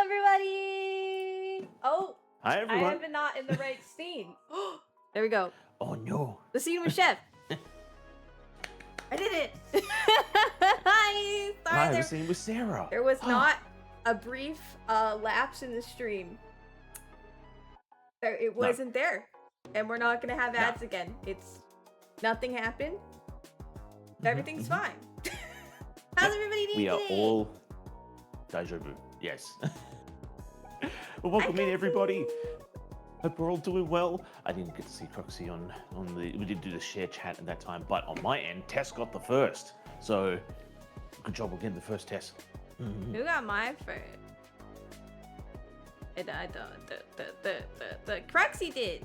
everybody! Oh, Hi, everyone. I have been not in the right scene. There we go. Oh, no. The scene with Chef. I did it! Hi! Hi, Sorry, the scene with Sarah. there was not a brief lapse in the stream. It wasn't there. And we're not gonna have ads again. Nothing happened. Everything's fine. How's everybody doing We are today? all deja vu. Yes. Well, welcome in, everybody. Hope we're all doing well. I didn't get to see Croxy on the. We did do the share chat at that time, but on my end, Tess got the first. So, good job on getting the first Tess. Who got my first? The Croxy did.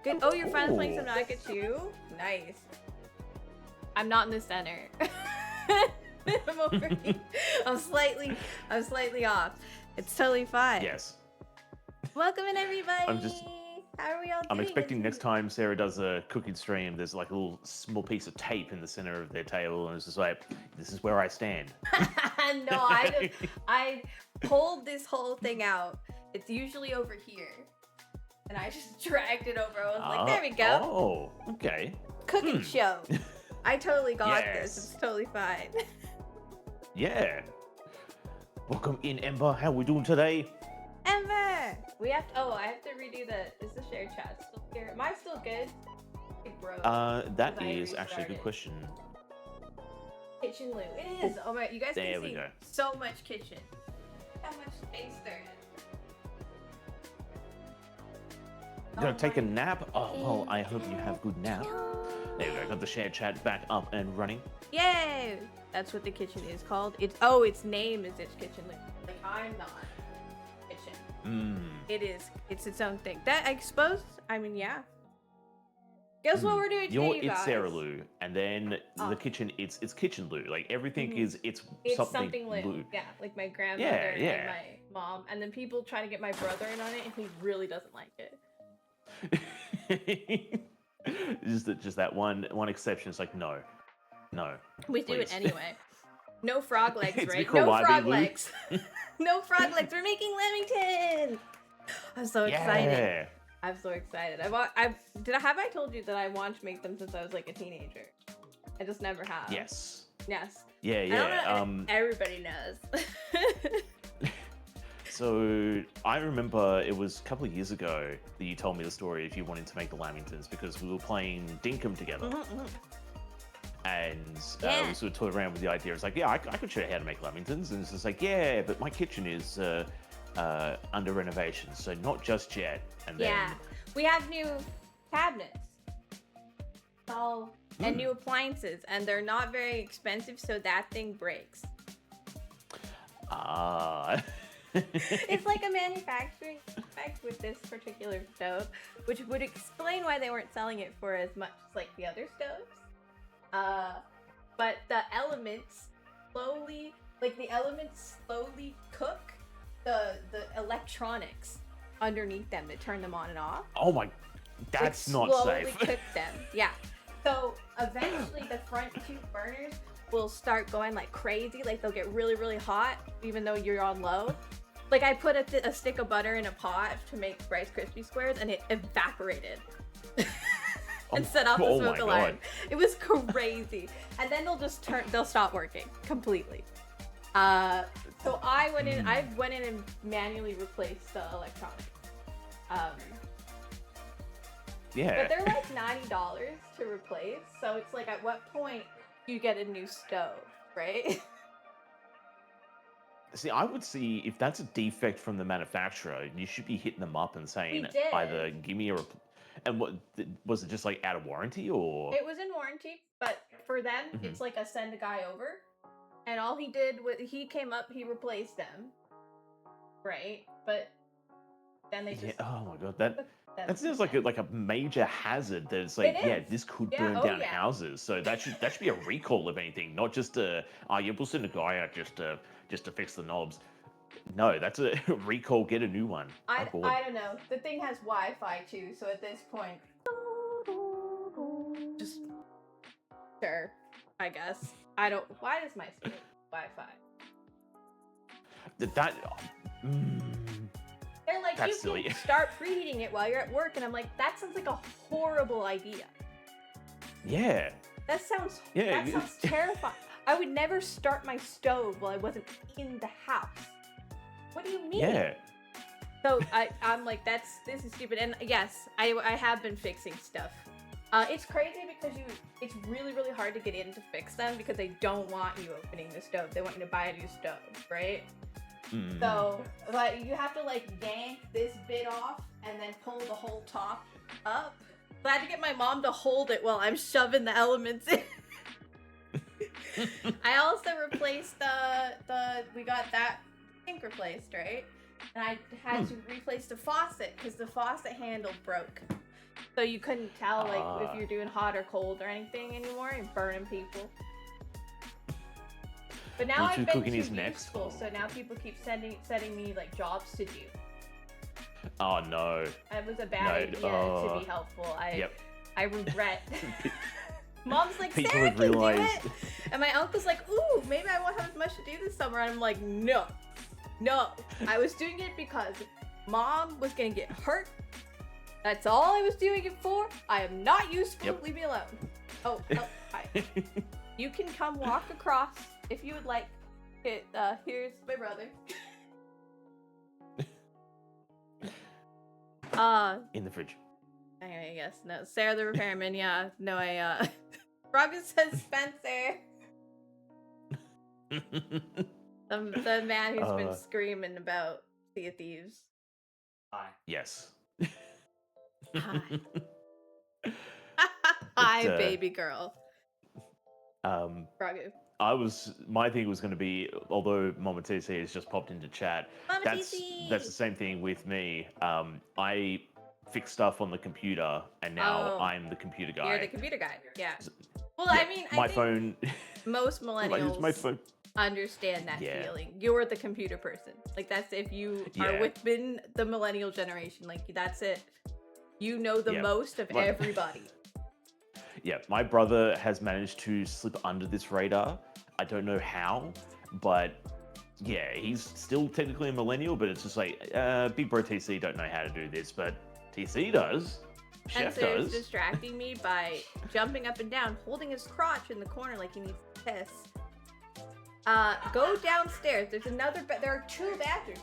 Good. Oh, you're finally playing some Naga too? Nice. I'm not in the center. I'm over here. I'm slightly off. It's totally fine. Yes. Welcome in, everybody. How are we all doing? I'm expecting next time Sarah does a cooking stream, there's like a little small piece of tape in the center of their table, and it's just like, this is where I stand. No, I pulled this whole thing out. It's usually over here. And I just dragged it over. I was like, there we go. Oh, okay. Cooking show. I totally got this. It's totally fine. Yeah. Welcome in, Ember. How are we doing today? Ember! We have to, I have to redo is the share chat still here? Am I still good? It broke. That is actually a good question. Kitchen loo. It is. Oh my, you guys There can we see go. so much kitchen. How much space there is. Gonna take a nap? Oh, well, I hope you have a good nap. There we go. Got the share chat back up and running. Yay! That's what the kitchen is called. Its name is its kitchen loo. Like, I'm not kitchen. It is. It's its own thing. That, I suppose, I mean, yeah. Guess what we're doing today, you guys? It's Sarah Lou, and then the kitchen, it's Kitchen Lou. Like, everything is, it's something Lou. Yeah, like my grandmother and my mom. And then people try to get my brother in on it, and he really doesn't like it. just that one exception. It's like, no. We do it anyway. No frog legs, right? No frog legs. No frog legs. We're making Lamingtons. I'm so excited. I'm so excited. Have I told you that I want to make them since I was like a teenager? I just never have. Yes. Yeah. I don't know, everybody knows. So I remember it was a couple of years ago that you told me the story if you wanted to make the Lamingtons, because we were playing Dinkum together. And we sort of toyed around with the idea. It's like, yeah, I could show you how to make Lamingtons. And it's just like, yeah, but my kitchen is under renovation, so not just yet. And then we have new cabinets. And new appliances, and they're not very expensive, so that thing breaks. It's like a manufacturing defect with this particular stove, which would explain why they weren't selling it for as much as like the other stoves. But the elements slowly cook the electronics underneath them to turn them on and off. Oh my, that's not safe. Slowly cook them, yeah. So eventually the front two burners will start going like crazy, like they'll get really, really hot even though you're on low. Like I put a stick of butter in a pot to make Rice Krispie squares and it evaporated. And set off the smoke alarm. It was crazy. And then they'll stop working completely. So I went in and manually replaced the electronics. But they're like $90 to replace. So it's like, at what point you get a new stove, right? See, I would see if that's a defect from the manufacturer, you should be hitting them up and saying either give me a. And what was it? Just like out of warranty, or it was in warranty, but for them, it's like a send a guy over, and all he did was he came up, he replaced them, right? But then they just oh my god, that sounds like a major hazard. That's like this could burn down houses. So that should be a recall of anything, not just we'll send a guy out just to fix the knobs. No, that's a recall. Get a new one. I don't know. The thing has Wi-Fi too, so at this point, just sure, I guess. I don't. Why does my Wi-Fi? Mm, They're like, That's you silly. can start preheating it while you're at work, and I'm like, that sounds like a horrible idea. yeah. That sounds Yeah. terrifying. I would never start my stove while I wasn't in the house. What do you mean? Yeah. So I'm like, this is stupid. And yes, I have been fixing stuff. It's crazy because it's really, really hard to get in to fix them because they don't want you opening the stove. They want you to buy a new stove, right? Mm. So like you have to like yank this bit off and then pull the whole top up. So I had to get my mom to hold it while I'm shoving the elements in. I also replaced we got that sink replaced, right? And I had to replace the faucet because the faucet handle broke. So you couldn't tell like if you're doing hot or cold or anything anymore and burning people. But now I've been too useful, so now people keep sending me like jobs to do. Oh no. It was a bad idea to be helpful. I regret. Mom's like, People Sarah have can realized... do it. And my uncle's like, ooh, maybe I won't have as much to do this summer. And I'm like, no. I was doing it because Mom was gonna get hurt. That's all I was doing it for. I am not useful. Yep. Leave me alone. Oh, hi. You can come walk across if you would like. Here's my brother. In the fridge. Anyway, yes, no, Sarah the repairman. Yeah, no, Rogan says Spencer. The man who's been screaming about Sea of Thieves. Hi. Yes. Hi. Hi, baby girl. Ragu. My thing was going to be, although Mama TC has just popped into chat, Mama that's TC! the same thing with me. I fix stuff on the computer, and now I'm the computer guy. You're the computer guy, yeah. Well, Yeah, I mean, my think phone. most millennials my phone. understand that feeling. You're the computer person. Like, that's if you are within the millennial generation. Like, that's it. You know the most of everybody. Yeah, my brother has managed to slip under this radar. I don't know how, but yeah, he's still technically a millennial, but it's just like, Big Bro TC don't know how to do this, but TC does. Chef Spencer's does. distracting me by jumping up and down, holding his crotch in the corner like he needs to piss. Go downstairs. There's another there are 2 bathrooms.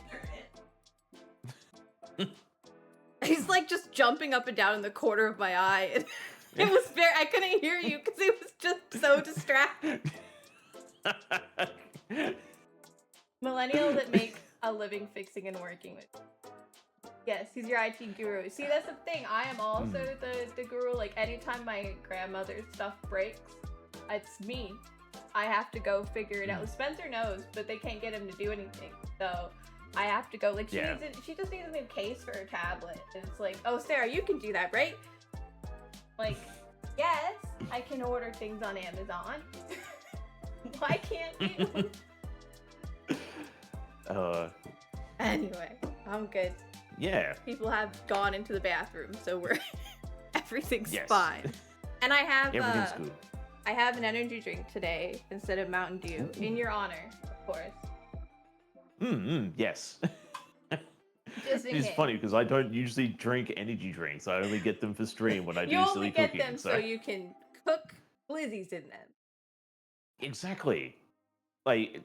He's like just jumping up and down in the corner of my eye. It was I couldn't hear you because it was just so distracting. Millennials that make a living fixing and working with. Yes, he's your IT guru. See, that's the thing. I am also the guru. Like, anytime my grandmother's stuff breaks, it's me. I have to go figure it out. Spencer knows, but they can't get him to do anything. So I have to go. Like, she just needs a new case for her tablet. And it's like, oh, Sarah, you can do that, right? Like, yes, I can order things on Amazon. Why can't you? Anyway, I'm good. Yeah. People have gone into the bathroom, so everything's fine. And I have everything's good. I have an energy drink today instead of Mountain Dew in your honor, of course. Yes. Just in it's case. funny because I don't usually drink energy drinks. I only get them for stream when I do silly cooking. You only get them so you can cook glizzies in them. Exactly. Like,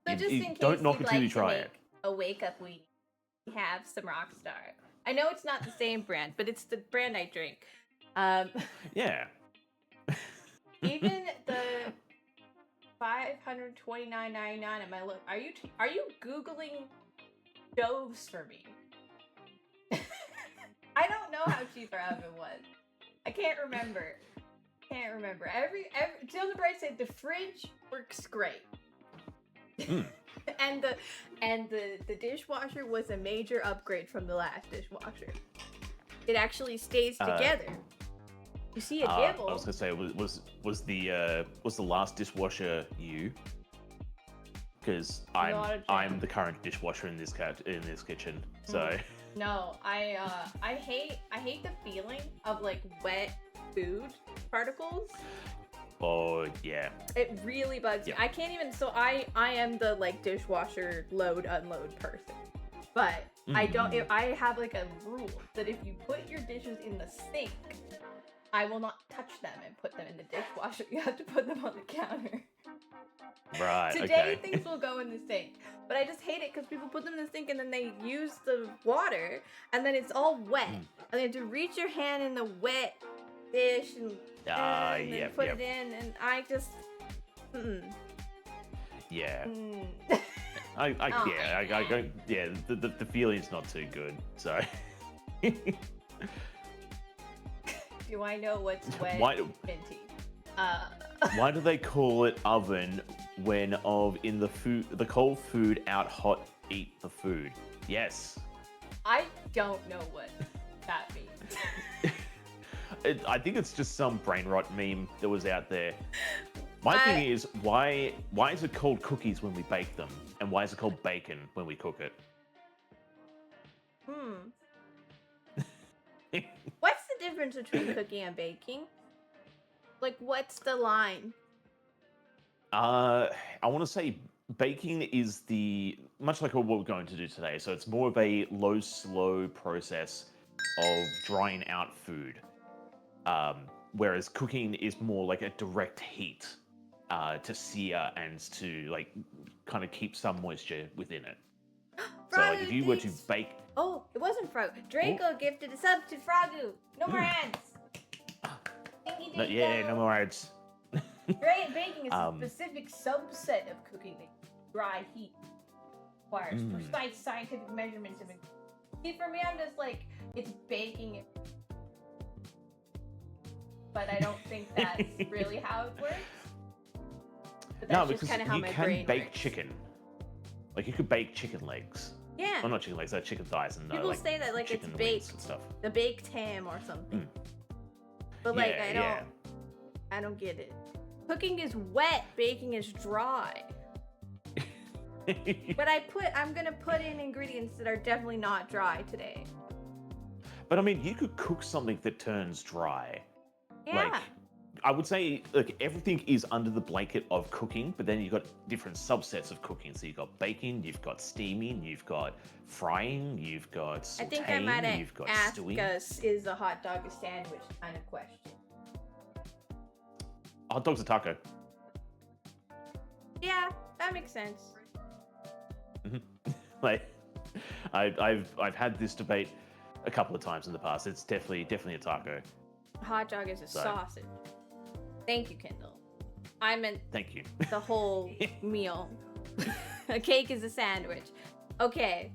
so just in case don't knock it till you try it. A wake up week. We have some Rockstar. I know it's not the same brand, but it's the brand I drink. Yeah. Even the $529.99 at my look. Are you Googling stoves for me? I don't know how cheap our oven was. I can't remember. Every Jill the Bright said the fridge works great. and the dishwasher was a major upgrade from the last dishwasher. It actually stays together. You see a dibble. I was gonna say, was the last dishwasher you? Because I'm the current dishwasher in this kitchen. So no, I hate the feeling of like wet food particles. Oh yeah. It really bugs me. I can't even. So I am the like dishwasher load unload person. But I don't. Mm. I have like a rule that if you put your dishes in the sink, I will not touch them and put them in the dishwasher. You have to put them on the counter. Right. Today, Okay. things will go in the sink. But I just hate it because people put them in the sink and then they use the water and then it's all wet. Mm. And you have to reach your hand in the wet dish and then Yep. put it in. And I just. Yeah. Mm. I Oh, yeah. I don't. Yeah. The feeling's not too good. So. Do I know what's wet? Why? Minty. Why do they call it oven when in the cold food out hot eat the food? Yes. I don't know what that means. I think it's just some brain rot meme that was out there. My thing is, why is it called cookies when we bake them? And why is it called bacon when we cook it? What's the difference between cooking and baking? Like, what's the line? I want to say baking is much like what we're going to do today. So it's more of a low, slow process of drying out food. Whereas cooking is more like a direct heat to sear and to like kind of keep some moisture within it. So like if you were to bake. Oh, it wasn't Frog. Draco gifted a sub to Frogu. No more ads. No more ads. Baking is a specific subset of cooking that dry heat requires precise scientific measurements of it. See, for me, I'm just like, it's baking it. But I don't think that's really how it works. But that's just kind of how my brain bake works. chicken. Like you could bake chicken legs. Yeah. Well, not chicken legs, chicken thighs and people say that like it's baked, and stuff. the baked ham or something. But like I don't get it. Cooking is wet, baking is dry. But I'm gonna put in ingredients that are definitely not dry today. But I mean, you could cook something that turns dry. Yeah. Like, I would say, like, everything is under the blanket of cooking, but then you've got different subsets of cooking. So you've got baking, you've got steaming, you've got frying, you've got sauteing, I think I might you've got ask stewing. us, is a hot dog a sandwich kind of question. Hot dog's a taco. Yeah, that makes sense. Like, I've had this debate a couple of times in the past. It's definitely a taco. Hot dog is a sausage. Thank you, Kendall. I meant thank you. The whole meal. A cake is a sandwich. Okay.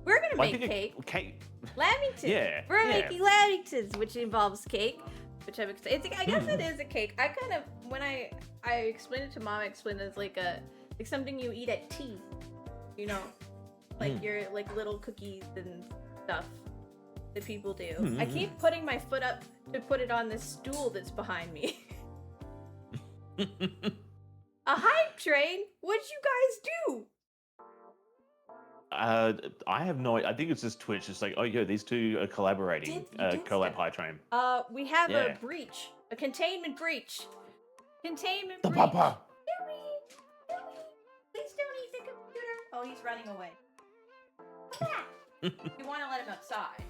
We're gonna make cake. Cake. Lamingtons. Yeah. We're making lamingtons, which involves cake, which I'm excited. I guess it is a cake. I kind of, when I explained it to Mom, I explained it as like something you eat at tea. You know, like your like little cookies and stuff that people do. I keep putting my foot up to put it on this stool that's behind me. A hype train? What'd you guys do? I have no. I think it's just Twitch. It's like, oh yeah, these two are collaborating. Collab high train. We have a breach, a containment breach. Containment breach. Papa. Please don't eat the computer. Oh, he's running away. Come back. You want to let him outside.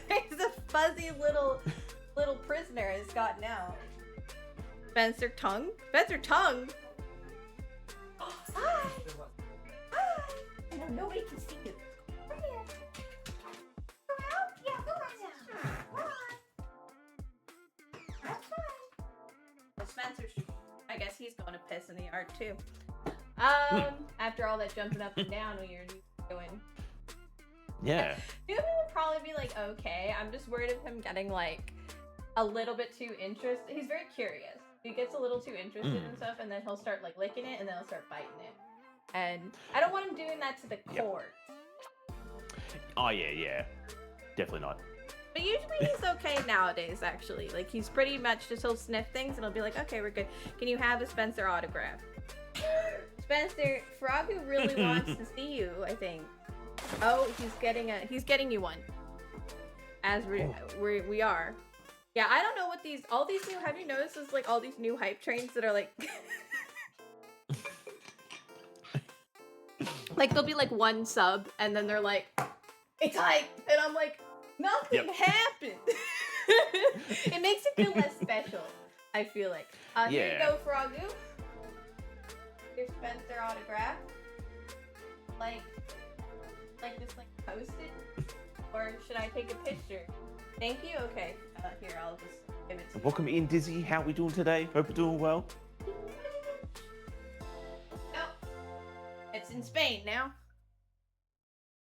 He's a fuzzy little prisoner has gotten out. Spencer Tongue? Spencer Tongue? Hi! Hi! I know nobody can see you. Come here. Go out? Yeah, go out now. Come on. That's fine. Well, Spencer's, I guess he's going to piss in the yard too. After all that jumping up and down we were doing. Yeah. Newman would probably be like, okay. I'm just worried of him getting like a little bit too interested. He's very curious. He gets a little too interested in stuff, and then he'll start like licking it, and then he'll start biting it. And I don't want him doing that to the cord. Oh yeah. Definitely not. But usually he's okay nowadays, actually. Like, he's pretty much just, he'll sniff things, and he'll be like, okay, we're good. Can you have a Spencer autograph? Spencer, Frogu really wants to see you, I think. Oh, he's getting you one. As we are. Yeah, I don't know what all these new, have you noticed there's like all these new hype trains that are like, Like there'll be like one sub, and then they're like, "It's hype," and I'm like, "Nothing happened." It makes it feel less special. I feel like. Here you go, Frogu. Here's Spencer autograph. Like this, like posted, or should I take a picture? Thank you. Okay. Here, I'll just give it to you. Welcome in, Dizzy. How we doing today? Hope you're doing well. Oh, it's in Spain now.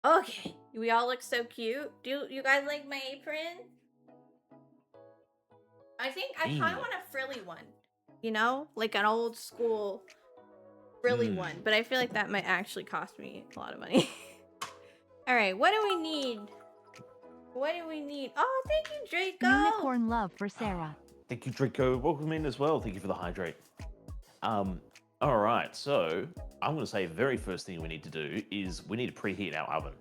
Okay, we all look so cute. Do you guys like my apron? I think I kind of want a frilly one. You know, like an old school frilly one. But I feel like that might actually cost me a lot of money. All right, what do we need? What do we need? Oh, thank you, Draco. Unicorn love for Sarah. Thank you, Draco. Welcome in as well. Thank you for the hydrate. All right, so I'm going to say the very first thing we need to do is we need to preheat our oven.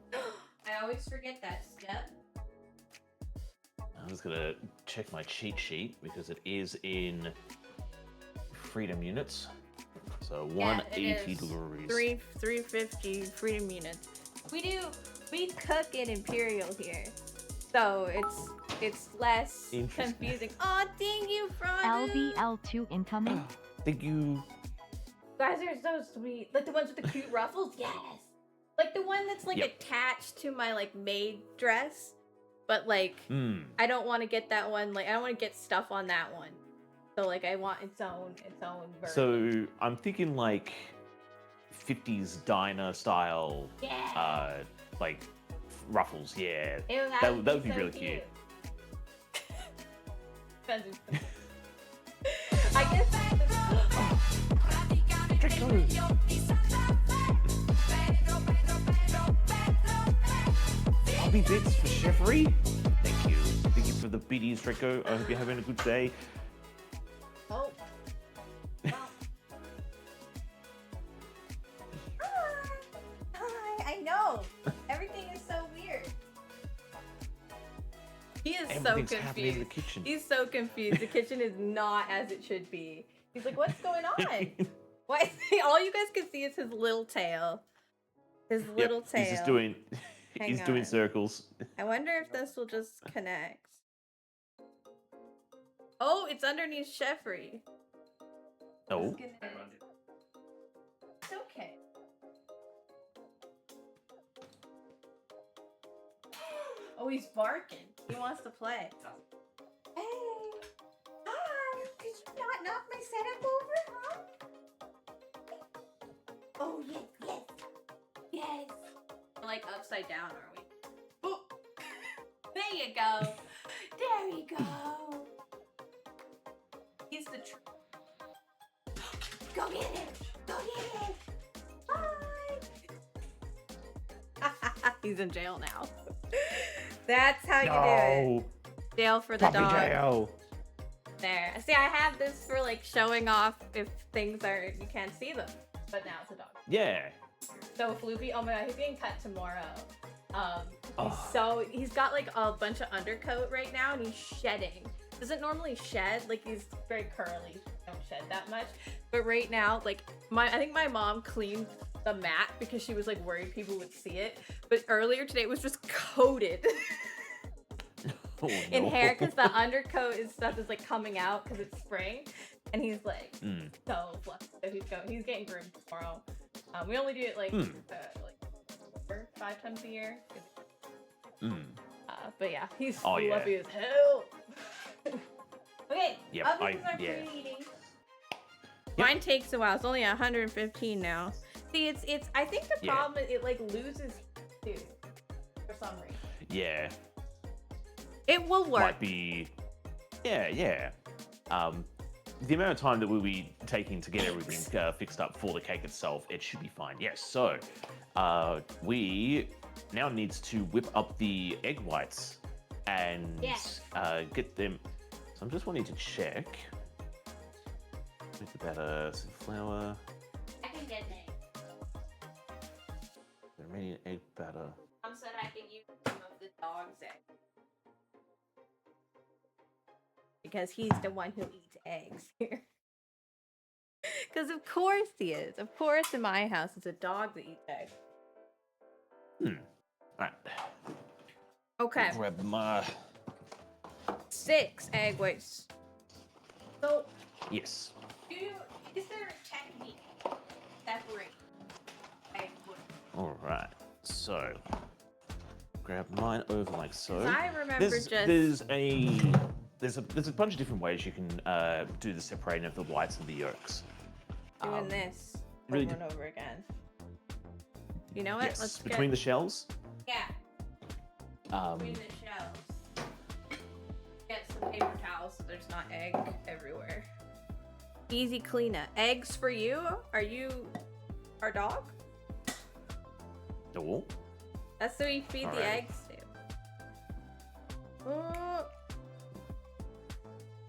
I always forget that step. I'm just going to check my cheat sheet because it is in freedom units. So 180 degrees. 350 freedom units. We cook in Imperial here. So it's less confusing. Oh, thank you, Froggy. LVL2 incoming. Thank you. You guys are so sweet. Like the ones with the cute ruffles? Yes. Like the one that's like attached to my like maid dress. But like I don't want to get that one. Like I don't want to get stuff on that one. So like I want its own version. So I'm thinking like 50s diner style like ruffles, yeah. Ew, that would be so really cute. I guess Bobby Bits for Chefry. Thank you. Thank you for the BDs, Draco. I hope you're having a good day. Oh. Hi, I know. Everything is so weird. He is so confused. Happening in the kitchen. He's so confused. The kitchen is not as it should be. He's like, what's going on? Why? All you guys can see is his little tail. His little tail. He's just doing. He's doing circles. I wonder if this will just connect. Oh, it's underneath Chefry. Oh. It's okay. Oh, he's barking. He wants to play. Hey. Hi. Did you not knock my setup over, huh? Oh, yes, yes. Yes. We're like upside down, are we? Oh. There you go. There you go. He's the Go get him! Go get him! Hi! He's in jail now. That's how you do it. Jail for the dog. Jail. There. See, I have this for like showing off if things are you can't see them. But now it's a dog. Yeah. So Floopy, oh my god, he's getting cut tomorrow. He's got like a bunch of undercoat right now and he's shedding. Doesn't normally shed, like he's very curly. Don't shed that much. But right now, like I think my mom cleaned the mat because she was like worried people would see it. But earlier today it was just coated in hair because the undercoat and stuff is like coming out because it's spring. And he's like so fluffy. So he's getting groomed tomorrow. We only do it like 5 times a year. But yeah, he's fluffy as hell. Okay, ovens are preheating. Mine takes a while. It's only 115 now. See, it's. I think the problem is it like loses heat too for some reason. Yeah. It will work. Might be. Yeah. The amount of time that we'll be taking to get everything fixed up for the cake itself, it should be fine. Yes. So, we now needs to whip up the egg whites and get them. So I'm just wanting to check. Make the batter, some flour. I can get an egg. The remaining egg batter. Mom said I can use some of the dog's egg. Because he's the one who eats eggs here. Because of course he is. Of course in my house it's a dog that eats eggs. Right. Okay. Grab my. 6 egg whites. So, Yes. is there a technique to separate egg whites? All right. So, grab mine over like so. 'Cause I remember there's, just there's a bunch of different ways you can do the separating of the whites and the yolks. doing this really over and over again. You know what? Yes, Let's between get, the shells. yeah, between the shells. Get some paper towels so there's not egg everywhere. Easy cleanup. Eggs for you? Are you our dog? Oh. That's what we feed the Alright. eggs to.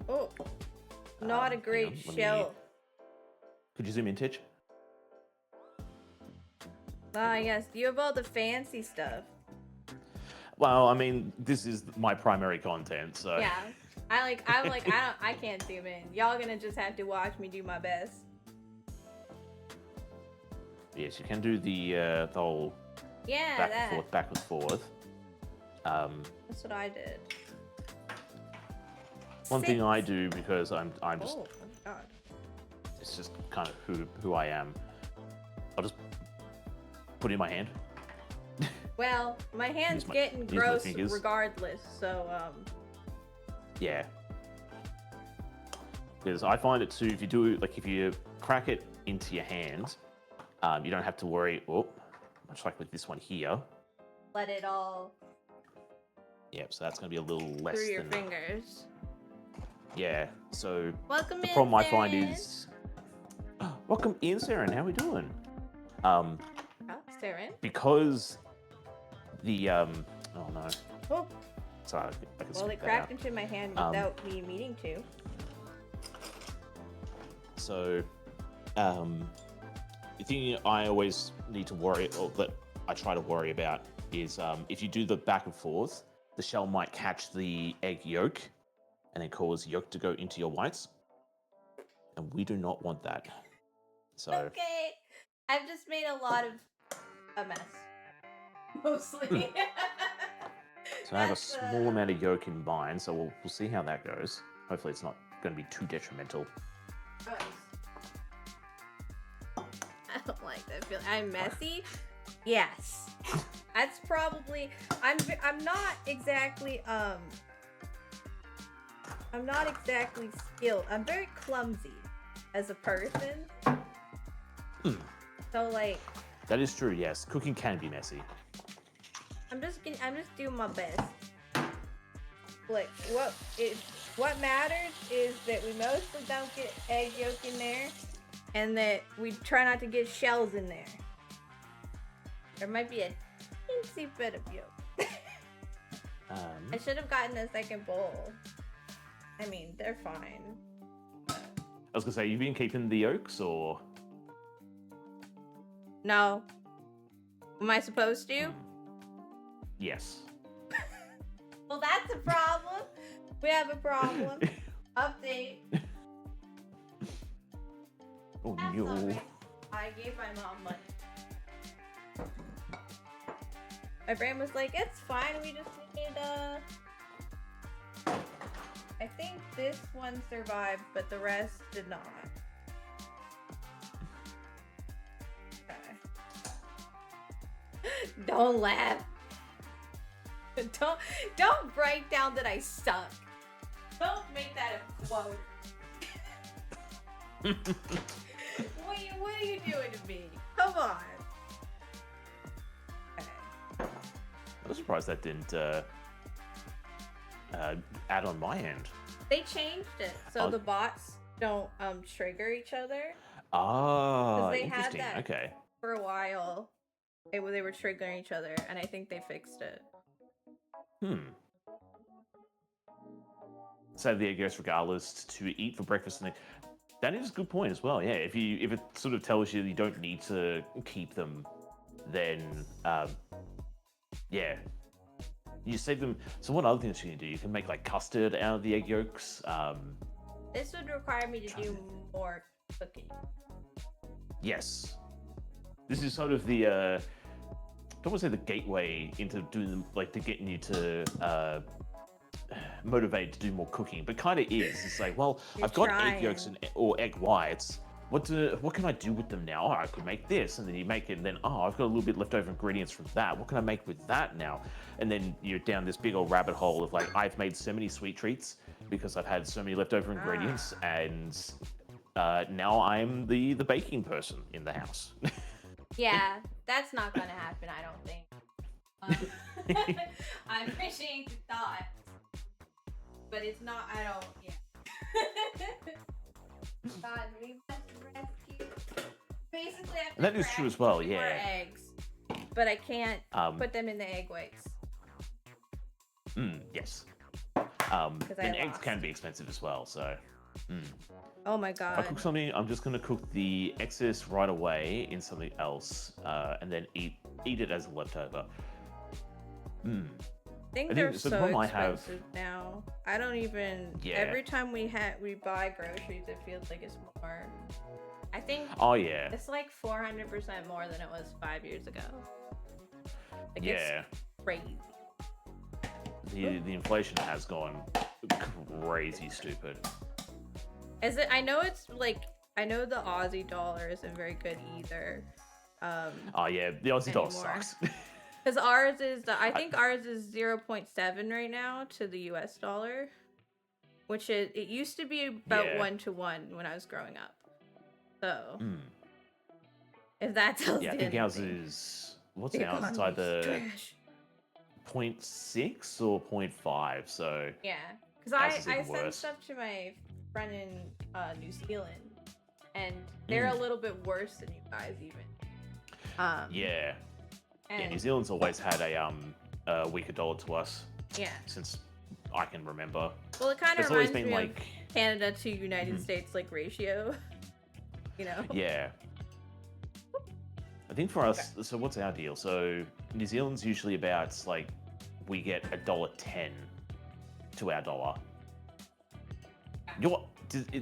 Oh, not a Hang great on, let me- shell. Could you zoom in, Titch? Ah, yes. You have all the fancy stuff. Well, I mean, this is my primary content, so. Yeah. I can't zoom in. Y'all gonna just have to watch me do my best. Yes, you can do the whole Yeah, back and forth. That's what I did. One thing I do because I'm just Oh my god. it's just kind of who I am. I'll just put it in my hand. Well, my hand's Use my- getting use my gross fingers. regardless, so Yeah. Because I find it too, if you crack it into your hand, you don't have to worry, much like with this one here. let it all Yep, so that's going to be a little less through your than... fingers. Yeah, so Welcome the in, problem I find Saren. is... Welcome in, Saren, how we doing? Oh, Saren. Because the... Oh no. Oh, Sorry, I can well, scoop it that cracked out. into my hand without me meaning to. So, the thing I always need to worry, or that I try to worry about, is if you do the back and forth, the shell might catch the egg yolk and then cause yolk to go into your whites. And we do not want that. So, Okay. I've just made a lot of a mess. Mostly. so I have a That's, small amount of yolk in mine, so we'll see how that goes. Hopefully it's not going to be too detrimental. gross. I don't like that feeling. I'm messy. Yes. That's probably. I'm not exactly I'm not exactly skilled. I'm very clumsy as a person. So like, That is true, yes. Cooking can be messy. I'm just doing my best. Like what matters is that we mostly don't get egg yolk in there, and that we try not to get shells in there. There might be a teensy bit of yolk. I should have gotten a second bowl. I mean, they're fine. I was going to say, you've been keeping the yolks, or... No. Am I supposed to? Yes. Well, that's a problem. We have a problem. Update. Oh, That's no. alright. I gave my mom money. My brain was like, it's fine, we just need I think this one survived, but the rest did not. Okay. Don't laugh. Don't break down that I suck. Don't make that a quote. What are you doing to me? Come on. Okay. I was surprised that didn't add on my end. They changed it so the bots don't trigger each other. Ah, they had interesting. that. Okay. For a while, they were triggering each other, and I think they fixed it. Save the egg yolks regardless to eat for breakfast. And that is a good point as well. Yeah, if it sort of tells you you don't need to keep them, then yeah, you save them. So what other things you can do? You can make like custard out of the egg yolks. This would require me to do more cooking. Yes, this is sort of the don't want to say the gateway into doing them, like to getting you to motivated to do more cooking, but kind of is. It's like, well, I've got egg yolks and or egg whites. What can I do with them now? Oh, I could make this, and then you make it, and then I've got a little bit leftover ingredients from that. What can I make with that now? And then you're down this big old rabbit hole of like, I've made so many sweet treats because I've had so many leftover ingredients, and now I'm the baking person in the house. Yeah, that's not gonna happen, I don't think. I appreciate the thought, but it's not. I don't. Yeah. God, we must rescue. Basically, I have to That is true as well. more Yeah. eggs, but I can't put them in the egg whites. Yes. 'Cause I And eggs lost. can be expensive as well. So. Oh my If I god. cook something, I'm just gonna cook the excess right away in something else, and then eat it as a leftover. I think I they're think the so problem I have- expensive now. I don't even. Yeah. Every time we buy groceries, it feels like it's more. I think Oh yeah, it's like 400% more than it was 5 years ago. Like, yeah. It's crazy. The inflation has gone crazy stupid. Is it? I know it's like. I know the Aussie dollar isn't very good either. Oh yeah, the Aussie dollar Anymore. sucks. Because ours is, I think ours is 0.7 right now to the US dollar, which it used to be about Yeah. 1-to-1 when I was growing up. So, if that tells Yeah, I you think ours anything. is what's The ours? It's economy's either trash. 0.6 or 0.5. So Yeah, because Ours I is even send worse. stuff to my friend in New Zealand, and they're a little bit worse than you guys even. yeah, And, New Zealand's always had a weaker dollar to us yeah. since I can remember. Well, it kind of It's always reminds been me like, of Canada to United States like ratio. You know. yeah. I think for us, so what's our deal? So New Zealand's usually about like we get $1.10 to our dollar.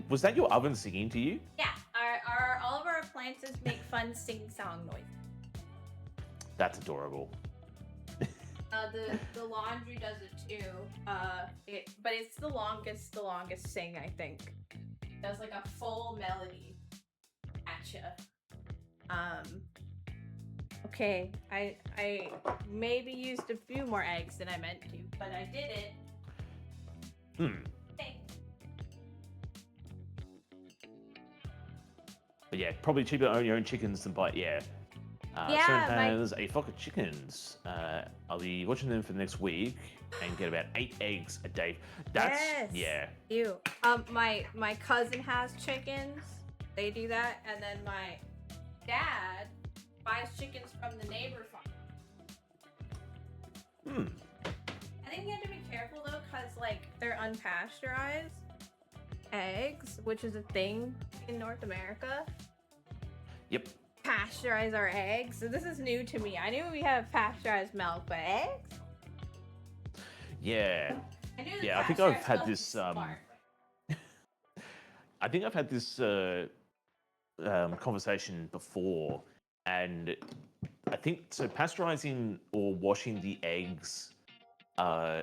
Was that your oven singing to you? Yeah, all of our appliances make fun sing-song noise. That's adorable. The laundry does it too. But it's the longest sing, I think. It does like a full melody at ya. Okay, I maybe used a few more eggs than I meant to, but I did it. Thanks. But yeah, probably cheaper to own your own chickens than buy. Yeah. Yeah, Someone my- has a flock of chickens. I'll be watching them for the next week and get about 8 eggs a day. That's Yes. yeah. Ew. My cousin has chickens. They do that, and then my dad buys chickens from the neighbor farm. I think you have to be careful though, cause like they're unpasteurized eggs, which is a thing in North America. Yep. Pasteurize our eggs. So this is new to me. I knew we have pasteurized milk, but eggs? Yeah. I knew the Yeah, I think I've pasteurized had milk this, was smart. I think I've had this conversation before, and I think so. Pasteurizing or washing the eggs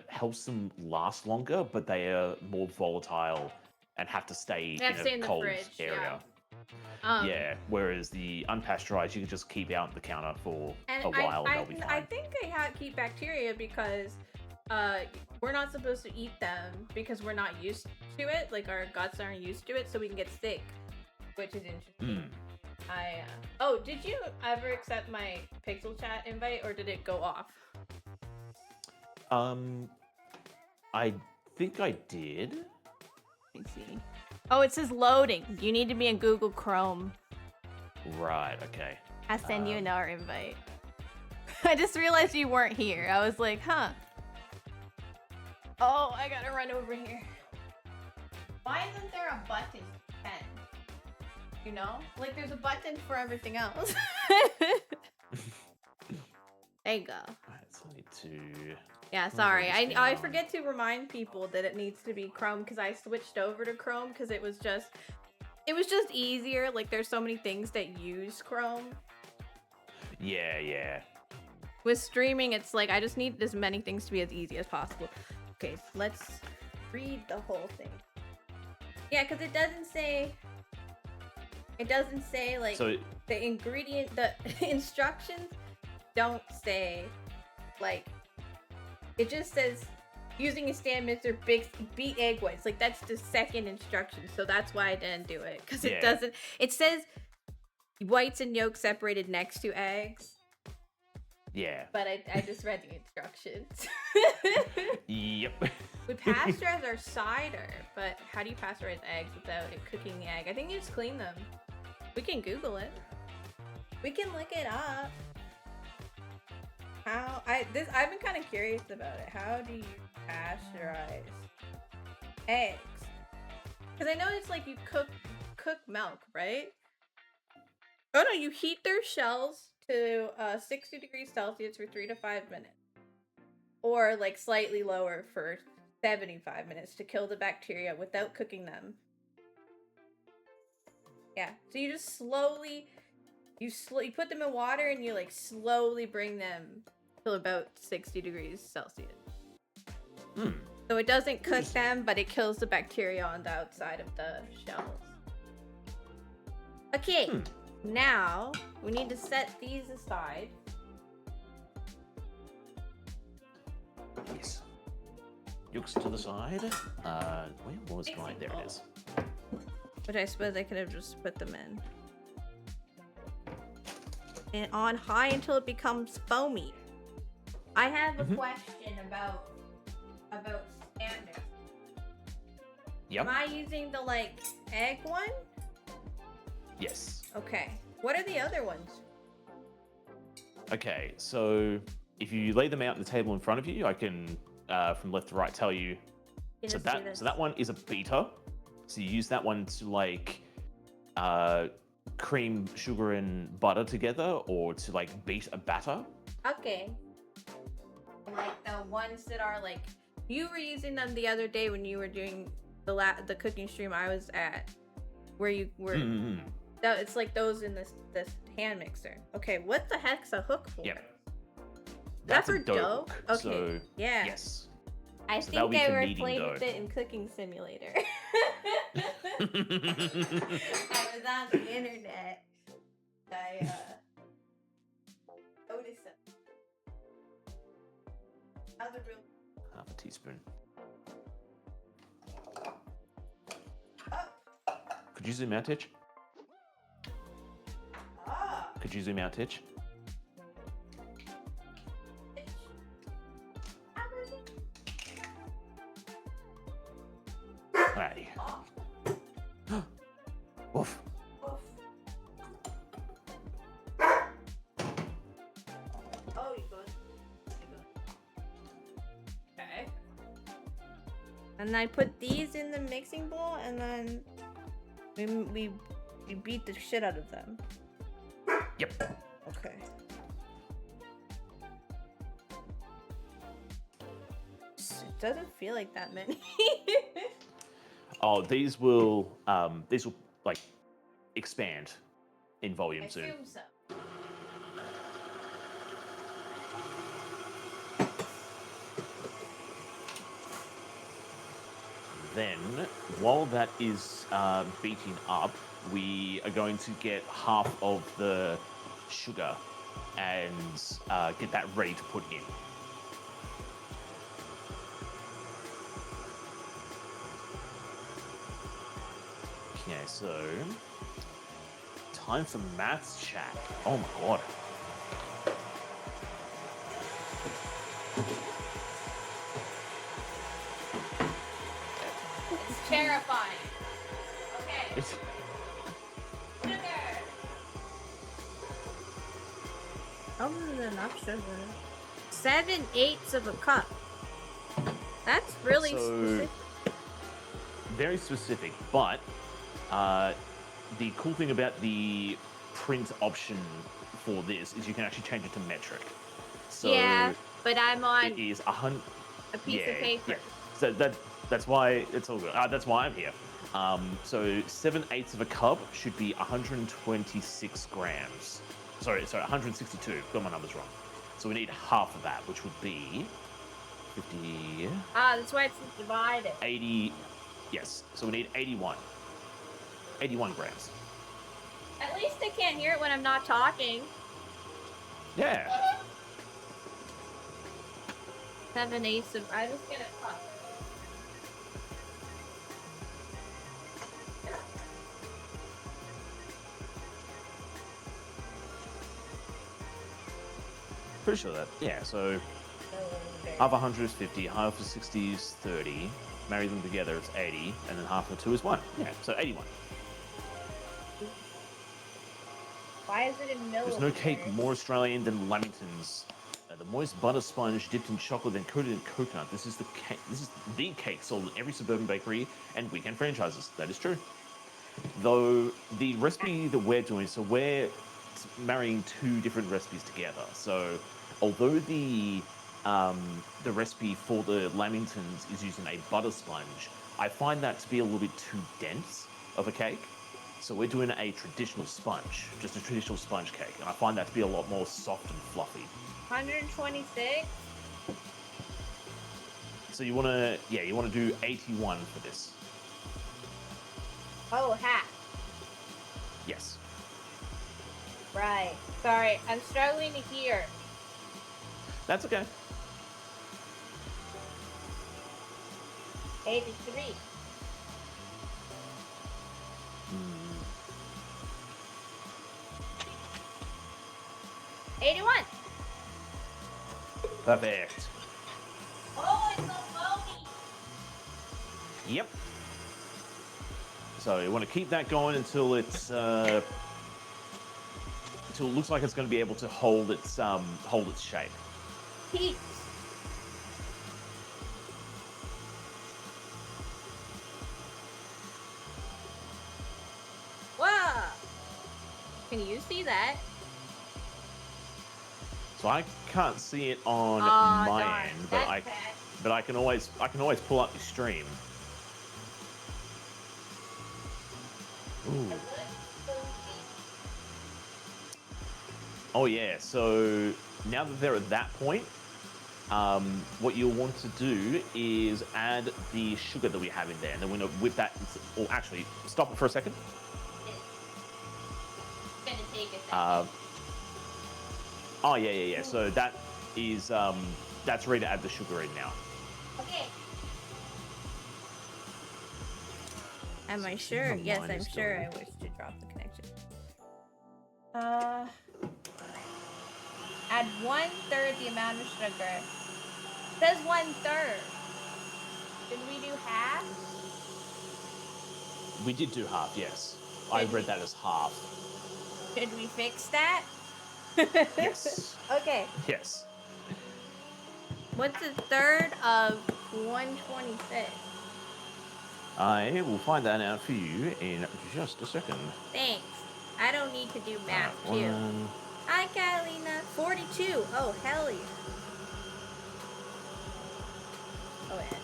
helps them last longer, but they are more volatile and have to stay They have to stay in in a the cold fridge, area. yeah. Yeah, whereas the unpasteurized, you can just keep out on the counter for And a while and they'll be I fine. think they keep bacteria because we're not supposed to eat them because we're not used to it. Like our guts aren't used to it, so we can get sick, which is interesting. Oh, did you ever accept my Pixel Chat invite, or did it go off? I think I did. Let me see. Oh, it says loading. You need to be in Google Chrome. Right, okay. I'll send you another invite. I just realized you weren't here. I was like, huh. Oh, I gotta run over here. Why isn't there a button for pen? You know? Like there's a button for everything else. There you go. Alright, so I need to... Yeah, sorry. I forget to remind people that it needs to be Chrome because I switched over to Chrome because it was just easier. Like there's so many things that use Chrome. Yeah, yeah. with streaming, it's like I just need as many things to be as easy as possible. Okay, let's read the whole thing. Yeah, because it doesn't say like So the ingredient, the instructions don't say like, it just says using a stand mixer, beat egg whites. Like that's the second instruction, so that's why I didn't do it, because it doesn't. It says whites and yolks separated next to eggs. Yeah. But I just read the instructions. Yep. We pasteurize our cider, but how do you pasteurize eggs without it cooking the egg? I think you just clean them. We can Google it. We can look it up. I've been kind of curious about it. How do you pasteurize eggs? Because I know it's like you cook milk, right? Oh no, you heat their shells to 60 degrees Celsius for 3 to 5 minutes, or like slightly lower for 75 minutes to kill the bacteria without cooking them. Yeah, so you just slowly you put them in water and you like slowly bring them to about 60 degrees Celsius. So it doesn't cook them, but it kills the bacteria on the outside of the shells. Okay, now we need to set these aside. Yes. Yolks to the side. Where was mine? There it is. Which I suppose I could have just put them in. And on high until it becomes foamy. I have a question about standards. Yep. Am I using the like egg one? Yes. Okay. What are the other ones? Okay, so if you lay them out on the table in front of you, I can, from left to right, tell you. Okay, So let's do that one is a beater. So you use that one to like cream, sugar, and butter together, or to like beat a batter. Okay. Like the ones that are like, you were using them the other day when you were doing the cooking stream I was at, where you were. It's like those in this hand mixer. Okay, what the heck's a hook for? Yep. That's a for dough? hook, Okay, so, yeah. Yes. I So that'll think be for I were kneading playing dough. with it in Cooking Simulator. I was on the internet. I noticed it. How's it real? Half a teaspoon. Oh. Could you zoom out, Titch? Ah. Could you zoom out, Titch? Alrighty. Woof. Oh, you good. Okay. And I put these in the mixing bowl, and then we beat the shit out of them. Yep. Okay. It doesn't feel like that many. Oh, these will like expand in volume I soon. assume so. Then, while that is beating up, we are going to get half of the sugar and get that ready to put in. Okay, so time for maths chat. Oh my god. It's terrifying. Okay. It's- Sugar. Other enough sugar. 7/8 of a cup. That's really So- specific. Very specific, but the cool thing about the print option for this is you can actually change it to metric. So Yeah, but I'm on it is 100. a piece of paper. Yeah. So that's why it's all good. That's why I'm here. So 7/8 of a cup should be 126 grams. Sorry, 162. Got my numbers wrong. So we need half of that, which would be 50, Ah, that's why it's divided. 80. Yes, so we need 81. 81 grams. At least they can't hear it when I'm not talking. Yeah. 7/8 of. I was gonna cut. Pretty sure that. Yeah, so half 100 is 50, half of 60 is 30. Marry them together, it's 80, and then half of 2 is 1. Yeah, so 81. Why is it in There's milliliters? no cake more Australian than Lamingtons. The moist butter sponge dipped in chocolate and coated in coconut. This is the cake. This is the cake sold in every suburban bakery and weekend franchises. That is true. Though the recipe that we're doing, so we're marrying 2 different recipes together. So although the recipe for the Lamingtons is using a butter sponge, I find that to be a little bit too dense of a cake. So we're doing a traditional sponge, just a traditional sponge cake, and I find that to be a lot more soft and fluffy. 126. So you want to, yeah, you want to do 81 for this. Oh, half. Yes. Right. Sorry, I'm struggling to hear. That's okay. 83. 81. Perfect. Oh, it's so foamy. Yep. So you want to keep that going until it's until it looks like it's going to be able to hold its shape. Peeps. Wow. Can you see that? So I can't see it on Aw, my darn. end, That's bad. but I can always pull up the stream. Ooh. Oh yeah. So now that they're at that point, what you'll want to do is add the sugar that we have in there, and then we're gonna whip that. Or actually, stop it for a second. It's gonna take a second. Oh yeah. So that is that's ready to add the sugar in now. Okay. Am I sure? My Yes, mind I'm is sure going. I wish to drop the connection. Add 1/3 the amount of sugar. It says 1/3. Did we do half? We did do half, yes. I read that as half. Should we fix that? Yes. Okay. Yes. What's 1/3 of 126? I will find that out for you in just a second. Thanks. I don't need to do math too. Hi, Catalina. 42. Oh, hell yeah. Oh, yeah, I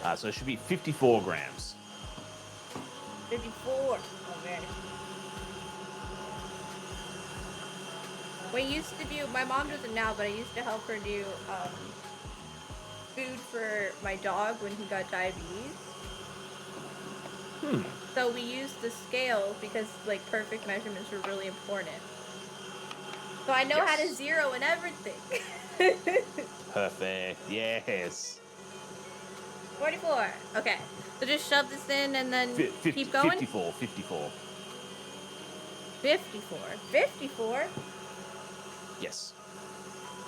forgot. So it should be 54 grams. 54. Oh, man. We used to do, my mom does it now, but I used to help her do food for my dog when he got diabetes. So we used the scale because like perfect measurements were really important. So I know how to zero and everything. Perfect. Yes. 44. Okay. So just shove this in and then keep going? 54. 54. 54? Yes.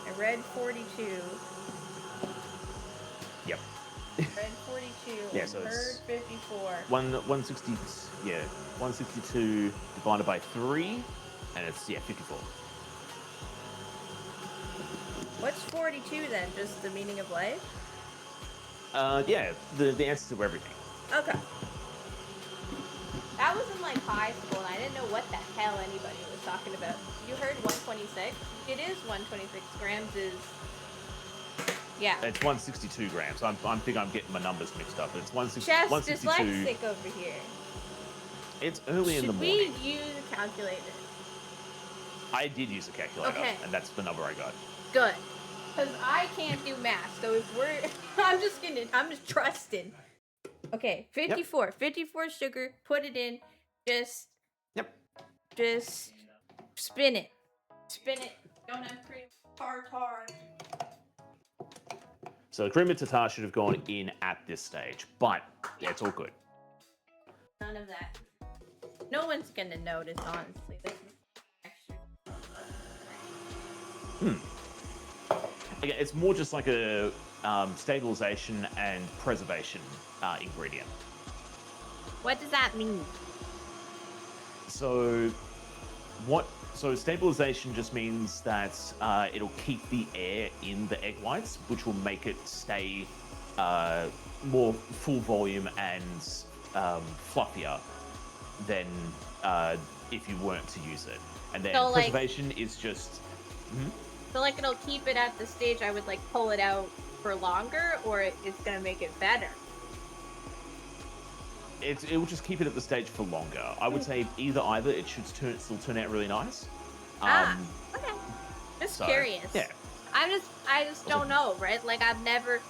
I read 42. Yep. Read 42. Yeah, so heard it's 54. 160. Yeah, 162 divided by 3, and it's 54. What's 42 then? Just the meaning of life? Yeah, the answer to everything. Okay. That was in like high school and I didn't know what the hell anybody was talking about. You heard 126? It is 126 grams is... Yeah. It's 162 grams. I think I'm getting my numbers mixed up. It's 162. Chef's dyslexic over here. It's early in the Should morning. we use a calculator? I did use a calculator, Okay. and that's the number I got. Good. Because I can't do math. So if we're, I'm just trusting. Okay, 54. Yep. 54 sugar. Put it in. Just. Yep. Just spin it. Spin it. Don't have cream. Tartar. So the cream of tartar should have gone in at this stage, but yeah, it's all good. None of that. No one's gonna notice, honestly. Again, it's more just like a stabilization and preservation ingredient. What does that mean? So stabilization just means that it'll keep the air in the egg whites, which will make it stay more full volume and fluffier than if you weren't to use it. And then so, preservation is just... So like it'll keep it at the stage I would like pull it out for longer, or it's gonna make it better? It will just keep it at the stage for longer. I would say either. It should still turn out really nice. Okay. Just curious. Yeah. I just don't know, right? Like I've never.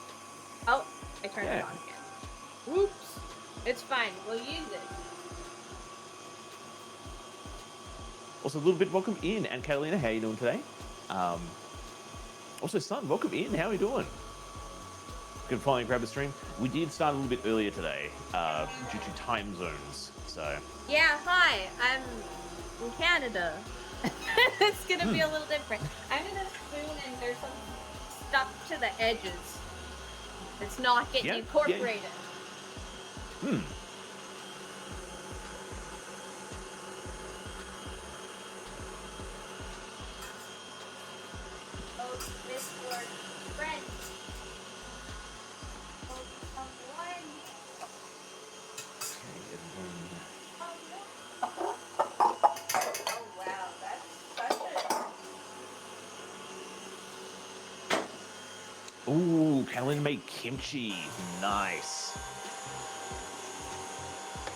Oh, I turned it on again. Whoops. It's fine. We'll use it. Also, a little bit welcome in, and Catalina, how you doing today? Also, Sun, welcome in. How are you doing? Good to finally grab a stream. We did start a little bit earlier today due to time zones. So. Yeah. Hi. I'm in Canada. It's gonna be a little different. I'm in a spoon, and there's some stuff to the edges. It's not getting incorporated. Yeah. Ooh, Kellen made kimchi. Nice.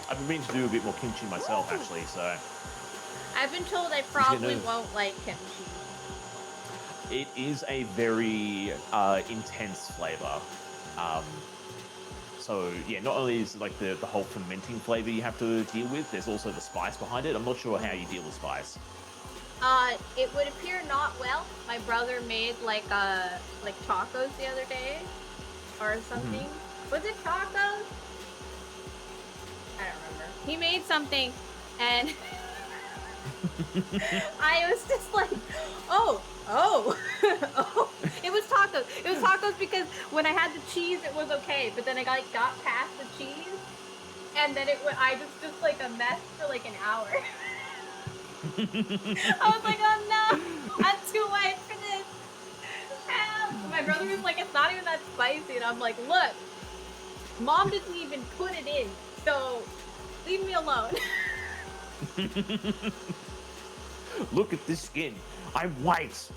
I've been meaning to do a bit more kimchi myself, actually, so... I've been told I probably won't like kimchi. It is a very intense flavor. So, yeah, not only is like the whole fermenting flavor you have to deal with, there's also the spice behind it. I'm not sure how you deal with spice. It would appear not well. My brother made like tacos the other day, or something. Was it tacos? I don't remember. He made something, and I was just like, oh. It was tacos. It was tacos because when I had the cheese, it was okay, but then I got past the cheese, and then I was just like a mess for like an hour. I was like, oh no, I'm too white for this. Help. My brother was like, it's not even that spicy, and I'm like, look, Mom didn't even put it in, so leave me alone. Look at this skin. I'm white.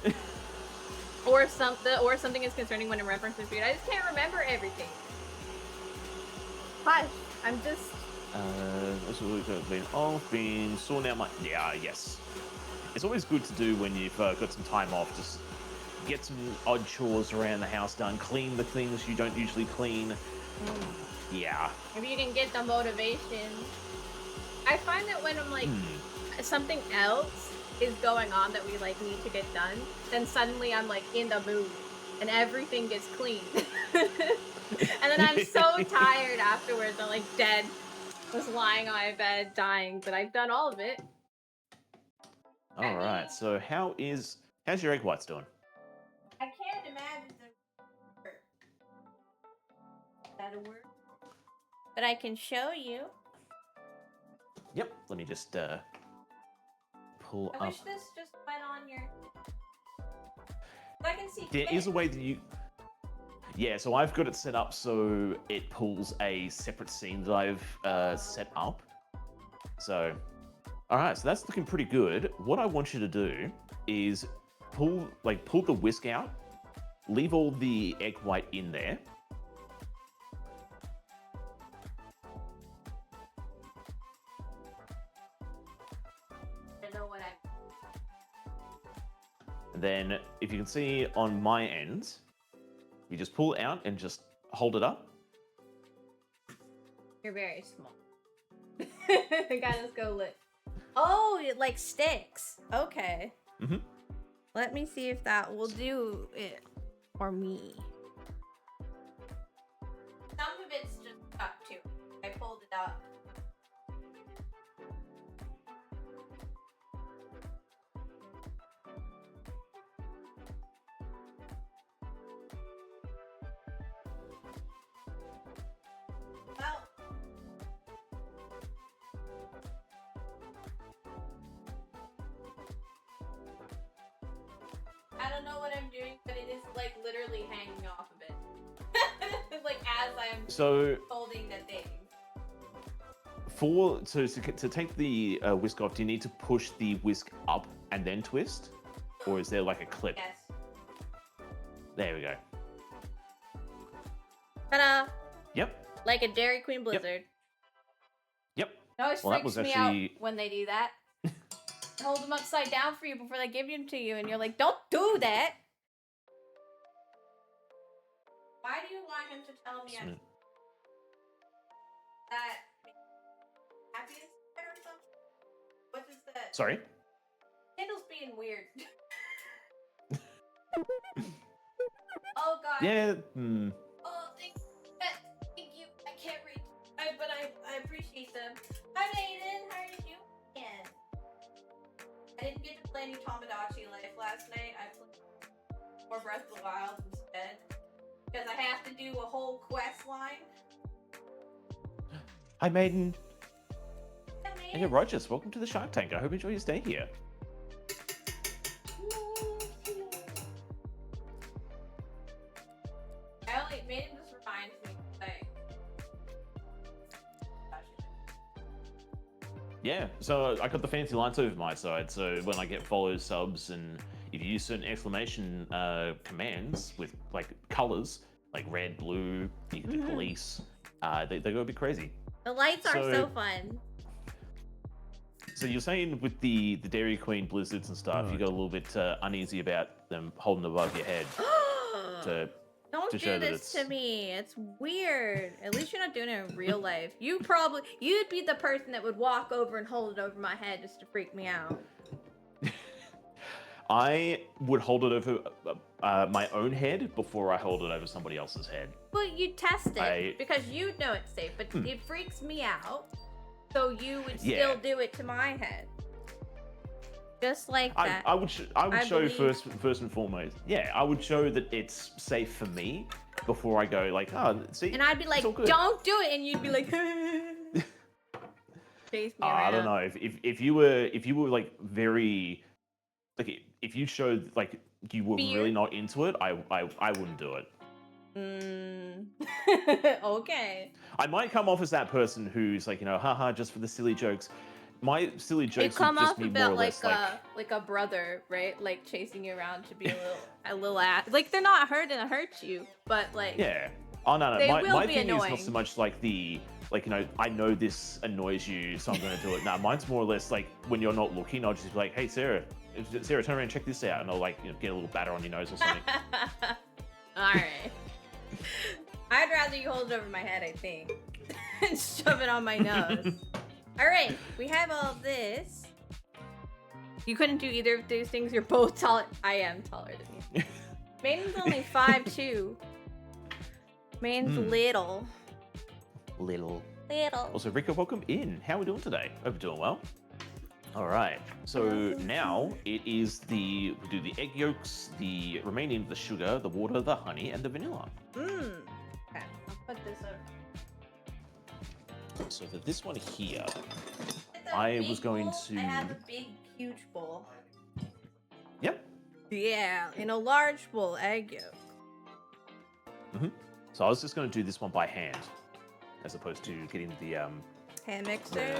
or something is concerning when it references food. I just can't remember everything. Hush, I'm just... That's what we've been off, been sorting out my... Yeah, yes. It's always good to do when you've got some time off. Just get some odd chores around the house done. Clean the things you don't usually clean. Yeah. If you can get the motivation. I find that when I'm like, something else is going on that we like need to get done, then suddenly I'm like in the mood and everything gets clean. And then I'm so tired afterwards. I'm like dead. Just lying on my bed, dying, but I've done all of it. All right. So how's your egg whites doing? I can't imagine that'll work. But I can show you. Yep. Let me just pull up. I wish this just went on your. I can see. There is a way that you. Yeah, so I've got it set up so it pulls a separate scene that I've set up. So, all right, so that's looking pretty good. What I want you to do is pull the whisk out, leave all the egg white in there. Then, if you can see on my end, you just pull it out and just hold it up. You're very small. Guys, let's go look. Oh, it like sticks. Okay. Mm-hmm. Let me see if that will do it for me. Some of it's just stuck too. I pulled it up. Well, I don't know what I'm doing, but it is like literally hanging off of it. Like as I'm So holding the thing. to take the whisk off, do you need to push the whisk up and then twist, or is there like a clip? Yes. There we go. Ta-da! Yep. Like a Dairy Queen Blizzard. Yep. It always Well, that freaks was me actually- out when they do that. Hold them upside down for you before they give them to you, and you're like, don't do that! Why do you want him to tell me that happiness or something? What is that? Sorry. Kendall's being weird. Oh god. Yeah. Oh, thank you. I can't read. But I appreciate them. Hi, Maiden. How are you doing? I didn't get to play any Tomodachi Life last night. I played more Breath of the Wild instead. Because I have to do a whole quest line. Hi, Maiden. Hi, Hey, Maiden. Rogers. Welcome to the Shark Tank. I hope you enjoy your stay here. Maiden just reminds me, like... Yeah, so I got the fancy lights over my side, so when I get follows, subs, and if you use certain exclamation commands with like colors, like red, blue, you can do police, they go a bit crazy. The lights are So- so fun. So you're saying with the Dairy Queen blizzards and stuff, you got a little bit uneasy about them holding above your head to Don't to do show that this it's- to me. It's weird. At least you're not doing it in real life. You'd be the person that would walk over and hold it over my head just to freak me out. I would hold it over my own head before I hold it over somebody else's head. But you test it I- because you know it's safe, but it freaks me out. So you would Yeah. still do it to my head. Just like that. I would I show believe- first and foremost. Yeah, I would show that it's safe for me before I go like, oh, see. And I'd be like, all good. don't do it, and you'd be like, chase me around. I don't know if you were like very like if you showed like you were Fear? really not into it, I wouldn't do it. Okay. I might come off as that person who's like, haha, just for the silly jokes. My silly It jokes come would just off be a more bit or less like a brother, right? Like chasing you around to be a little ass. Like they're not gonna hurt you, but like yeah. Oh no, They my will be thing is annoying. not so much like I know this annoys you, so I'm gonna do it. Nah, mine's more or less like when you're not looking, I'll just be like, hey Sarah, turn around and check this out, and I'll like get a little batter on your nose or something. all right. I'd rather you hold it over my head, I think, and shove it on my nose. All right, we have all of this. You couldn't do either of these things. You're both tall. I am taller than you. Maiden's only 5'2". Maiden's little. Little. Little. Also, Rico, welcome in. How are we doing today? Hope you're doing well. All right. So now we do the egg yolks, the remaining of the sugar, the water, the honey, and the vanilla. Okay, I'll put this over. So for this one here, It's a I big was going bowl. to- I have a big, huge bowl. yep. Yeah, in a large bowl, egg yolk. So I was just going to do this one by hand, as opposed to getting the Hand mixer.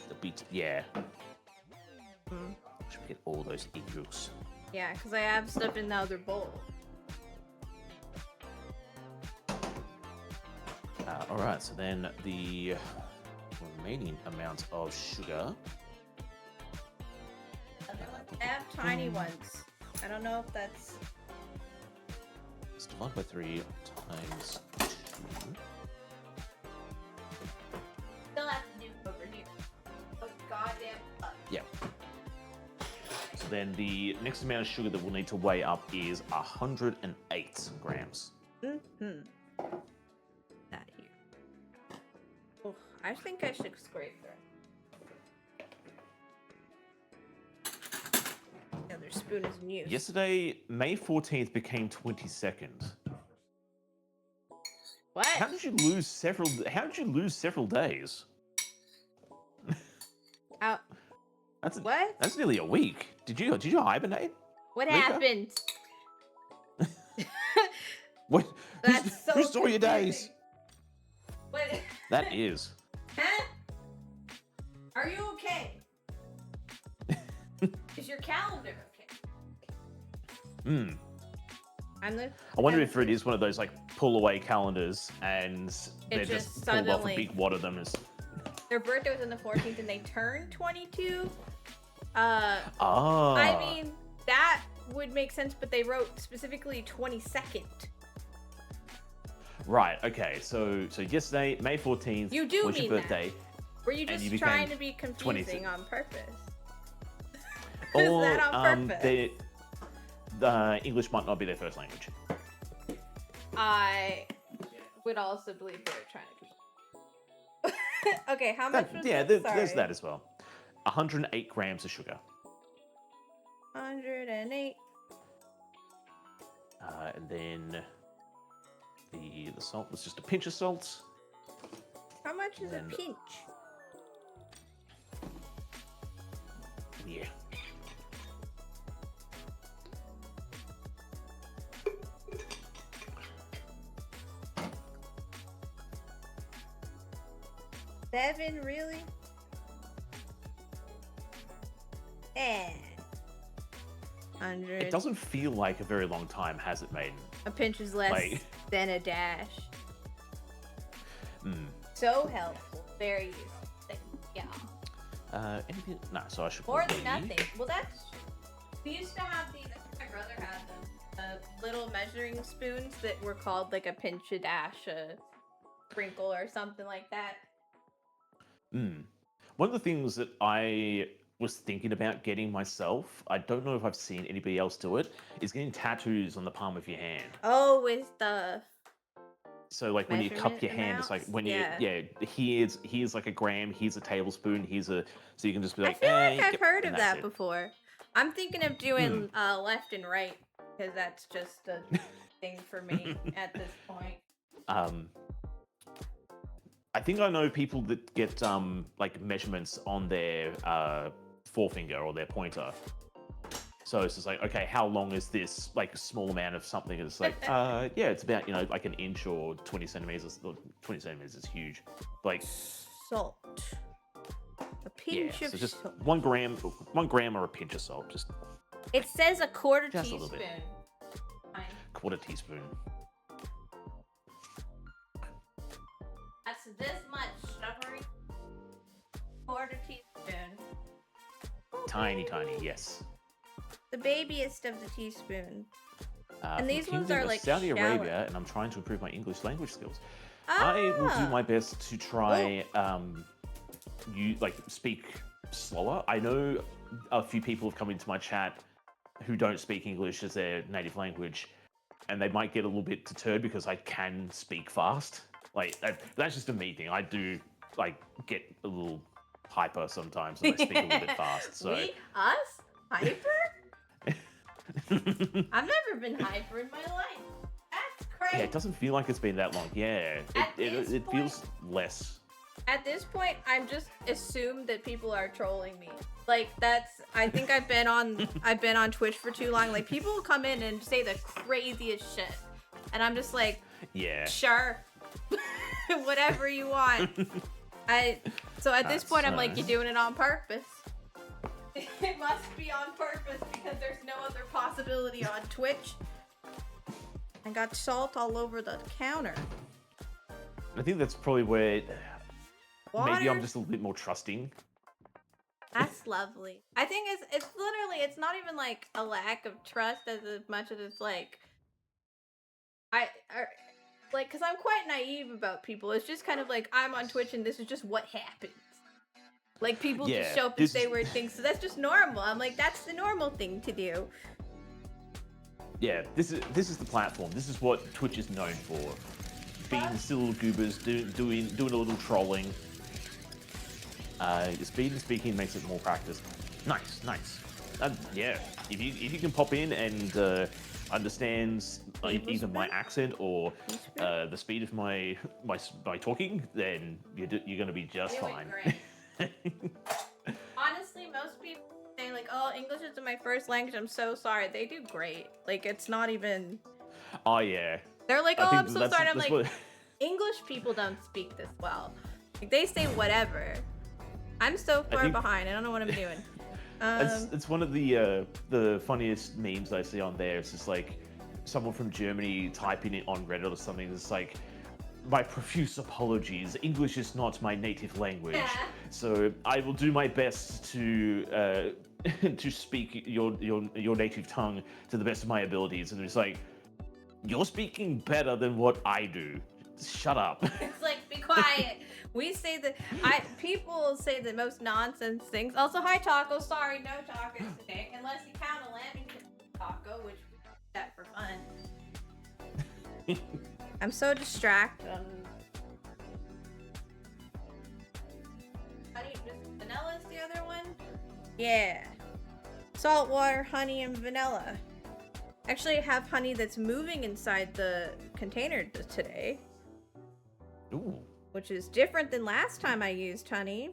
the beat. Yeah. Should we get all those egg yolks? Yeah, because I have stuff in the other bowl. All right. So then the remaining amount of sugar. I have tiny ones. I don't know if that's... Let's divide by 3 times 2. Still have to do over here. Oh, goddamn. Yeah. So then the next amount of sugar that we'll need to weigh up is 108 grams. Mm-hmm. That here. Oh, I think I should scrape there. The other spoon is in use. Yesterday, May 14th became 22nd. What? How did you lose several days? Out. What? That's nearly a week. Did you hibernate? What Rika? happened? What? That's so Who saw your confusing. days? What? That is. Huh? Are you okay? Is your calendar okay? Hmm. I'm the. I wonder if it is one of those like pull away calendars and they're just just pulled off a suddenly- big wad of them. Their birthday was on the 14th and they turned 22. Ah. I mean, that would make sense, but they wrote specifically 22nd. Right. Okay. So yesterday, May 14th, You do was your mean that. birthday. Were you And just you became trying to be confusing 26. on purpose? Or, Is that on purpose? the English might not be their first language. I would also believe they were trying to. Okay, how much was Yeah, this? there's Sorry. that as well. 108 grams of sugar. 108. And then the salt was just a pinch of salt. How much is a And- pinch? Yeah. Seven, really? Eh. 100. It doesn't feel like a very long time, has it, Maiden? A pinch is less Like- than a dash. Hmm. So helpful. Very useful. Yeah. Anything? No, so I should More probably- than nothing. Well, that's. We used to have these. I think my brother had them. Little measuring spoons that were called like a pinch, a dash, a sprinkle, or something like that. Hmm. One of the things that I was thinking about getting myself, I don't know if I've seen anybody else do it, is getting tattoos on the palm of your hand. Oh, with the. So like when you cup Measurement your hand, it's like amounts? when Yeah. here's like a gram, here's a tablespoon, so you can just be I like, feel like "Eh, I've yep," heard and of that's that it. before. I'm thinking of doing left and right because that's just a thing for me at this point. I think I know people that get like measurements on their forefinger or their pointer. So it's just like, okay, how long is this like small amount of something? And it's like, yeah, it's about, like an inch or 20 centimeters. 20 centimeters is huge. Like, Salt. A yeah, pinch so of just salt. 1 gram or a pinch of salt, just It says a quarter Just a little teaspoon. bit. Fine. quarter teaspoon. That's this much sugary. Quarter teaspoon. Tiny, yes. The babyest of the teaspoon. And And these ones Kingdom are of like Saudi shallow. Arabia, and I'm trying to improve my English language skills. I will do my best to try you like speak slower. I know a few people have come into my chat who don't speak English as their native language, and they might get a little bit deterred because I can speak fast. Like that's just a me thing. I do like get a little hyper sometimes, and I speak a little bit fast. So We? Us? Hyper? I've never been hyper in my life. That's crazy. yeah, it doesn't feel like it's been that long. Yeah, At this it point- feels less. At this point, I'm just assumed that people are trolling me. Like I think I've been on Twitch for too long. Like people will come in and say the craziest shit. And I'm just like, Yeah. sure. Whatever you want. So at this That's point I'm like, nice. you're doing it on purpose. It must be on purpose because there's no other possibility on Twitch. I got salt all over the counter. I think that's probably where maybe Water? I'm just a little bit more trusting. That's That's lovely. I think it's literally, it's not even like a lack of trust as much as it's like I like, because I'm quite naive about people. It's just kind of like I'm on Twitch and this is just what happens. Like people just show up and say weird things, so that's just normal. I'm like, that's the normal thing to do. Yeah, this is the platform. This is what Twitch is known for. Being silly little goobers, doing a little trolling. Speed and speaking makes it more practice. Nice. Yeah, if you can pop in and understand either my accent or the speed of my talking, then you're gonna be just fine. Honestly, most people say like, "Oh, English isn't my first language. I'm so sorry." They do great. Like it's not even. Oh yeah. They're like, "Oh, I'm so sorry." I'm like, English people don't speak this well. Like they say whatever. I'm so far behind. I don't know what I'm doing. It's one of the funniest memes I see on there. It's just like someone from Germany typing it on Reddit or something. It's like, my profuse apologies. English is not my native language, so I will do my best to to speak your native tongue to the best of my abilities. And it's like, you're speaking better than what I do. Shut up. It's like, be quiet. We say that people say the most nonsense things. Also, hi Taco. Sorry, no tacos today, unless you count a Lamington taco, which we do that for fun. I'm so distracted. Honey, vanilla's the other one. Yeah, salt water, honey, and vanilla. Actually, I have honey that's moving inside the container today. Ooh. Which is different than last time I used honey.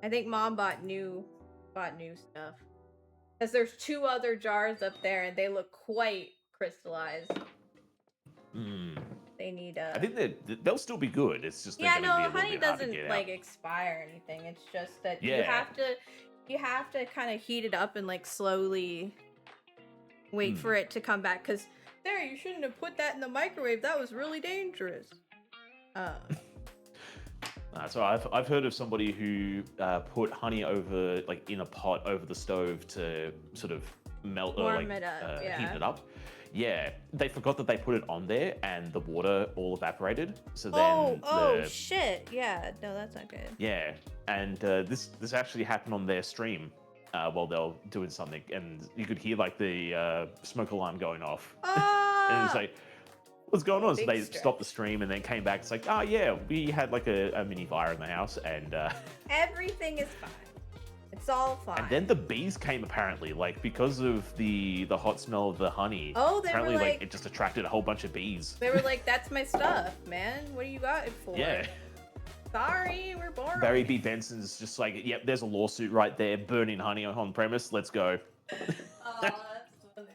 I think Mom bought new stuff. Because there's 2 other jars up there and they look quite crystallized. They need I think they'll still be good. It's just honey doesn't like expire or anything. It's just that you have to kind of heat it up and like slowly wait for it to come back. Because there, you shouldn't have put that in the microwave. That was really dangerous. So I've heard of somebody who put honey over, like, in a pot over the stove to sort of melt or like heat it up. Yeah, they forgot that they put it on there and the water all evaporated. So then shit. Yeah, no, that's not good. Yeah, and this actually happened on their stream while they were doing something, and you could hear like the smoke alarm going off. And it's like, what's going on? So they stopped the stream and then came back. It's like, oh yeah, we had like a mini fire in the house, and everything is fine. It's all fine. And then the bees came, apparently, like, because of the hot smell of the honey. Oh, they apparently, were like, it just attracted a whole bunch of bees. They were like, "That's my stuff, man. What do you got it for?" Yeah. Sorry, we're boring. Barry B. Benson's just like, yep, there's a lawsuit right there, burning honey on premise. Let's go. Oh, that's funny.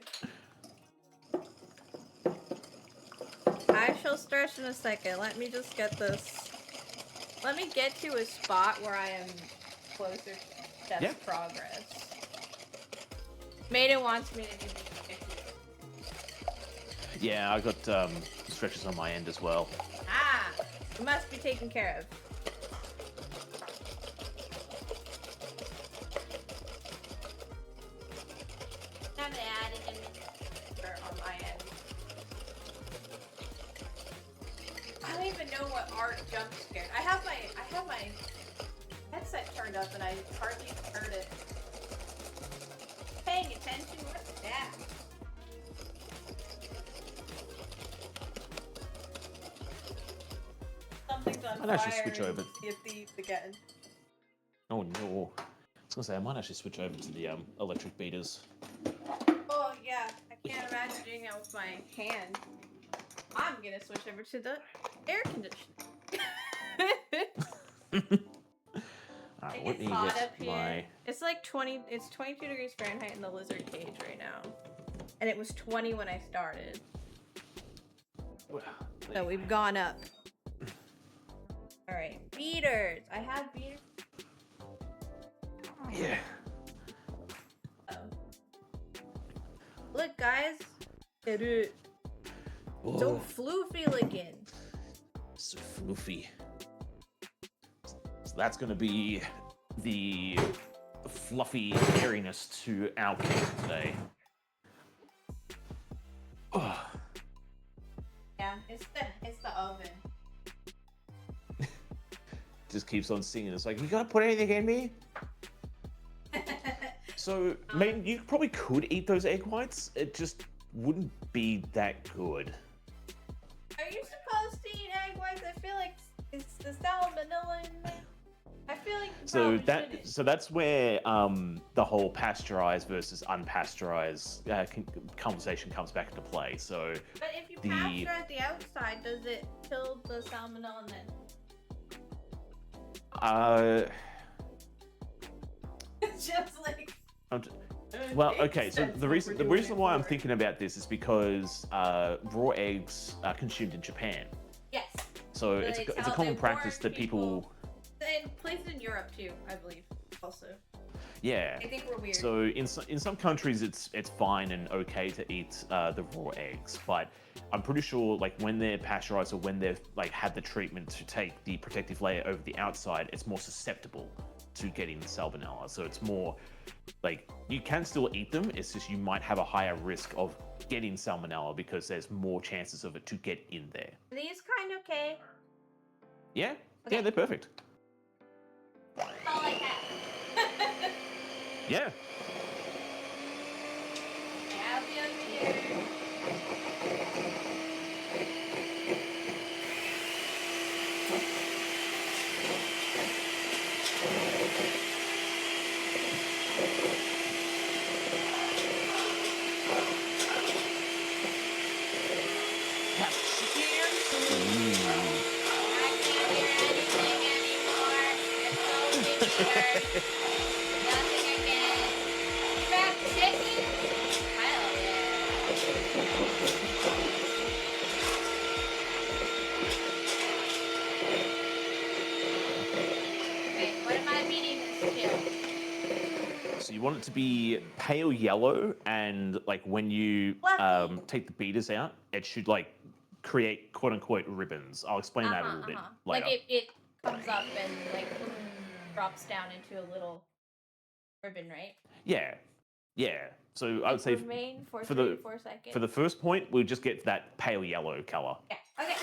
I shall stretch in a second. Let me just get this. Let me get to a spot where I am closer to Steph's progress. Maiden wants me to do this. Yeah, I got stretches on my end as well. Ah, it must be taken care of. I'm adding on my end. I don't even know what art jump scared. I have my headset turned up and I hardly heard it. Paying attention? What's that? Something's on fire. I'd actually switch over. Get these again. Oh no. I was gonna say, I might actually switch over to the electric beaters. Oh yeah, I can't imagine doing that with my hand. I'm gonna switch over to the air conditioner. Let me hot get up here. It's like 22 degrees Fahrenheit in the lizard cage right now. And it was 20 when I started. Well, So we've gone up. Alright, beaters. I have beaters. Yeah. Look, guys. So floofy looking. So floofy. that's going to be the fluffy hairiness to our cake today. Oh. Yeah, it's the oven. Just keeps on singing. It's like, you gonna put anything in me? So, I mean, you probably could eat those egg whites. It just wouldn't be that good. Are you supposed to eat egg whites? I feel like it's the salmonella in there. I feel like you probably shouldn't. So that's where the whole pasteurized versus unpasteurized conversation comes back into play. So, but if you pasteurize the outside, does it kill the salmonella then? It's just like. Well, okay. So the reason why I'm thinking about this is because raw eggs are consumed in Japan. Yes. So it's a common practice that people. And places in Europe too, I believe, also. Yeah. I think we're weird. So in some countries it's fine and okay to eat the raw eggs, but I'm pretty sure like when they're pasteurized or when they've like had the treatment to take the protective layer over the outside, it's more susceptible to getting salmonella. So it's more like you can still eat them. It's just you might have a higher risk of getting salmonella because there's more chances of it to get in there. Are these kind of okay? Yeah. Okay. Yeah, they're perfect. That's all I have. Yeah. Have you over here? So you want it to be pale yellow, and like when you take the beaters out, it should like create quote unquote ribbons. I'll explain that a little bit later. Like it comes up and like drops down into a little ribbon, right? Yeah, yeah. So I would say remain for for 3 to 4 seconds. For the first point, we'll just get that pale yellow color. Yeah. Okay.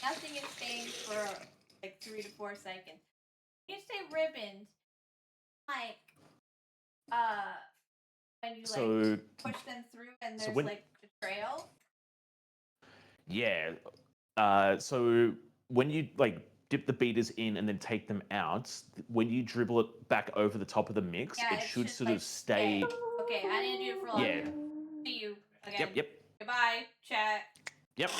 Nothing is staying for like 3 to 4 seconds. You say ribbons, like when you like push them through and there's like a trail. Yeah. So when you like dip the beaters in and then take them out, when you dribble it back over the top of the mix, it should sort like, of stay. Okay, I didn't do it for long. Yeah. See you again. Yep. Goodbye, chat. Yep.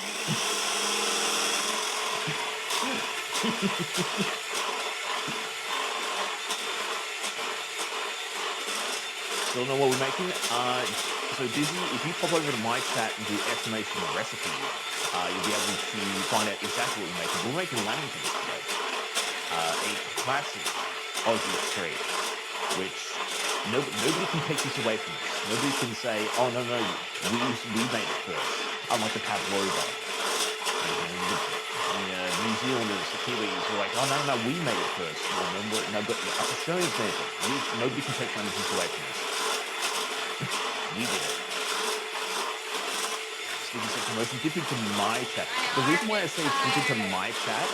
Still know what we're making? So Dizzy, if you pop over to my chat and do estimation recipe, you'll be able to find out exactly what we're making. We're making Lamingtons today. A classic Aussie treat, which nobody can take this away from us. Nobody can say, oh, no, we made it first. Unlike the pavlova. The New Zealanders, the Kiwis were like, oh, no, we made it first. No, but I'll show you an example. Nobody can take Lamingtons away from us. We did it. Speaking of promotion, dip into my chat. The reason why I say dip into my chat,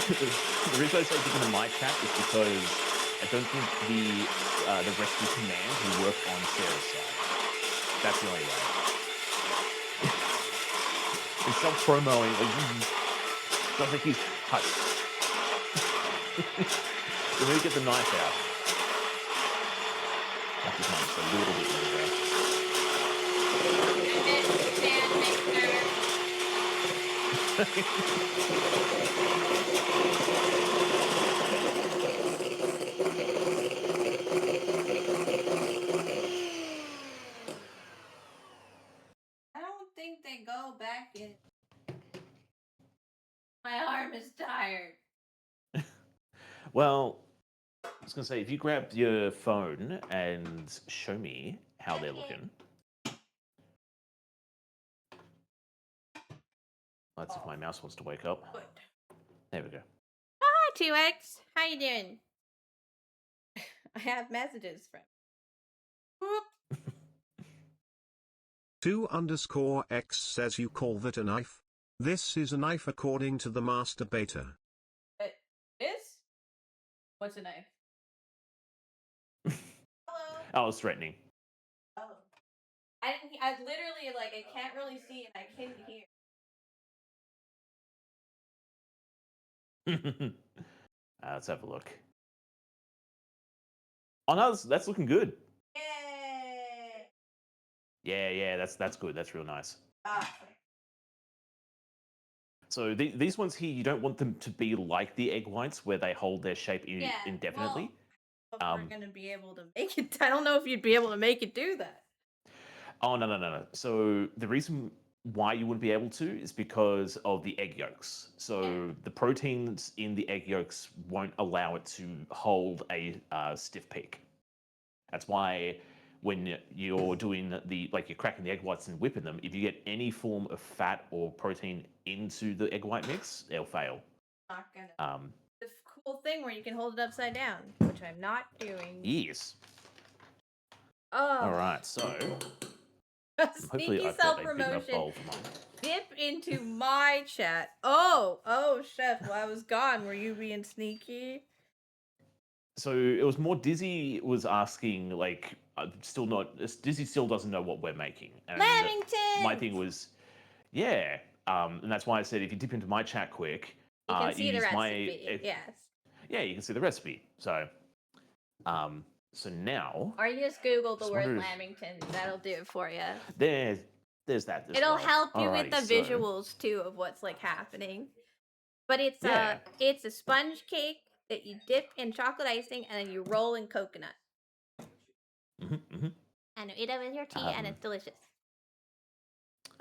the reason I say dip into my chat is because I don't think the rescue command will work on Sarah's side. That's the only way. It's self-promoing, sounds like he's touched. Let me get the knife out. That's his knife a little bit longer. I don't think they go back in. My arm is tired. Well, I was going to say, if you grab your phone and show me how they're looking. That's if my mouse wants to wake up. Good. There we go. Hi, 2X. How you doing? I have messages from. Whoop. 2_X says you call that a knife? This is a knife according to the master beta. It is? What's a knife? Hello. I was threatening. Oh. I literally, I can't really see and I can't hear. Let's have a look. Oh no, that's looking good. Yay! Yeah, that's good. That's real nice. Ah. So these ones here, you don't want them to be like the egg whites, where they hold their shape indefinitely. Well, we're gonna be able to make it. I don't know if you'd be able to make it do that. Oh no. So the reason why you wouldn't be able to is because of the egg yolks. So the proteins in the egg yolks won't allow it to hold a stiff peak. That's why when you're doing you're cracking the egg whites and whipping them, if you get any form of fat or protein into the egg white mix, they'll fail. Not gonna. This cool thing where you can hold it upside down, which I'm not doing. Yes. Oh. All right, so Sneaky self-promotion. Dip into my chat. Oh, Chef, while I was gone, were you being sneaky? So it was more Dizzy was asking, Dizzy still doesn't know what we're making. And Lamingtons! my thing was, yeah. And that's why I said if you dip into my chat quick, you can see the recipe. Yes. Yeah, you can see the recipe. So, so now. Or you just Google the word Lamingtons. That'll do it for you. There's that. It'll help you with the visuals too of what's happening. But it's a sponge cake that you dip in chocolate icing and then you roll in coconut. And you eat it with your tea and it's delicious.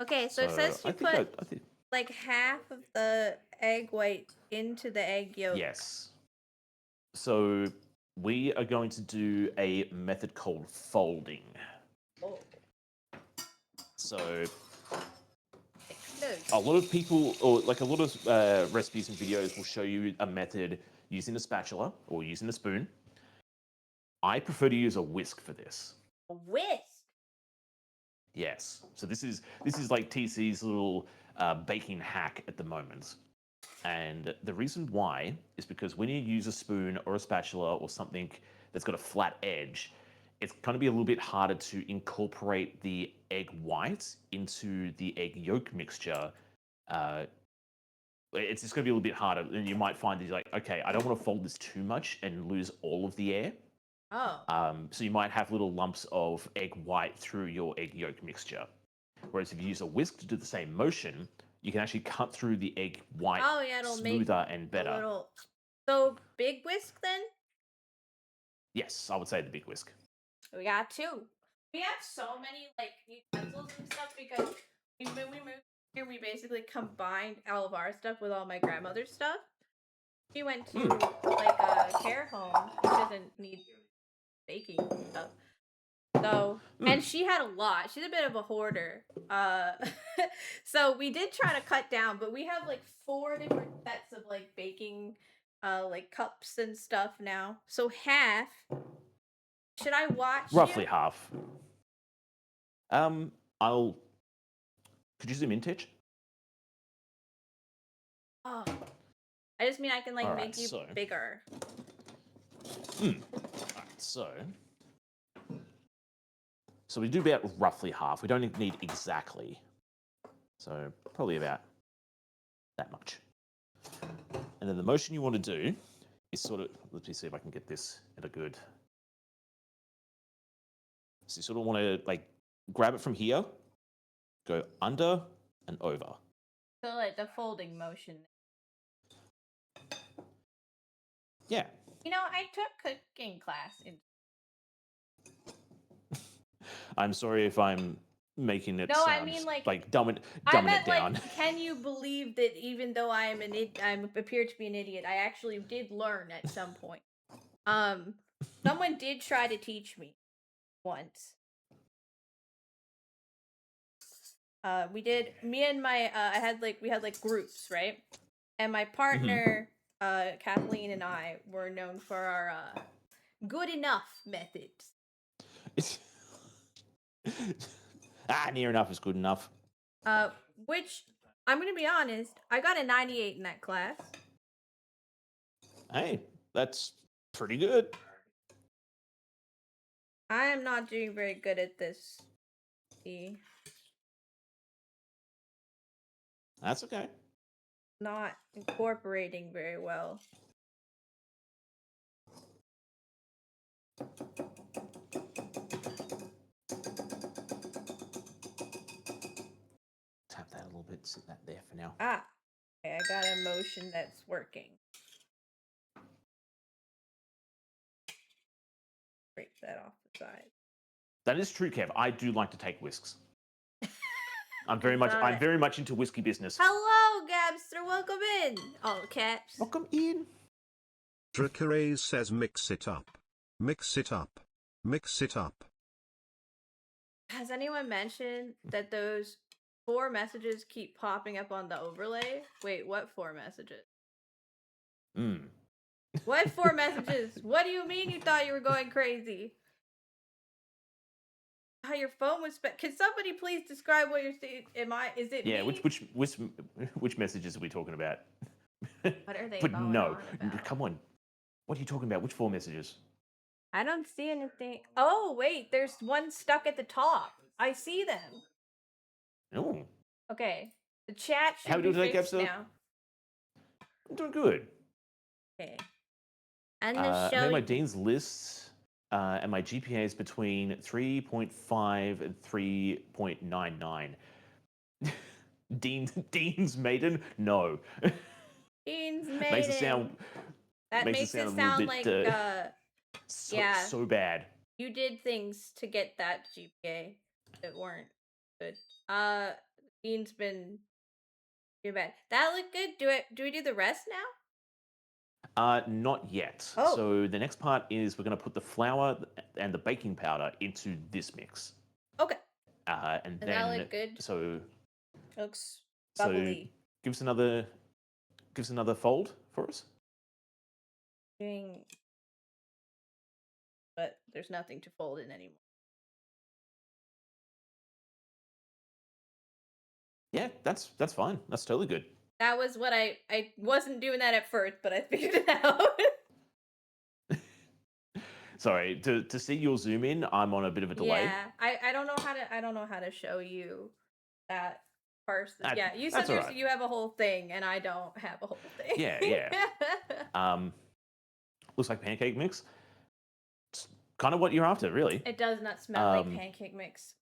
Okay, so it says you put half of the egg white into the egg yolk. Yes. So we are going to do a method called folding. Oh. So a lot of people, or a lot of recipes and videos will show you a method using a spatula or using a spoon. I prefer to use a whisk for this. A whisk? Yes. So this is like TC's little baking hack at the moment. And the reason why is because when you use a spoon or a spatula or something that's got a flat edge, it's going to be a little bit harder to incorporate the egg white into the egg yolk mixture. It's just going to be a little bit harder, and you might find that you're like, okay, I don't want to fold this too much and lose all of the air. Oh. So you might have little lumps of egg white through your egg yolk mixture. Whereas if you use a whisk to do the same motion, you can actually cut through the egg white Oh yeah, it'll make smoother and a better. little. So big whisk then. Yes, I would say the big whisk. We got two. We have so many like utensils and stuff because when we moved here, we basically combined all of our stuff with all my grandmother's stuff. She went to like a care home. She doesn't need baking stuff. So, and she had a lot. She's a bit of a hoarder. So we did try to cut down, but we have like 4 different sets of like baking, like cups and stuff now. So half. Should I watch Roughly you? half. Could you zoom in, Titch? Oh, I just mean I can like Alright, make you so- bigger. Alright, so we do about roughly half. We don't need exactly. So probably about that much. And then the motion you want to do is sort of, let me see if I can get this at a good. So you sort of want to like grab it from here, go under and over. So like the folding motion. Yeah. You know, I took cooking class in. I'm sorry if I'm making it No, sound I mean like dumbing I it meant down. like, can you believe that even though I appear to be an idiot, I actually did learn at some point. Someone did try to teach me once. We did. Me and my we had like groups, right? And my partner, Kathleen and I were known for our good enough methods. Near enough is good enough. Which I'm gonna be honest, I got a 98 in that class. Hey, that's pretty good. I am not doing very good at this. See, That's okay. not incorporating very well. Tap that a little bit, sit that there for now. Ah, okay, I got a motion that's working. Break that off the side. That is true, Kev. I do like to take whisks. I'm very much into whiskey business. Hello, Gabster. Welcome in. All caps. Welcome in. Dracarys says mix it up. Mix it up. Mix it up. Has anyone mentioned that those 4 messages keep popping up on the overlay? Wait, what 4 messages? What 4 messages? What do you mean you thought you were going crazy? How your phone was can somebody please describe what you're seeing? Is it Yeah, me? which messages are we talking about? What are they But going no, on about? come on. What are you talking about? Which 4 messages? I don't see anything. Oh, wait, there's one stuck at the top. I see them. Oh. Okay. The chat How should we be doing today, fixed Gabster? now. I'm doing good. Okay. And the I show. made my Dean's lists, and my GPA is between 3.5 and 3.99. Dean's maiden? No. Dean's Makes it sound. maiden. That makes it a little sound bit, like yeah. so bad. You did things to get that GPA that weren't good. Dean's been too bad. That looked good. Do we do the rest now? Not yet. Oh. So the next part is we're going to put the flour and the baking powder into this mix. Okay. And Does then that look good? so Looks bubbly. give us another fold for us. But there's nothing to fold in anymore. Yeah, that's fine. That's totally good. That was what I wasn't doing that at first, but I figured it out. Sorry, to see your zoom in, I'm on a bit of a delay. Yeah, I don't know how to show you that person. Yeah, you said right. you have a whole thing, and I don't have a whole thing. Yeah. Looks like pancake mix. It's kind of what you're after, really. It does not smell like pancake mix.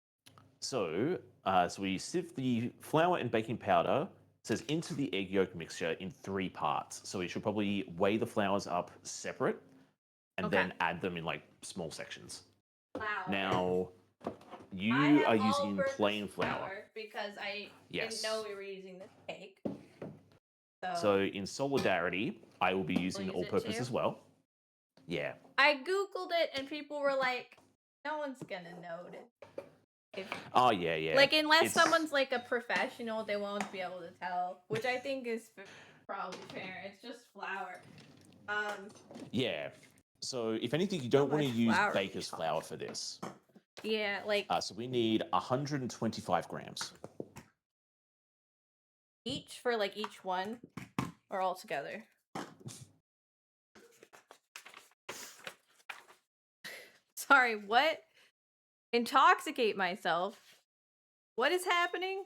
So, so we sieve the flour and baking powder. It says into the egg yolk mixture in 3 parts. So we should probably weigh the flours up separate and then add them in like small sections. Flour. Now, I you have are using all-purpose plain flour. because I Yes. didn't know we were using this cake. So in solidarity, I will be using use it all-purpose too? as well. Yeah. I googled it and people were like, "No one's gonna notice." If, Oh yeah, yeah. like unless It's- someone's like a professional, they won't be able to tell, which I think is probably fair. It's just flour. Yeah. So if anything, you don't want to much use flour are we baker's flour for this. Yeah, like So we need 125 grams. each for like each one, or all together. Sorry, what? Intoxicate myself. What is happening?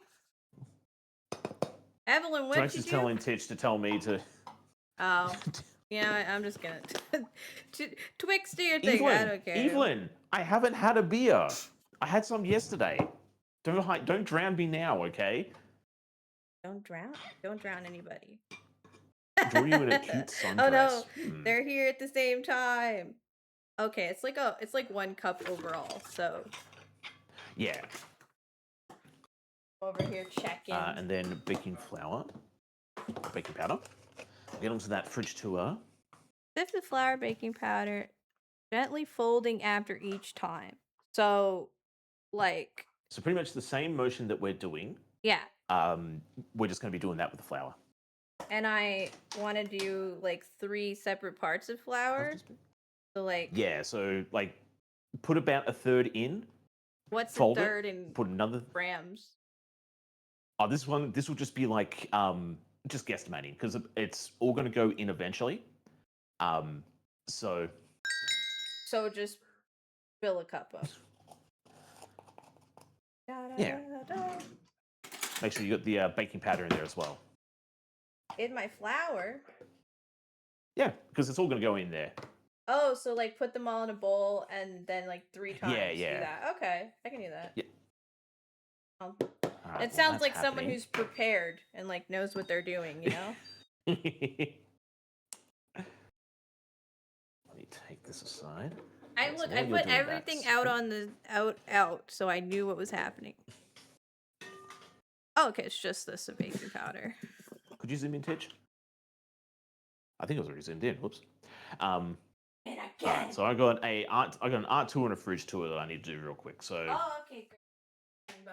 Evelyn, what Twix you is do? telling Titch to tell me to. Oh, yeah, I'm just gonna. Twix, do your thing. I Evelyn, don't care. Evelyn, I haven't had a beer. I had some yesterday. Don't drown me now, okay? Don't drown. Don't drown anybody. Draw you in a cute sundress. Oh no, Hmm. they're here at the same time. Okay, it's like 1 cup overall. So Yeah. over here checking. And then baking flour, baking powder. Get onto that fridge tour. Sift the flour, baking powder, gently folding after each time. So, like, So pretty much the same motion that we're doing. yeah. We're just going to be doing that with the flour. And I want to do like 3 separate parts of flour. So, like, Yeah. So like, put about a third in. what's Fold a it, third in Put another. grams? Oh, this will just be like just guesstimating because it's all going to go in eventually. So So just fill a cup up. Yeah. Make sure you got the baking powder in there as well. In my flour. Yeah, because it's all going to go in there. Oh, so like put them all in a bowl and then like 3 times Yeah. do that. Okay, I can do that. Yeah. Alright, It sounds like that's someone happening. who's prepared and like knows what they're doing, you know? Let me take this aside. I Right, so while I you're put doing everything that- out on the out so I knew what was happening. Oh, okay, it's just this a baking powder. Could you zoom in, Titch? I think it was already zoomed in. Whoops. And again. Alright, so I got an art tour and a fridge tour that I need to do real quick. So Oh, okay, great.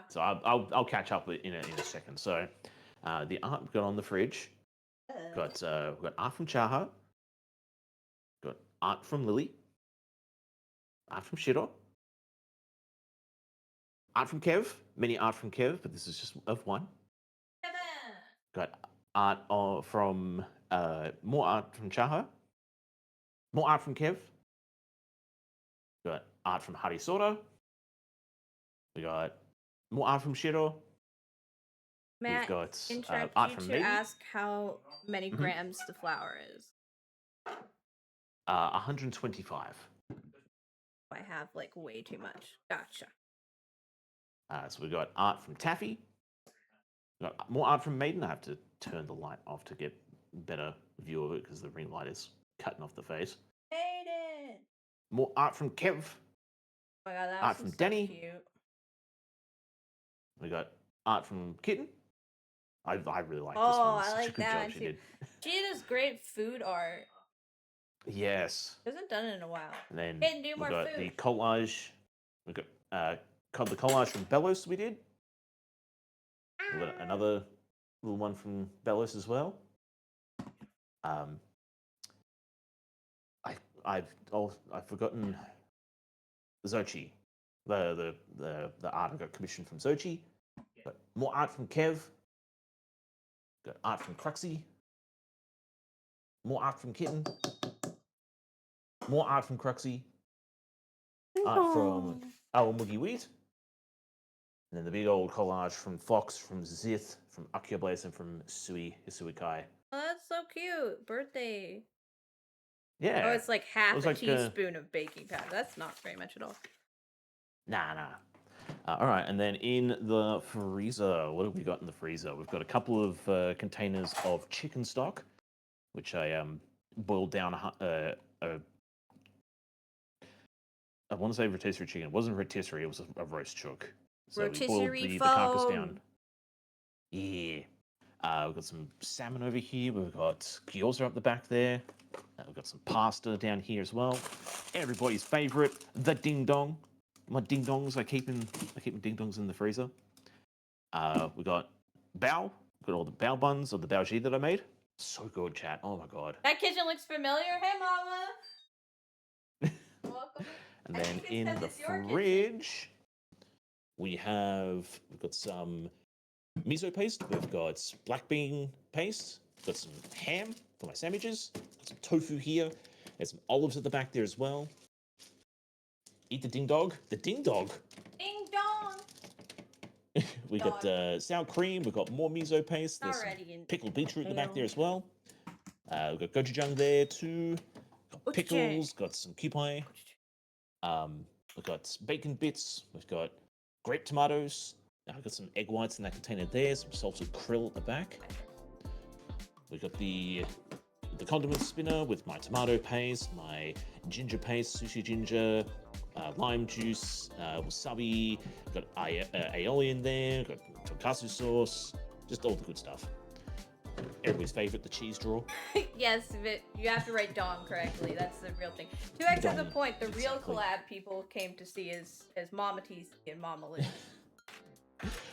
So I'll catch up in a second. So the art we've got on the fridge. We've got art from Chaha. Got art from Lily. Art from Shiro. Art from Kev. Many art from Kev, but this is just of one. Got art from more art from Chaha. More art from Kev. Got art from Harisora. We got more art from Shiro. Matt, We've got interrupt art you from to me. ask how many Mhm. grams the flour is. 125. I have like way too much. Gotcha. So we've got art from Taffy. We've got more art from Maiden. I have to turn the light off to get better view of it because the ring light is cutting off the face. Aiden! More art from Kev. Oh my god, that Art was from so Danny. cute. We got art from Kitten. I really like this Oh, one. I Such a like good that job one she too. did. She does great food art. Yes. Hasn't done it in a while. And then Kitten, do we more got food. the collage. We got the collage from Bellos we did. We got another little one from Bellos as well. I've forgotten Zochi. The art I got commissioned from Zochi. Got more art from Kev. Got art from Cruxy. More art from Kitten. More art from Cruxy. Art from Our Muggy Wheat. And then the big old collage from Fox, from Zith, from Akioblaze, and from Hisui Kai. Oh, that's so cute. Birthday. Yeah. Oh, it's like half was a like, teaspoon of baking powder. That's not very much at all. Nah. All right, and then in the freezer, what have we got in the freezer? We've got a couple of containers of chicken stock, which I boiled down. I want to say rotisserie chicken. It wasn't rotisserie; it was a roast chook. So we boiled Rotisserie the carcass foam. down. Yeah. We've got some salmon over here. We've got gyoza up the back there. We've got some pasta down here as well. Everybody's favorite, the ding dong. My ding dongs, I keep ding dongs in the freezer. We got bao. Got all the bao buns or the bao that I made. So good, chat. Oh my god. That kitchen looks familiar. Hey, Mama. Welcome. And I then think it's in 'cause the it's your kitchen. fridge, we've got some miso paste. We've got black bean paste. Got some ham for my sandwiches. Got some tofu here. There's some olives at the back there as well. Eat the ding dog. The ding dog. Ding dong. We got sour cream. We've got more miso paste. There's some Already in pickled beetroot in the back hell. there as well. We've got gochujang there too. Got pickles. Got some kupai. We've got bacon bits. We've got grape tomatoes. I've got some egg whites in that container there. Some salted krill at the back. We've got the condiment spinner with my tomato paste, my ginger paste, sushi ginger, lime juice, wasabi. Got aioli in there. Got tonkatsu sauce. Just all the good stuff. Everybody's favorite, the cheese drawer. Yes, but you have to write Dom correctly. That's the real thing. 2X has a point. The real exactly. collab people came to see is Mama TC and Mama Liz.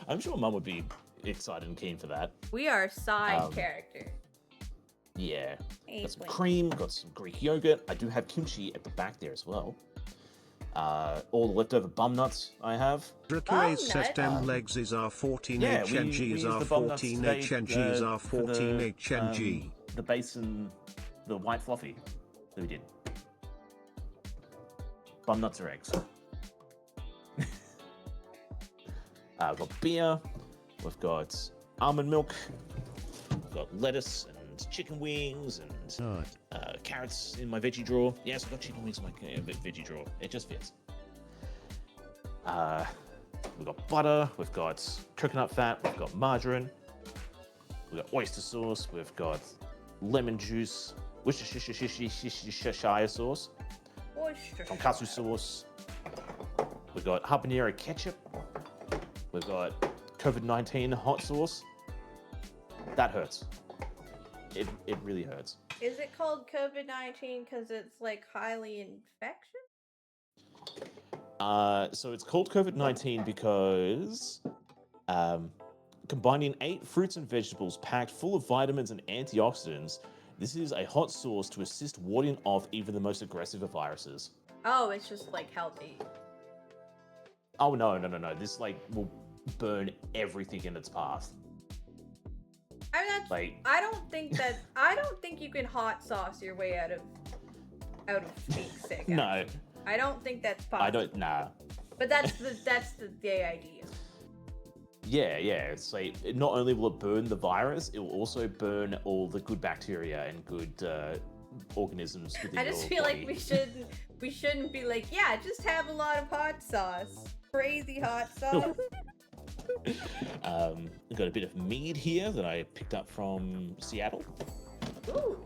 I'm sure Mum would be excited and keen for that. We are side characters. Yeah. Got some Point. cream, got some Greek yogurt. I do have kimchi at the back there as well. All the leftover bum nuts I have. Dracue's system legs is R14 Yeah, we HNG is used the bum nuts R14 today, HNG is for the, R14 HNG. The base and the white fluffy that we did. Bum nuts or eggs. We've got beer. We've got almond milk. We've got lettuce and chicken wings and carrots in my veggie drawer. Yes, I've got chicken wings in my veggie drawer. It just fits. We've got butter. We've got coconut fat. We've got margarine. We've got oyster sauce. We've got lemon juice. Worcestershire sauce. Tonkatsu sauce. We've got habanero ketchup. We've got COVID-19 hot sauce. That hurts. It really hurts. Is it called COVID-19 because it's like highly infectious? So it's called COVID-19 because combining 8 fruits and vegetables packed full of vitamins and antioxidants, this is a hot sauce to assist warding off even the most aggressive of viruses. Oh, it's just like healthy. Oh no. This will burn everything in its path. I mean, I don't think you can hot sauce your way out of being sick. No. Actually. I don't think that's possible. Nah. But that's the idea. Yeah. It's like not only will it burn the virus, it will also burn all the good bacteria and good organisms within your body. I just feel like we shouldn't be like, yeah, just have a lot of hot sauce. Crazy hot sauce. We've got a bit of mead here that I picked up from Seattle. Ooh.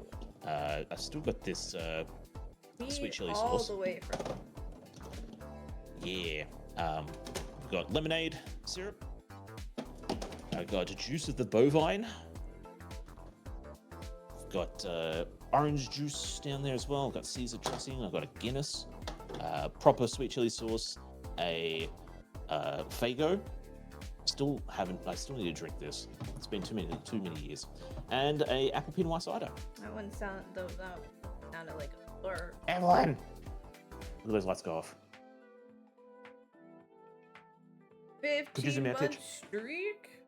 I've still got this sweet chili all sauce. the way from. Yeah. We've got lemonade syrup. I've got the juice of the bovine. I've got orange juice down there as well. I've got Caesar dressing. I've got a Guinness. Proper sweet chili sauce. A Faygo. I still need to drink this. It's been too many years. And a apple pinot cider. That one sounded like a blur. Evelyn! Look at those lights go off. 15-month streak?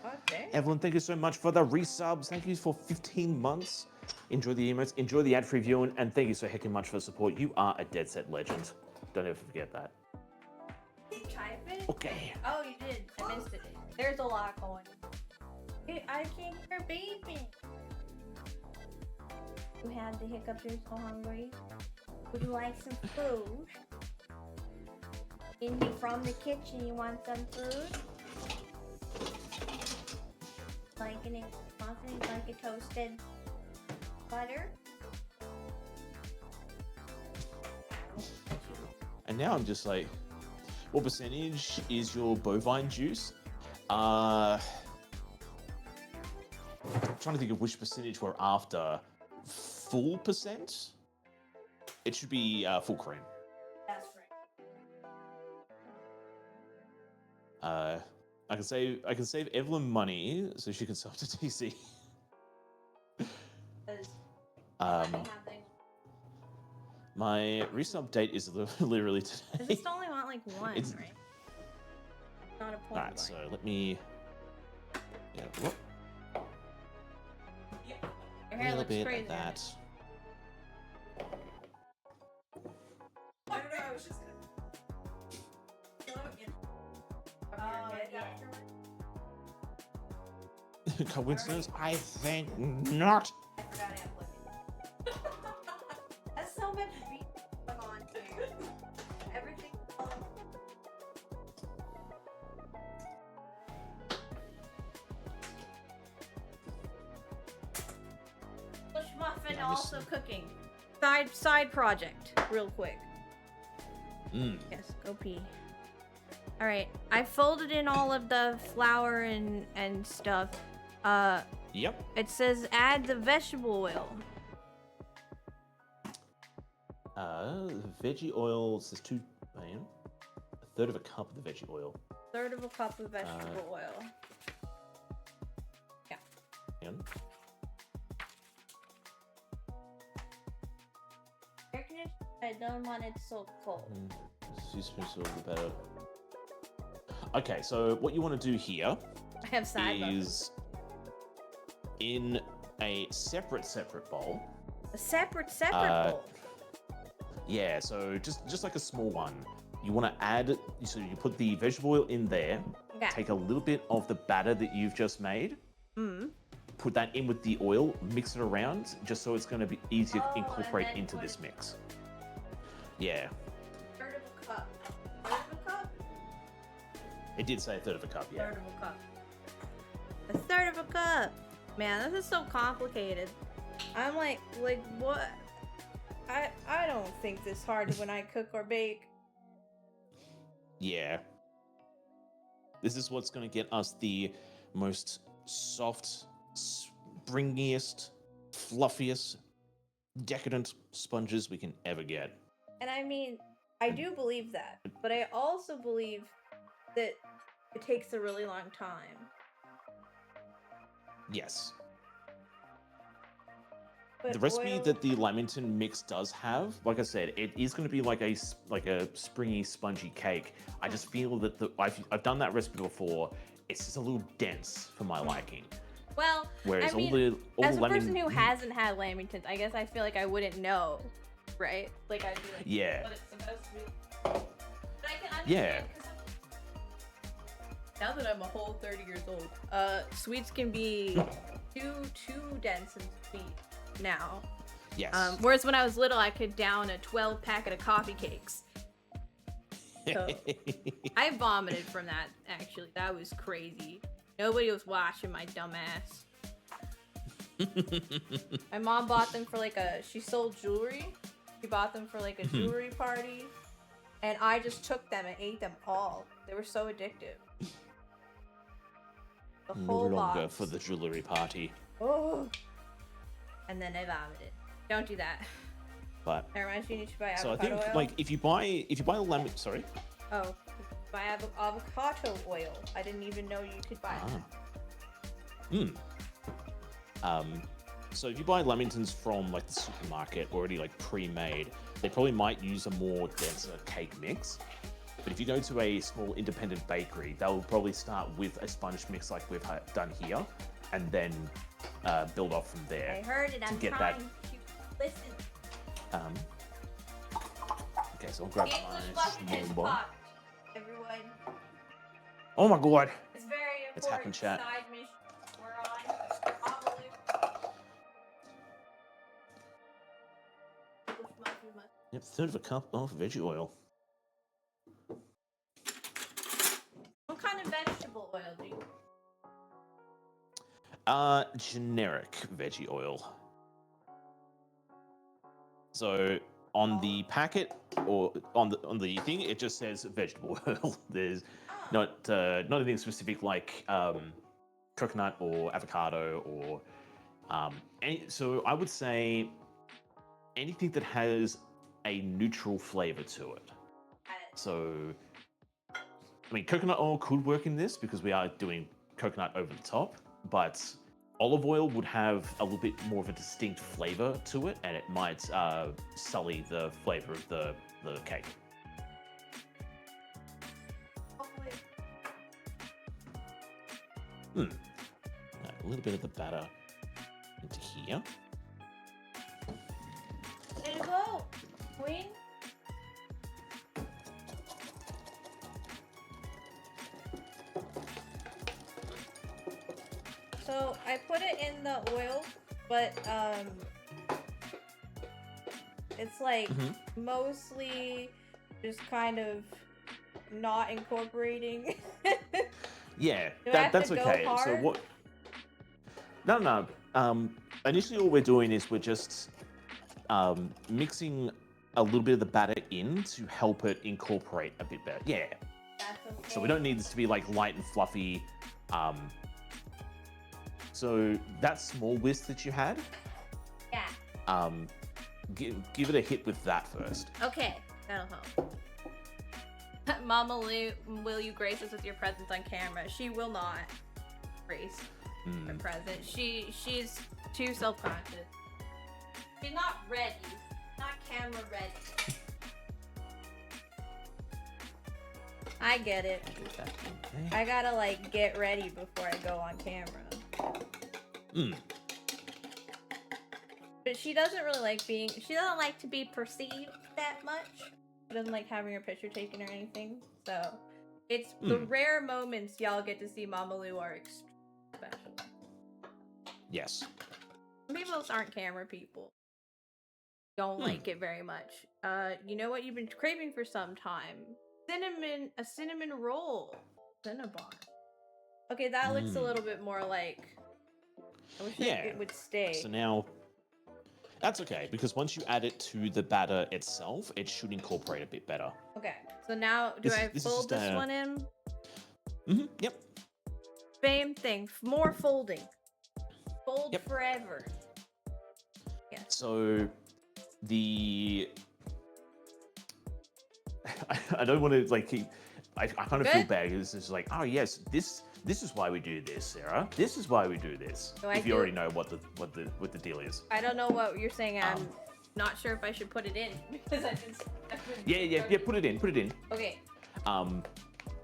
God dang. Evelyn, thank you so much for the resubs. Thank you for 15 months. Enjoy the emotes, enjoy the ad-free viewing, and thank you so heckin' much for the support. You are a dead set legend. Don't ever forget that. Did you type it? Okay. Oh, you did. I missed it. There's a lot going on. I can't hear baby. You have the hiccups, you're so hungry. Would you like some food? Indy from the kitchen, you want some food? Like a toasted butter? And now I'm just like, what percentage is your bovine juice? I'm trying to think of which percentage we're after. Full percent? It should be full cream. That's right. I can save Evelyn money so she can sell to TC. My recent update is literally today. I just only want like one, It's- right? Not a point. Alright, so let me. Yeah, whoop, Your a hair little looks bit crazy. of that. I don't know. I was just gonna. Coincidence? I think not. I forgot I have lemon. That's so much beef on here. Everything. Bush muffin Yeah, I miss- also cooking. Side project, real quick. Yes, go pee. All right, I folded in all of the flour and stuff. Yep. It says add the vegetable oil. Veggie oil says 2 million. A third of a cup of the veggie oil. Third of a cup of vegetable oil. Yeah. And Air conditioner. I don't want it so cold. 2 spoons will be better. Okay, so what you want to do here I have side buttons. is in a separate bowl. A separate bowl. Yeah, so just like a small one. You want to add, so you put the vegetable oil in there. Okay. Take a little bit of the batter that you've just made. Put that in with the oil, mix it around, just so it's going to be easier to incorporate and then into put this it- mix. Yeah, Third of a cup. Third of a cup. it did say a third of a cup, yeah. Third of a cup. A third of a cup. Man, this is so complicated. I'm like what? I don't think this hard when I cook or bake. Yeah. This is what's going to get us the most soft, springiest, fluffiest, decadent sponges we can ever get. And I mean, I do believe that, but I also believe that it takes a really long time. Yes. But The recipe oil- that the Lamington mix does have, like I said, it is going to be like a springy, spongy cake. I just feel that I've done that recipe before. It's just a little dense for my liking. Well, Whereas I mean, all as the a person lemon, who hasn't had Lamingtons, I guess I feel like I wouldn't know, right? Like I'd be like, Yeah. what it's supposed to be. But I can understand. Yeah. 'Cause now that I'm a whole 30 years old, sweets can be too dense and sweet now. yes. Whereas when I was little, I could down a 12 packet of coffee cakes. So I vomited from that. Actually, that was crazy. Nobody was watching my dumb ass. My mom bought them for she sold jewelry. She bought them for like a jewelry party. And I just took them and ate them all. They were so addictive. The No whole longer box. for the jewelry party. Oh. And then I vomited. Don't do that. But That reminds you, you need to buy so I avocado think oil. like if you buy the lemon, sorry. Oh, buy avocado oil. I didn't even know you could buy that. So if you buy Lamingtons from like the supermarket already like pre-made, they probably might use a more denser cake mix. But if you go to a small independent bakery, they'll probably start with a sponge mix like we've done here, and then build off from there. I heard it. I'm get trying that- to listen. Okay, so I'll grab English my muffin small is bowl. popped. Everyone, Oh my god! it's very important. It's happened, chat. Side mission we're on. Probably. English muffin must- Yep, third of a cup of veggie oil. Generic veggie oil. So on the packet or on the thing, it just says vegetable oil. There's not anything specific like coconut or avocado or so I would say anything that has a neutral flavor to it. So I mean, coconut oil could work in this because we are doing coconut over the top, but olive oil would have a little bit more of a distinct flavor to it, and it might sully the flavor of the cake. A little bit of the batter into here. There you go, Queen. So I put it in the oil, but it's like mostly just kind of not incorporating. Yeah, Do I have that's to go okay. So hard? what? No. Initially, all we're doing is we're just mixing a little bit of the batter in to help it incorporate a bit better. Yeah. That's okay. So we don't need this to be like light and fluffy. So that small whisk that you had, Yeah. give it a hit with that first. Okay, that'll help. Mama Lou, will you grace us with your presence on camera? She will not grace my presence. She's too self-conscious. She's not ready. Not camera ready. I get it. Okay. I gotta like get ready before I go on camera. But she doesn't really like she doesn't like to be perceived that much. She doesn't like having her picture taken or anything. So it's the rare moments y'all get to see Mama Lou are extremely special. Yes. Some people just aren't camera people. Don't like it very much. You know what you've been craving for some time? A cinnamon roll. Cinnabon. Okay, that looks a little bit more like, I wish it would stay. So now, that's okay, because once you add it to the batter itself, it should incorporate a bit better. Okay, so now, do I fold this one in? Yep. Same thing, more folding. Fold forever. Yes. So, I don't want to, like, keep... I kind of feel bad. It's just like, oh yes, this is why we do this, Sarah. This is why we do this. So if you already know what the deal is. I don't know what you're saying. I'm not sure if I should put it in because I just. Yeah. Put it in. Okay.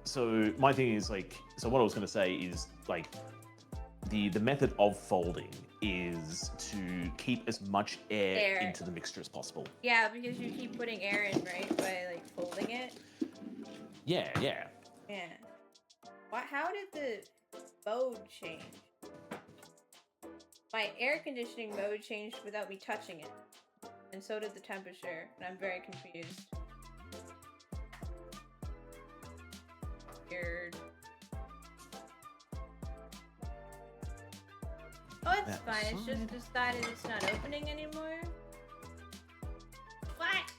So my thing is like, so what I was gonna say is like, the method of folding is to keep as much air into the mixture as possible. Yeah, because you keep putting air in, right? By like folding it. Yeah. Yeah. How did the mode change? My air conditioning mode changed without me touching it. And so did the temperature, and I'm very confused. Weird. Oh, it's fine. It's just decided it's not opening anymore. What?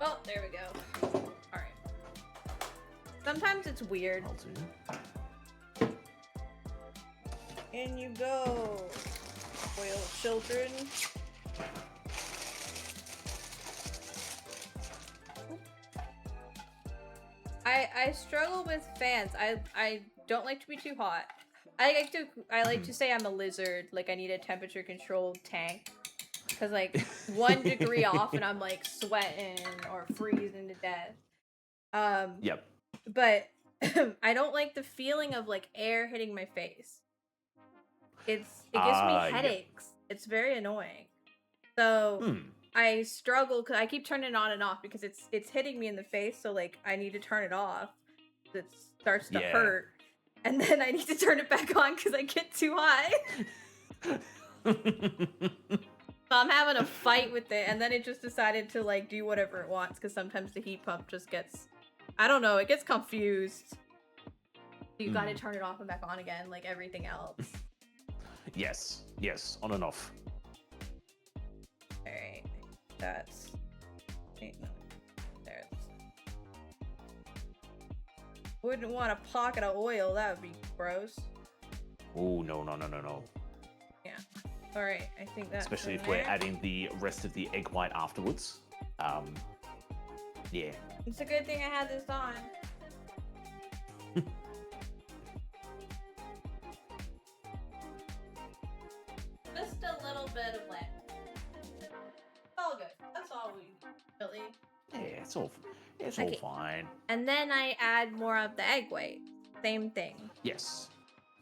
Oh, there we go. Alright. Sometimes it's weird. In you go, spoiled children. I struggle with fans. I don't like to be too hot. I like to say I'm a lizard. Like I need a temperature controlled tank. Cause like 1 degree off and I'm like sweating or freezing to death. Yep. But I don't like the feeling of like air hitting my face. It gives me headaches. Yep. It's very annoying. So I struggle because I keep turning it on and off because it's hitting me in the face. So like I need to turn it off. It starts to hurt, and then I need to turn it back on because I get too high. So I'm having a fight with it, and then it just decided to like do whatever it wants because sometimes the heat pump just gets, I don't know, it gets confused. You gotta turn it off and back on again, like everything else. Yes, yes, on and off. Alright, that's... Wait, no. There's... Wouldn't want a pocket of oil, that would be gross. Oh, no, no, no, no, no. Yeah. Alright, I think that's Especially in if we're there. adding the rest of the egg white afterwards. Yeah. It's a good thing I had this on. Just a little bit of lamb. All good. That's all we need, really. Yeah, it's all Okay. fine. And then I add more of the egg white. Same thing. Yes.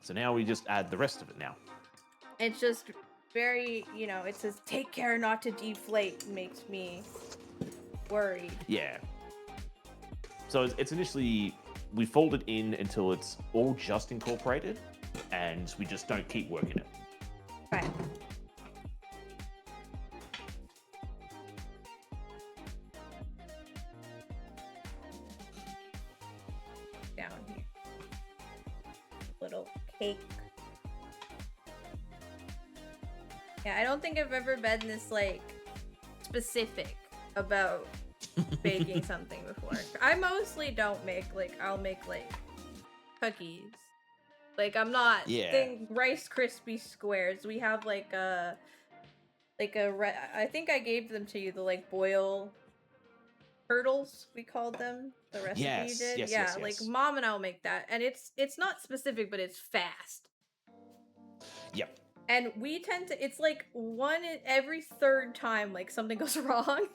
So now we just add the rest of it now. It's just very, you know, it says take care not to deflate, makes me worried. Yeah. So it's initially, we fold it in until it's all just incorporated, and we just don't keep working it. Right. Down here. Little cake. Yeah, I don't think I've ever been this, like, specific about baking something before. I mostly don't make, like, I'll make, like, cookies. Like, I'm not thing Rice Krispie squares. We have, like, I think I gave them to you, the, like, boil turtles, we called them. The recipe you did. Yes, yeah, yes, like, yes. Mom and I'll make that. And it's not specific, but it's fast. Yep. And we tend to, it's like one in every third time, like, something goes wrong.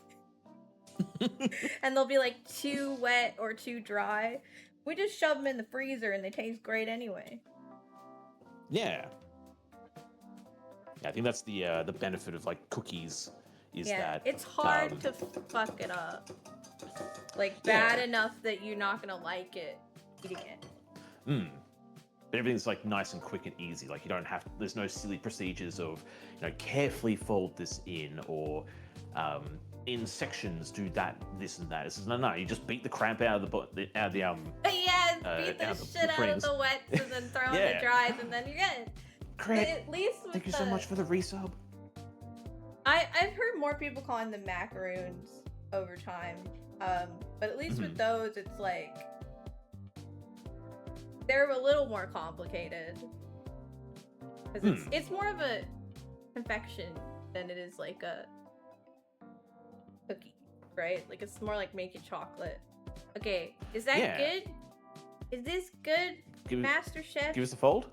And they'll be, like, too wet or too dry. We just shove them in the freezer and they taste great anyway. Yeah. Yeah, I think that's the benefit of, like, cookies is that... it's hard to fuck it up. Like, bad enough that you're not gonna like it eating it. But everything's, like, nice and quick and easy. Like, you don't have... There's no silly procedures of, you know, carefully fold this in or... in sections, do that, this and that. It's just, no, you just beat the crap out of the Yeah, beat the shit out of the wets and then throw in the dries and then you're good. Great. At least with Thank you so much for the resub. I've heard more people calling them macaroons over time. But at least with those, it's like they're a little more complicated. Because it's more of a confection than it is like a cookie, right? Like it's more like making chocolate. Okay, is that good? Is this good, Master Chef? Give us a fold.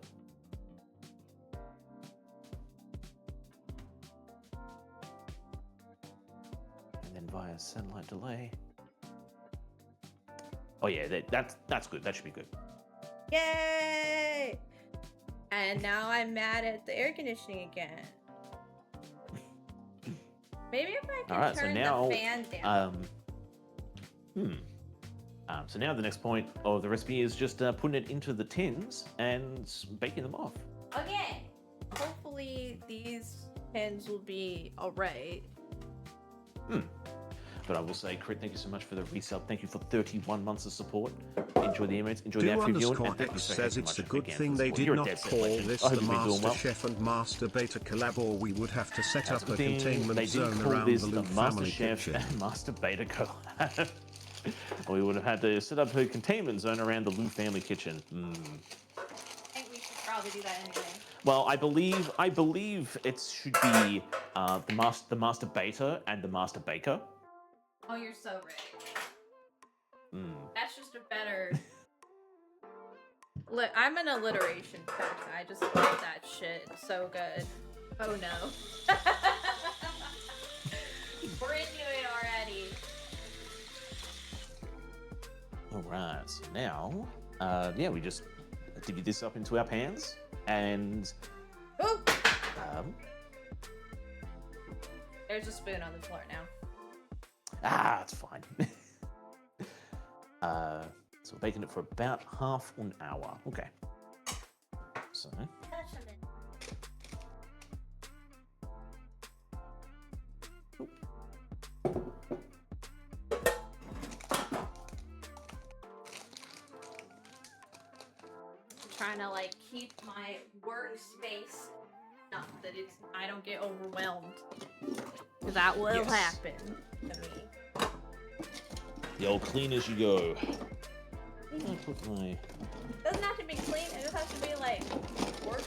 And then via sunlight delay. Oh yeah, that's good. That should be good. Yay! And now I'm mad at the air conditioning again. Maybe if I can turn the fan down. So now the next point of the recipe is just putting it into the tins and baking them off. Okay. Hopefully these tins will be alright. But I will say, Crit, thank you so much for the resub. Thank you for 31 months of support. Enjoy the emotes, enjoy the after viewing. And thank you so says it's much a good again thing for they support. did You're a not dead set call legend. this I hope the you've been doing Master well. Chef and Master Beta collab, or we would have to set That's up a the thing, containment they zone didn't call around this the the Luke Master family Chef kitchen. and Master Beta collab. We would have had to set up a containment zone around the Lou family kitchen. I think we should probably do that anyway. Well, I believe it should be the Master Beta and the Master Baker. Oh, you're so right. That's just a better... Look, I'm an alliteration person. I just love that shit. It's so good. Oh no. We're into it already. Alright, so now, we just divvy this up into our pans, and... Ooh! There's a spoon on the floor now. It's fine. So we're baking it for about half an hour. Okay. So... to like keep my workspace enough that I don't get overwhelmed. Because that will happen to me. The old clean as you go. I put my... It doesn't have to be clean, it just has to be like work.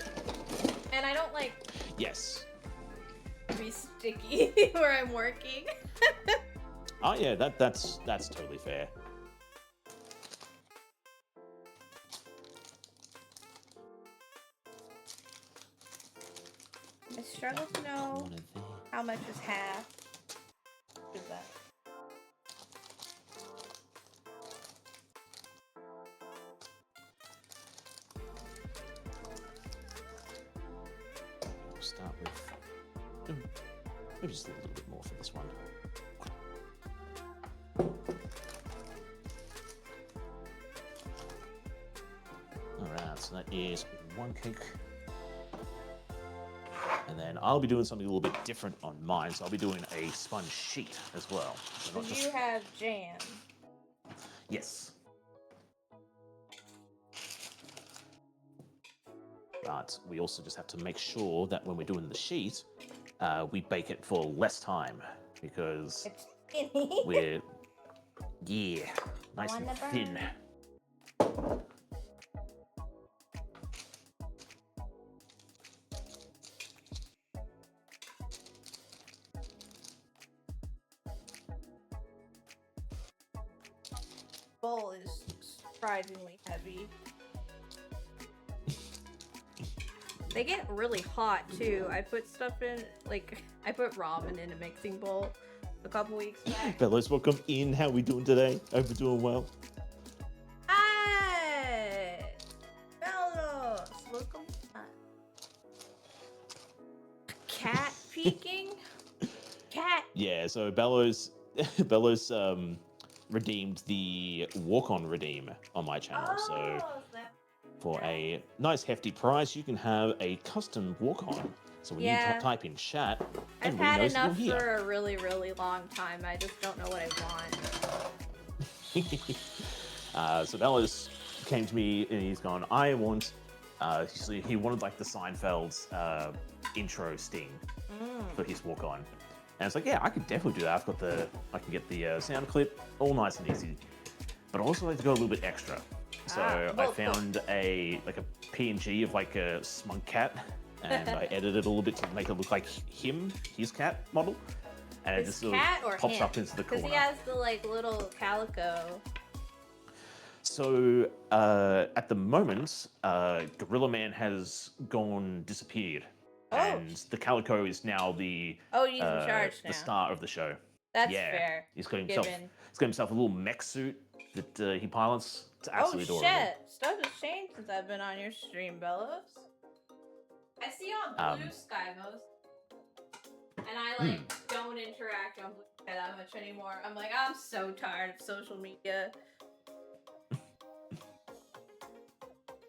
And I don't like be sticky where I'm working. Oh yeah, that's totally fair. I struggle to know how much is half. What is that? We'll start with maybe just a little bit more for this one. Alright, so that is one cake. And then I'll be doing something a little bit different on mine, so I'll be doing a sponge sheet as well. So Do you have jam? Yes. But we also just have to make sure that when we're doing the sheet, we bake it for less time because It's skinny. we're, nice and thin. Bowl is surprisingly heavy. They get really hot too. I put stuff in, like, I put ramen in a mixing bowl a couple weeks back. Fellows, welcome in. How we doing today? Hope we're doing well. Hi! Bellos! Welcome. Cat peeking? Cat! Yeah, so Bellows redeemed the walk-on redeem on my channel. So for a nice hefty price, you can have a custom walk-on. So when you type in chat, I've everybody had knows enough you're here. for a really, really long time. I just don't know what I want. So Bellows came to me and he's gone, I want, he wanted like the Seinfeld's intro sting for his walk-on. And it's like, yeah, I could definitely do that. I can get the sound clip, all nice and easy. But I also like to go a little bit extra. So I found a PNG of like a smug cat, and I edited it a little bit to make it look like his cat model. And it just sort of pops up into the corner. Because he has the like little calico. So at the moment, Gorilla Man has disappeared. And the calico is now the he's in charge now. The star of the show. That's fair. He's got himself a little mech suit that he pilots. It's absolutely adorable. Shit! Stuff has changed since I've been on your stream, Bellows. I see you on Blue Sky most, and I like don't interact on Blue Sky that much anymore. I'm like, I'm so tired of social media.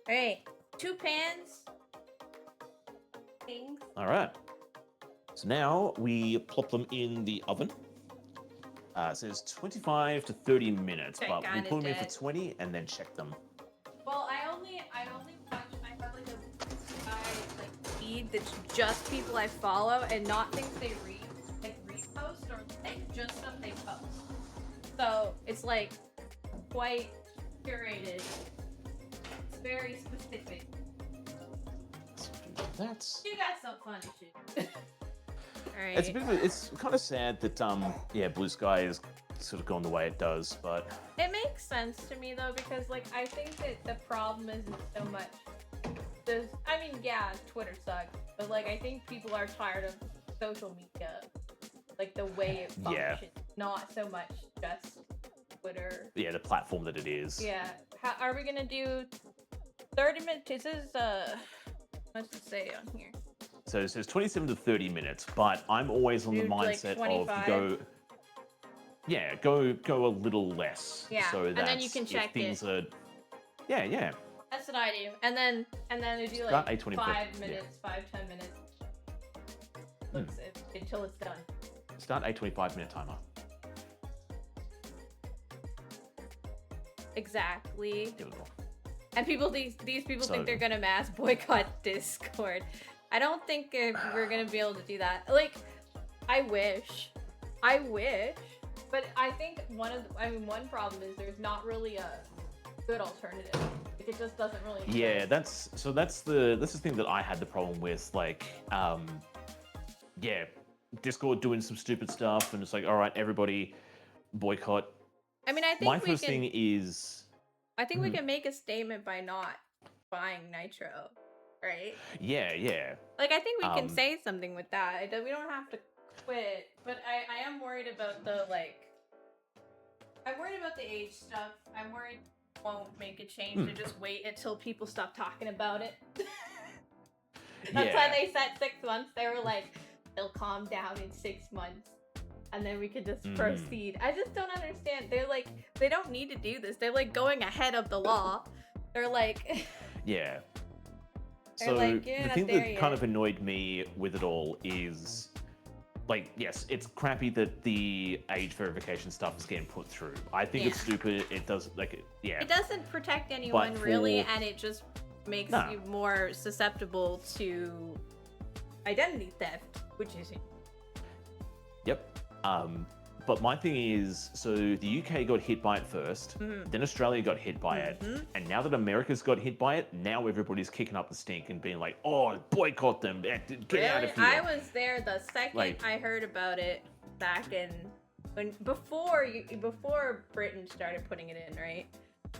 Hey, 2 pans. Things. All right. So now we plop them in the oven. It says 25 to 30 minutes, but we put them in for 20 and then check them. Well, I only watch. I have like a like feed that's just people I follow and not things they repost or like just stuff they post. So it's like quite curated. It's very specific. That's. You got some funny shit. Alright. It's kind of sad that Blue Sky is sort of gone the way it does, but it makes sense to me though, because like I think that the problem isn't so much Twitter sucks, but like I think people are tired of social media, like the way it functions, not so much just Twitter. Yeah, the platform that it is. Yeah. How are we gonna do 30 minutes? This is what's it say on here? So it says 27 to 30 minutes, but I'm always on the mindset of go a little less. Yeah, so and then you can check things it. Yeah. That's what I do. And then I do like 5 minutes, 5-10 minutes. Until it's done. Start a 25-minute timer. Exactly. There we go. And these people So- think they're gonna mass boycott Discord. I don't think we're gonna be able to do that. Like, I wish, but I think one problem is there's not really a good alternative. Like, it just doesn't really exist. Yeah, that's the thing that I had the problem with. Like, yeah, Discord doing some stupid stuff, and it's like, all right, everybody boycott. I mean, I think My we first can. thing is, I think we can make a statement by not buying Nitro, right? yeah. Like, I think we can Um, say something with that. We don't have to quit, but I am worried about the, like... I'm worried about the age stuff. I'm worried it won't make a change to just wait until people stop talking about it. That's why they said 6 months. They were like, they'll calm down in 6 months. And then we could just proceed. I just don't understand. They're like, they don't need to do this. They're like going ahead of the law. They're like... Yeah. They're So like, "You're the not thing there that kind yet." of annoyed me with it all is, like, yes, it's crappy that the age verification stuff is getting put through. I think it's stupid. It does, like, yeah. It doesn't protect anyone But really, for- and it just makes Nah. you more susceptible to identity theft, which is Yep. But my thing is, so the UK got hit by it first, then Australia got hit by it, and now that America's got hit by it, now everybody's kicking up the stink and being like, "Oh, boycott them! Get out of here!" I was there the second Like- I heard about it back in before Britain started putting it in, right?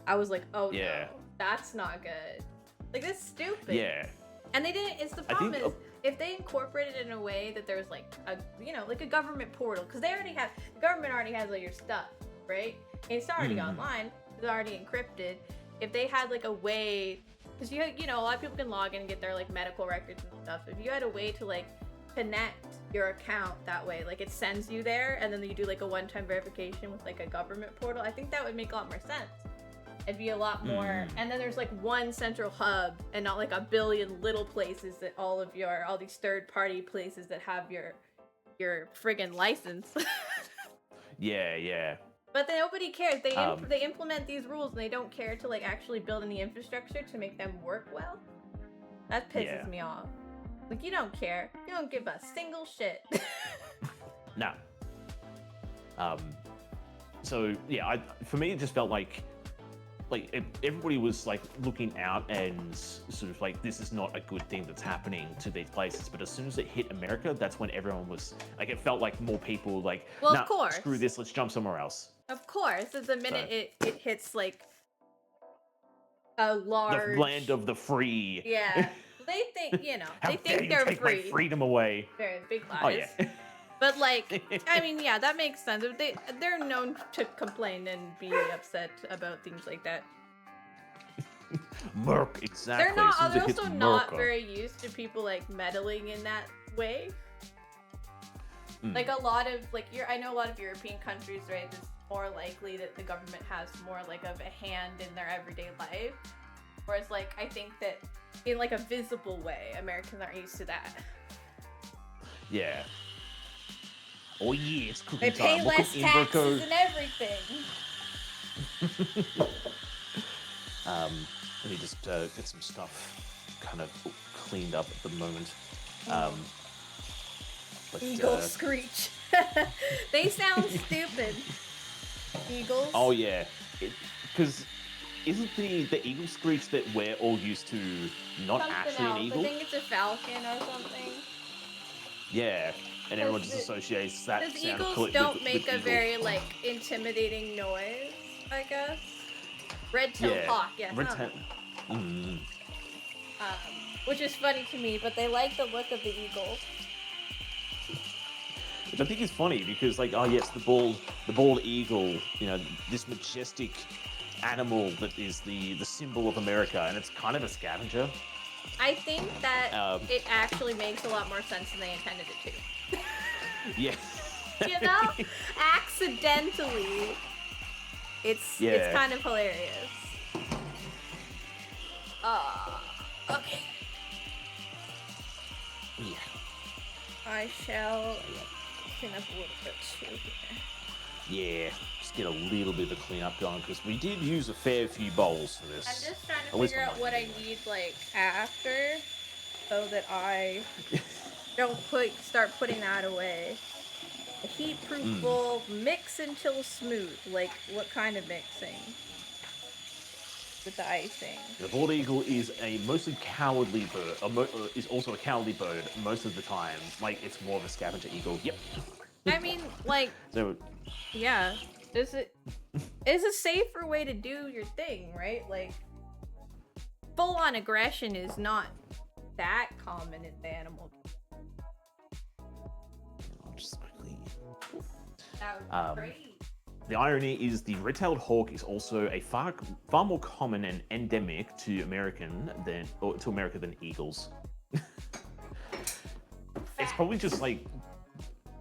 I was like, "Oh Yeah. no, that's not good. Like, that's stupid." Yeah. And they didn't. It's the I problem think is if they incorporated it in a way that there's like a like a government portal, because the government already has all your stuff, right? And it's already online. It's already encrypted. If they had like a way, because a lot of people can log in and get their like medical records and stuff. If you had a way to like connect your account that way, like it sends you there, and then you do like a one-time verification with like a government portal, I think that would make a lot more sense. It'd be a lot more, and then there's like one central hub and not like a billion little places that all these third-party places that have your friggin' license. Yeah. But then nobody cares. They implement these rules and they don't care to like actually build any infrastructure to make them work well. That pisses me off. Like, you don't care. You don't give a single shit. No. So yeah, for me, it just felt like everybody was like looking out and sort of like, this is not a good thing that's happening to these places. But as soon as it hit America, that's when everyone was like, it felt like more people like, Well, nah, of course. screw this, let's jump somewhere else. Of course, it's the minute So- it hits like a large The land of the free. Yeah. They think, How they dare think you they're take free. my freedom away? They're big lies. Oh yeah. But like, I mean, yeah, that makes sense. They're known to complain and be upset about things like that. Merc, exactly. They're not. As soon as it They're hits also not Merca. very used to people like meddling in that way. Mm. Like a lot of I know a lot of European countries, right? It's more likely that the government has more like of a hand in their everyday life. Whereas like I think that in like a visible way, Americans aren't used to that. Yeah. Oh yeah, it's cooking They pay time. Look less at taxes Inverco. and everything. Let me just get some stuff kind of cleaned up at the moment. But, Eagle screech. They sound stupid. Eagles. Oh yeah, because isn't the eagle screech that we're all used to not Something actually else. an eagle? I think it's a falcon or something. Yeah, and everyone just Because associates that Because sound eagles with don't with make a eagle. very like intimidating noise, I guess. Red-tailed hawk, yes. Red-tailed- Mm. Which is funny to me, but they like the look of the eagle. Which I think is funny because, like, oh yes, the bald eagle, this majestic animal that is the symbol of America, and it's kind of a scavenger. I think that Um, it actually makes a lot more sense than they intended it to. Yeah. Accidentally. It's Yeah. kind of hilarious. Okay. Yeah. I shall clean up a little bit too here. Yeah, just get a little bit of a cleanup going because we did use a fair few bowls for this. I'm just trying At to least figure on out my what I end. need like after, so that I don't start putting that away. A heat-proof bowl, mix until smooth. Like, what kind of mixing? With the icing. The bald eagle is a mostly cowardly bird. Is also a cowardly bird most of the time. Like it's more of a scavenger eagle. Yep. I mean, like, So yeah. Is it is a safer way to do your thing, right? Like, full-on aggression is not that common in the animal. I'll just quickly. That would be great. The irony is the red-tailed hawk is also a far more common and endemic to America than eagles. It's probably just like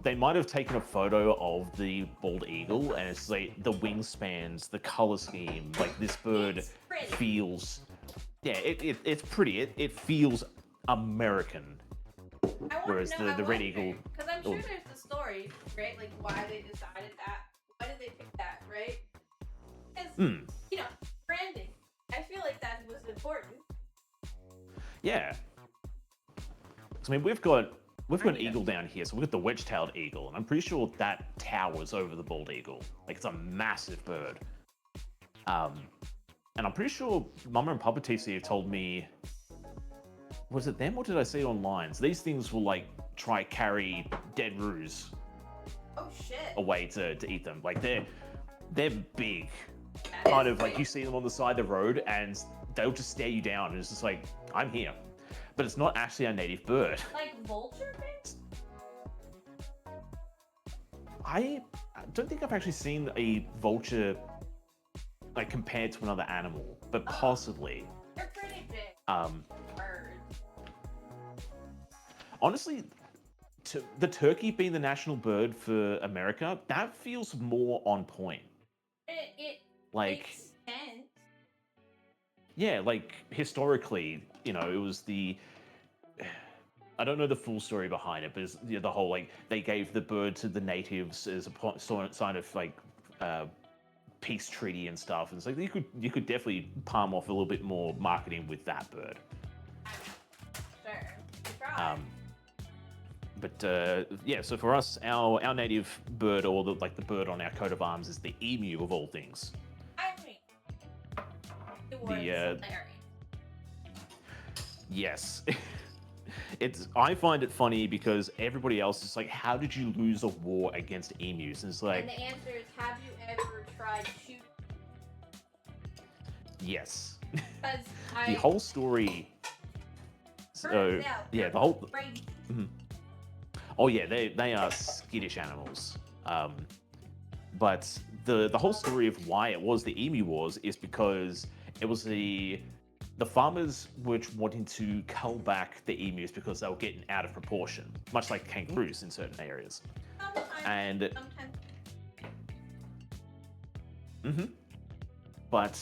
they might have taken a photo of the bald eagle and it's like the wingspans, the color scheme, like this bird feels. Yeah, it's pretty. It feels American. Whereas the red eagle. Because I'm sure there's the story, right? Like why they decided that. Why did they pick that, right? Because, you know, branding. I feel like that was important. Yeah. I mean, we've got an eagle down here, so we've got the wedge-tailed eagle, and I'm pretty sure that towers over the bald eagle. Like, it's a massive bird. And I'm pretty sure Mama and Papa TC have told me, was it them or did I see it online? So these things will, like, try carry dead roos Oh, shit. away to eat them. Like, they're big. Kind of like you see them on the side of the road, and they'll just stare you down, and it's just like, I'm here. But it's not actually a native bird. Like vulture things? I don't think I've actually seen a vulture like compared to another animal, but possibly. They're pretty big. Birds. Honestly, the turkey being the national bird for America, that feels more on point. It Like, makes sense. yeah, like historically, you know, it was the. I don't know the full story behind it, but it's, you know, the whole like they gave the bird to the natives as a sign of like peace treaty and stuff. And it's like you could definitely palm off a little bit more marketing with that bird. Sure. Try. But yeah, so for us, our native bird, or the bird on our coat of arms, is the emu of all things. I mean, it was hilarious. Yes. I find it funny because everybody else is like, how did you lose a war against emus? And it's like, And the answer is, have you ever tried shooting? yes. Because The whole story. So yeah, the whole. Oh yeah, they are skittish animals. But the whole story of why it was the emu wars is because it was the farmers were wanting to cull back the emus because they were getting out of proportion, much like kangaroos in certain areas. And but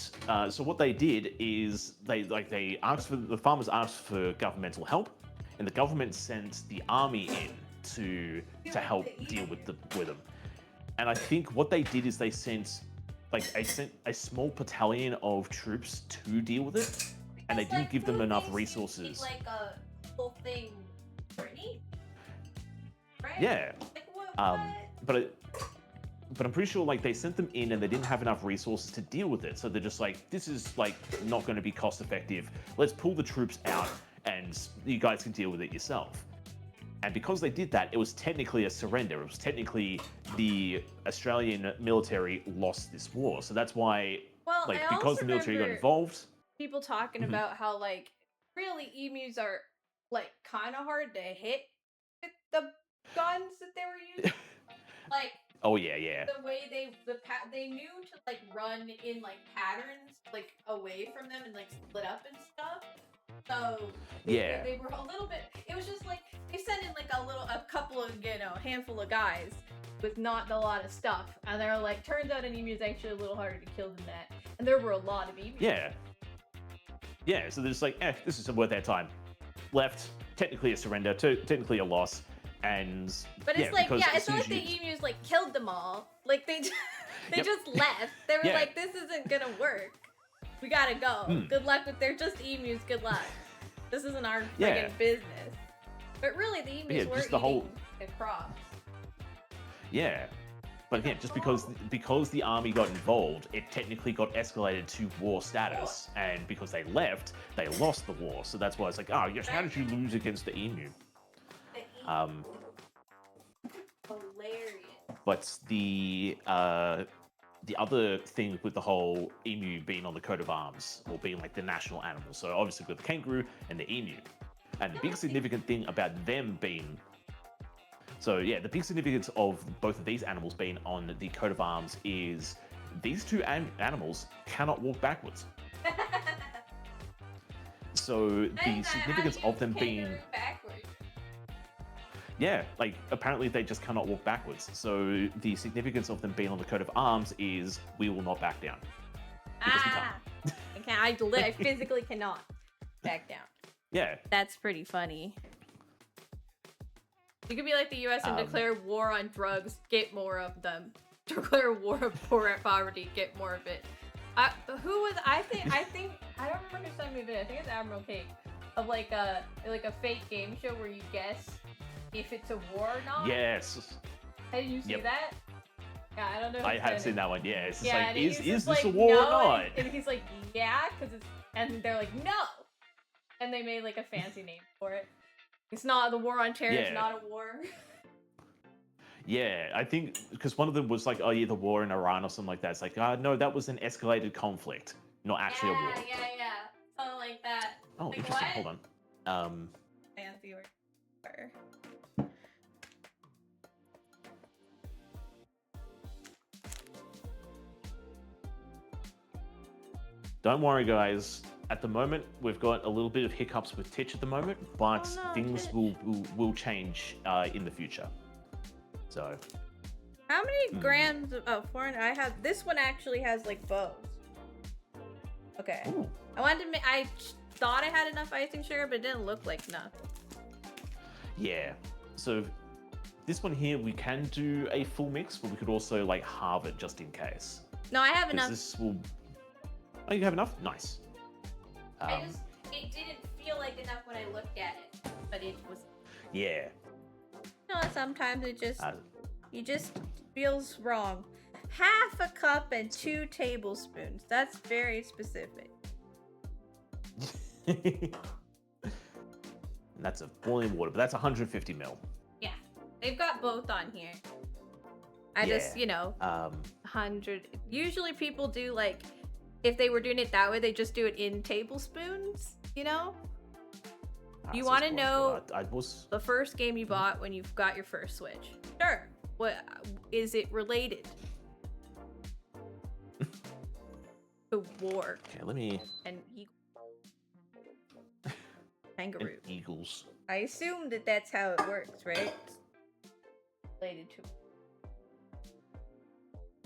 so what they did is the farmers asked for governmental help, and the government sent the army in to help deal with them. And I think what they did is they sent a small battalion of troops to deal with it, and they didn't give them enough resources. Like a whole thing, right? Yeah. Like what? But I'm pretty sure like they sent them in and they didn't have enough resources to deal with it. So they're just like, this is like not going to be cost effective. Let's pull the troops out and you guys can deal with it yourself. And because they did that, it was technically a surrender. It was technically the Australian military lost this war. So that's why, because the military got involved. People talking about how like really emus are like kind of hard to hit with the guns that they were using. Like, oh yeah. The way they knew to like run in like patterns like away from them and like split up and stuff. So they were a little bit. It was just like they sent in like a couple of handful of guys with not a lot of stuff, and they're like, turns out an emu is actually a little harder to kill than that, and there were a lot of emus. Yeah, so they're just like, this isn't worth our time. Left, technically a surrender, technically a loss. And But it's because as it's soon not as like the you- emus like killed them all. Like they they Yep. just left. They were Yeah. like, this isn't gonna work. We gotta go. Hmm. Good luck with they're just emus. Good luck. This isn't our friggin' Yeah. business. But really, the emus Yeah, were just the eating whole- the crops. Yeah. But again, just because the army got involved, it technically got escalated to war status. And because they left, they lost the war. So that's why it's like, oh yes, how did you lose against the emu? The emu. Hilarious. But the other thing with the whole emu being on the coat of arms, or being like the national animal, so obviously with the kangaroo and the emu. And the big significant thing about them being... So yeah, the big significance of both of these animals being on the coat of arms is these two animals cannot walk backwards. So the significance of them being... Backwards. Yeah, like apparently they just cannot walk backwards. So the significance of them being on the coat of arms is we will not back down. Because we can't. I physically cannot back down. Yeah. That's pretty funny. You could be like the U.S. and declare war on drugs, get more of them. Declare war of poverty, get more of it. Who was? I think I don't remember who sent me this. I think it's Admiral Cake of like a fake game show where you guess if it's a war or not. Yes. Did you see that? Yeah, I don't know. I have seen that one. Yeah, it's just yeah, like, and is he's this just a like, war no, or not? And he's like, yeah, because it's, and they're like, no, and they made like a fancy name for it. It's not the war on terror. Yeah. It's not a war. Yeah, I think because one of them was like, oh yeah, the war in Iran or something like that. It's like, no, that was an escalated conflict, not actually a war. Yeah, something like that. Oh, Like, interesting. what? Hold on. Fancy word. Don't worry, guys. At the moment, we've got a little bit of hiccups with Titch at the moment, but Oh, no, things Titch. will change in the future. So, How many grams of foreign? I have this one actually has like bows. Okay. ooh, I wanted to. I thought I had enough icing sugar, but it didn't look like enough. yeah. So this one here, we can do a full mix, but we could also like halve it just in case. No, I have 'Cause enough. This will. Oh, you have enough? Nice. It didn't feel like enough when I looked at it, but it was. Yeah. No, sometimes it just Uh, it just feels wrong. Half a cup and 2 tablespoons. That's very specific. and that's a boiling water, but that's 150 ml. Yeah, they've got both on here. I Yeah. just, 100. Usually people do like, if they were doing it that way, they just do it in tablespoons, You So want to it's know what I was. the first game you bought when you've got your first Switch? Sure. What is it related to war Okay, let me. and kangaroo? And eagles. I assume that that's how it works, right? Related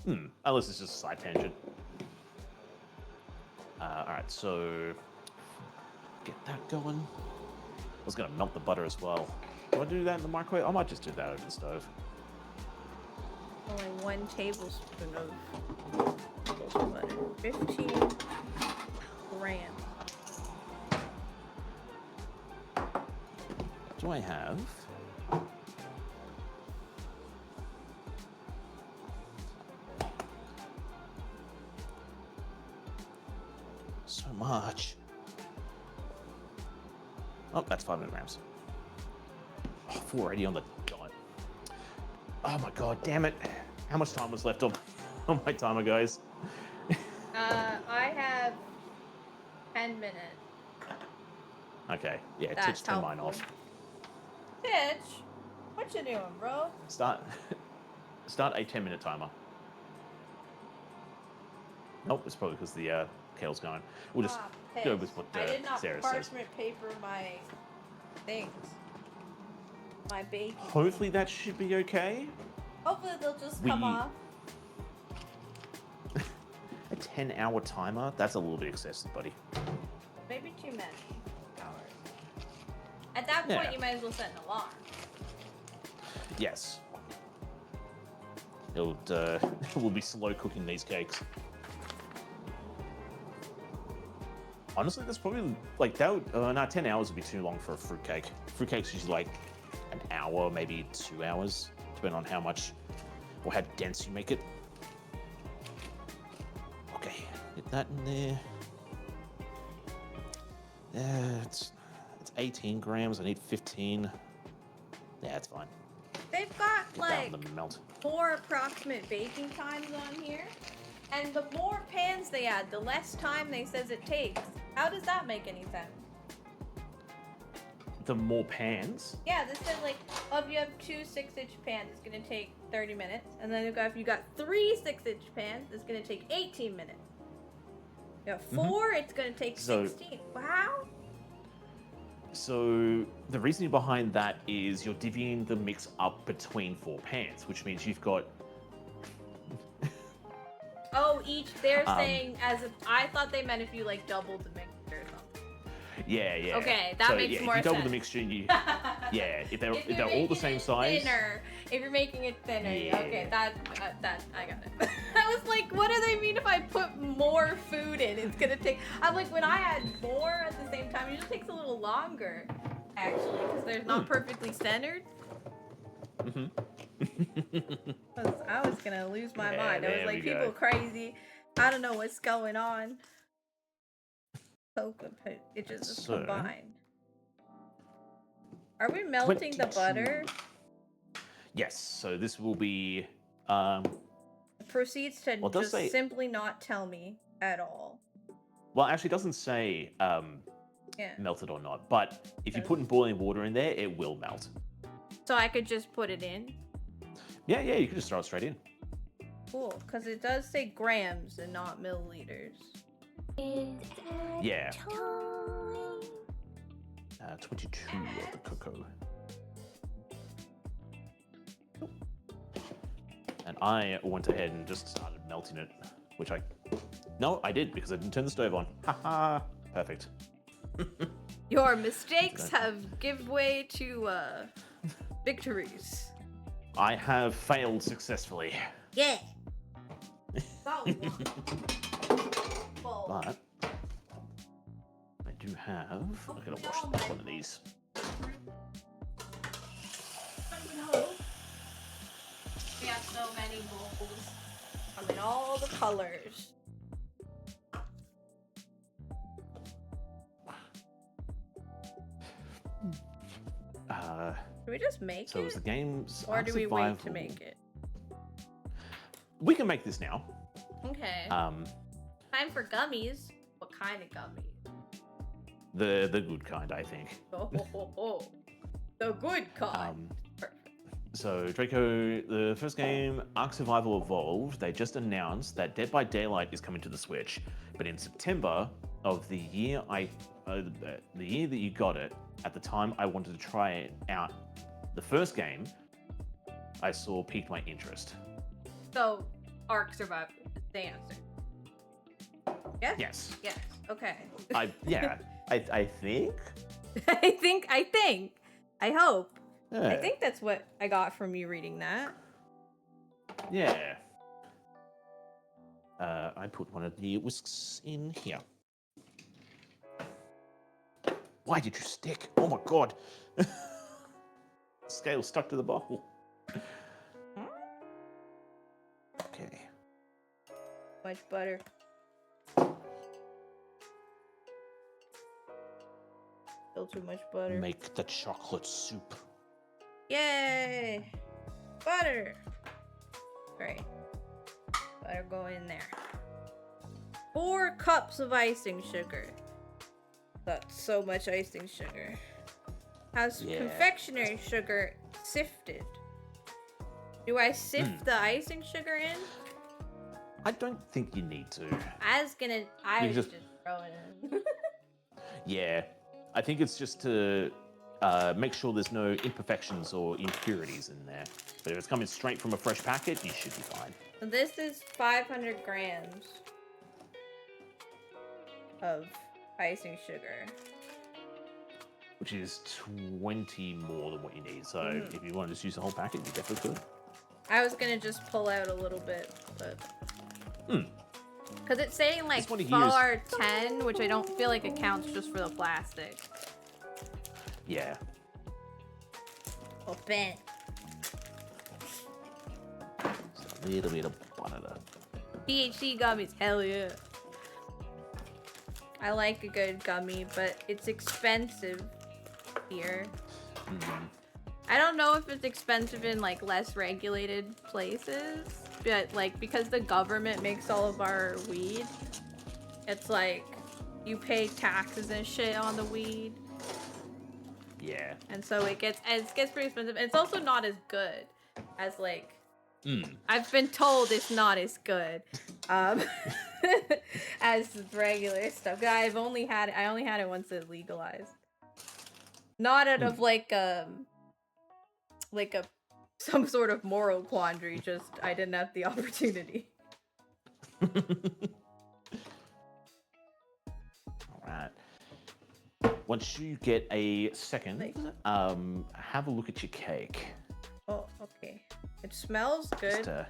to. Unless it's just a side tangent. Alright, so get that going. I was gonna melt the butter as well. Do I do that in the microwave? I might just do that over the stove. Only 1 tablespoon of butter. 15 grams. Do I have? So much. Oh, that's 500 grams. Oh, 480 on the dot. Oh my god, damn it. How much time was left on my timer, guys? I have 10 minutes. Okay, yeah, That's Titch, turn mine helpful. off. Titch, what you doing, bro? Start a 10-minute timer. Nope, it's probably because the kale's going. We'll just go with what I did not Sarah says. parchment paper my things. My baking. Hopefully that should be okay. Hopefully they'll just come off. A 10-hour timer? That's a little bit excessive, buddy. Maybe too many hours. At that point, Yeah. you might as well set an alarm. Yes. It will be slow cooking these cakes. Honestly, that's probably like that. 10 hours would be too long for a fruitcake. Fruitcake's usually like an hour, maybe 2 hours, depending on how much or how dense you make it. Okay, get that in there. Yeah, it's 18 grams. I need 15. Yeah, it's fine. They've got Get like that on the melt. 4 approximate baking times on here. And the more pans they add, the less time they says it takes. How does that make any sense? The more pans. Yeah, this said like, oh, if you have 2 6-inch pans, it's gonna take 30 minutes. And then if you got 3 6-inch pans, it's gonna take 18 minutes. You got 4, it's gonna take 16. Wow. So the reasoning behind that is you're divvying the mix up between 4 pans, which means you've got. Oh, they're saying I thought they meant if you like doubled the mixture or something. Yeah. Okay, that makes more if you double sense. the mixture, if they're all the same size. Thinner. If you're making it thinner, Yeah. okay, that I got it. I was like, what do they mean if I put more food in? It's gonna take. I'm like, when I add more at the same time, it just takes a little longer, actually, because they're not perfectly centered. I was gonna lose my mind. I was like, people crazy. I don't know what's going on. It just is combined. Are we melting the 22. butter? Yes. So this will be. It proceeds to Well, it does just say- simply not tell me at all. Well, actually, it doesn't say Yeah. melted or not, but if you put in boiling water in there, it will melt. So I could just put it in? Yeah, you can just throw it straight in. Cool, because it does say grams and not milliliters. Yeah. 22 of the cocoa. And I went ahead and just started melting it, which No, I did, because I didn't turn the stove on. Haha, perfect. Your mistakes have give way to victories. I have failed successfully. Yeah. But I do have. I gotta wash one of these. We have so many bowls. I'm in all the colors. Do we just make So it? is the game's Or do we wait to survival- make it? We can make this now. Okay. Time for gummies. What kind of gummies? The good kind, I think. Oh. The good kind. Perfect. So Draco, the first game, Ark Survival Evolved, they just announced that Dead by Daylight is coming to the Switch, but in September of the year the year that you got it, at the time I wanted to try it out. The first game I saw piqued my interest. So, Ark Survival is the answer. Yes? Yes. Yes. Okay. I think. I think. I hope. Yeah. I think that's what I got from you reading that. Yeah. I put one of the whisks in here. Why did you stick? Oh my god. Scale stuck to the bowl. Okay. Much butter. Still too much butter. Make the chocolate soup. Yay! Butter! Great. Butter go in there. 4 cups of icing sugar. That's so much icing sugar. Has confectionery sugar sifted? Do I sift the icing sugar in? I don't think you need to. I was just throw it in. Yeah. I think it's just to make sure there's no imperfections or impurities in there. But if it's coming straight from a fresh packet, you should be fine. So this is 500 grams of icing sugar. which is 20 more than what you need. So if you want to just use the whole packet, you definitely could. I was gonna just pull out a little bit, but because it's saying like This one here is- 410, which I don't feel like it counts just for the plastic. Yeah. Open. Just a little bit of butter. THC gummies, hell yeah. I like a good gummy, but it's expensive here. I don't know if it's expensive in like less regulated places, but like because the government makes all of our weed, it's like you pay taxes and shit on the weed, Yeah. and so it gets pretty expensive. And it's also not as good as like I've been told it's not as good as regular stuff. I only had it once it legalized. Not out of like some sort of moral quandary, just I didn't have the opportunity. Alright. Once you get a second, have a look at your cake. Oh, okay. It smells good. Just,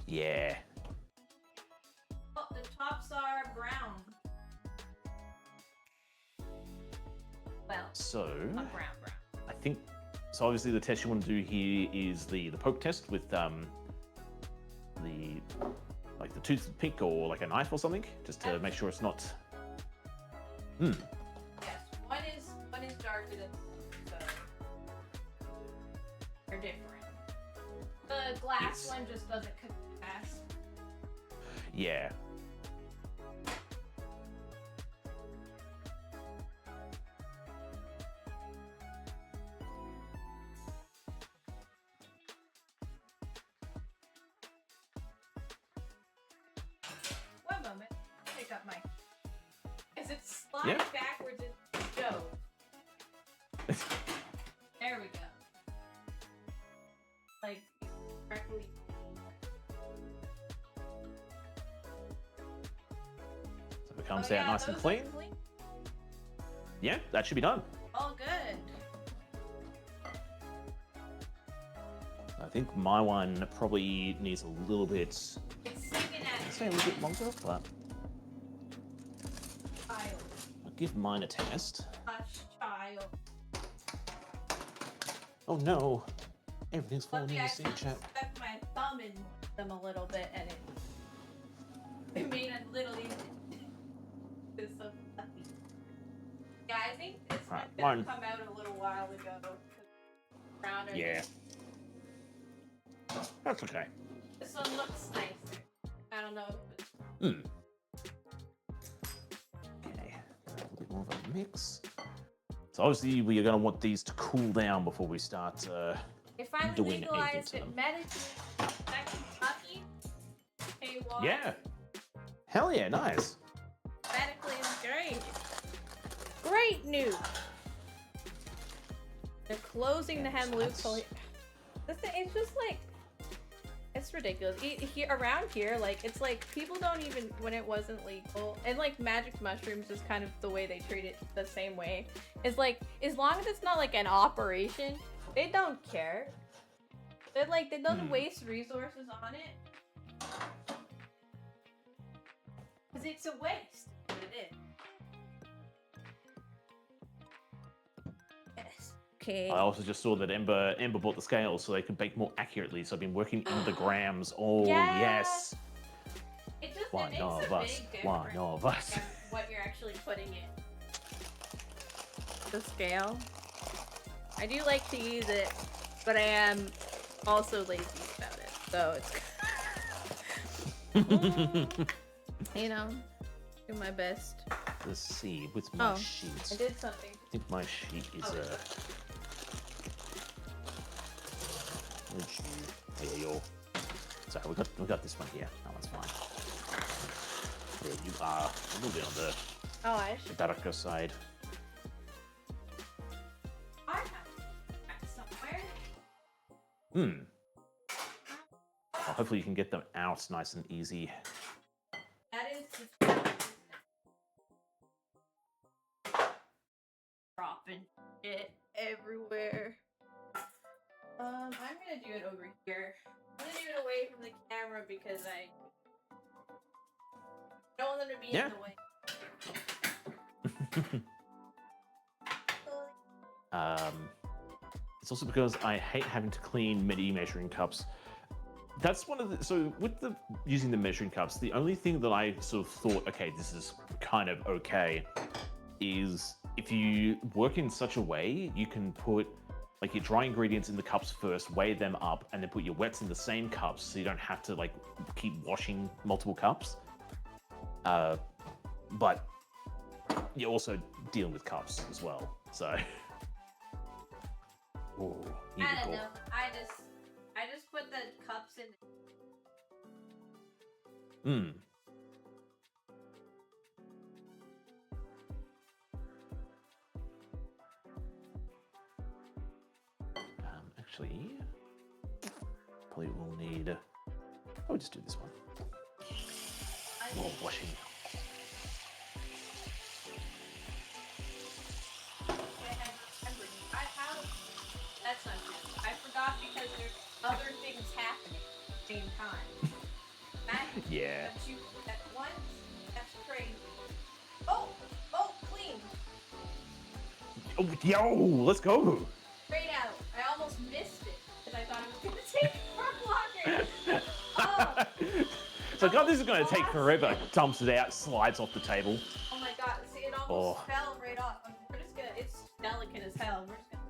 yeah. Oh, the tops are brown. Well, So, not brown. I think, so obviously the test you want to do here is the poke test with the toothpick or like a knife or something, just to make sure it's not. Yes, one is darker than the other, so they're different. The glass one just doesn't cook fast. Yeah. One moment. Pick up my. As it slides backwards into the stove. There we go. Like correctly. So it comes out nice and clean. Yeah, that should be done. All good. I think my one probably needs a little bit. It's singing I'd say a little bit longer, but child. I'll give mine a test. Hush, child. Oh no, everything's falling in I the sink chat. stuck my thumb in them a little bit, and it made a little easy. It's so fluffy. Yeah, I think this Right, one mine. come out a little while ago. Browner. Yeah. That's okay. This one looks nicer. I don't know if it's... Okay, a little bit more of a mix. So obviously we are going to want these to cool down before we start If I doing anything legalized to it them. medically, that Kentucky, hey, what? Yeah. Hell yeah, nice. Medically is great. Great news. They're closing the hem loophole. It's just like, it's ridiculous. Here, around here, like, it's like people don't even, when it wasn't legal, and like magic mushrooms is kind of the way they treat it the same way. It's like, as long as it's not like an operation, they don't care. They're like, they don't waste resources on it. Because it's a waste. What it is. Yes. Okay. I also just saw that Ember bought the scales so they could bake more accurately. So I've been working in the grams. Oh yes. It just One it makes of a us. big One difference of us. what you're actually putting in the scale. I do like to use it, but I am also lazy about it. So it's you know, do my best. Let's see with my sheet. I did something. I think my sheet is There you go. Sorry, we got this one here. That one's fine. There you are. A little bit on the I should. darker side. I have that somewhere. Well, hopefully you can get them out nice and easy. That is just dropping away from the camera because I don't want them to be in the way. It's also because I hate having to clean mini measuring cups. That's one of the, so with the using the measuring cups, the only thing that I sort of thought, okay, this is kind of okay, is if you work in such a way, you can put like your dry ingredients in the cups first, weigh them up, and then put your wets in the same cups, so you don't have to like keep washing multiple cups. But you're also dealing with cups as well, so. Ooh, I don't know. I just put the cups in. Actually, probably will need. I'll just do this one. More washing. That's not true. I forgot because there's other things happening at the same time. Yeah. But you at once? That's crazy. Oh, clean. Oh, yo, let's go. Straight out. I almost missed it because I thought it was gonna take for longer. So God, this is gonna take forever. Dumps it out, slides off the table. Oh my god! See, it almost fell right off. We're just gonna. It's delicate as hell. We're just gonna.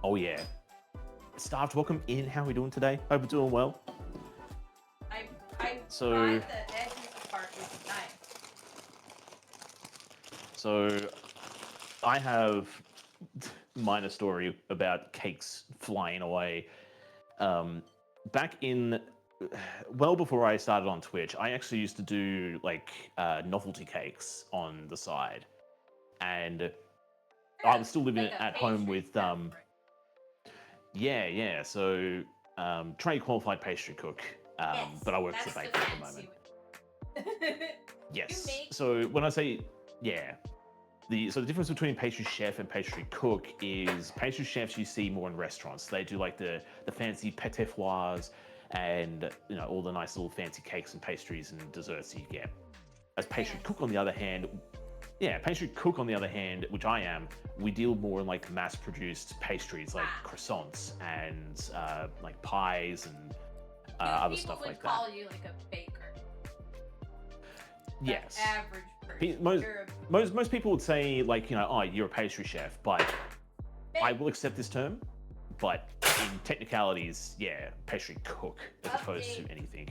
Oh yeah. Starved, welcome in. How are we doing today? Hope we're doing well. I So pried the edges apart with a knife. So I have minor story about cakes flying away. Back in well before I started on Twitch, I actually used to do like novelty cakes on the side, and I was still living Like a at home pastry with chef, right? yeah. So trained qualified pastry cook, Yes, but I work that's for a the bakery at the fancy moment. one. Yes. You make- So when I say so the difference between pastry chef and pastry cook is pastry chefs you see more in restaurants. They do like the fancy pâté foires and all the nice little fancy cakes and pastries and desserts you get. As pastry cook on the other hand, which I am, we deal more in like mass-produced pastries like croissants and like pies and other stuff like that. People would call you like a baker. Yes. An average person. Most people would say like, oh, you're a pastry chef, but I will accept this term. But in technicalities, yeah, pastry cook as opposed to anything.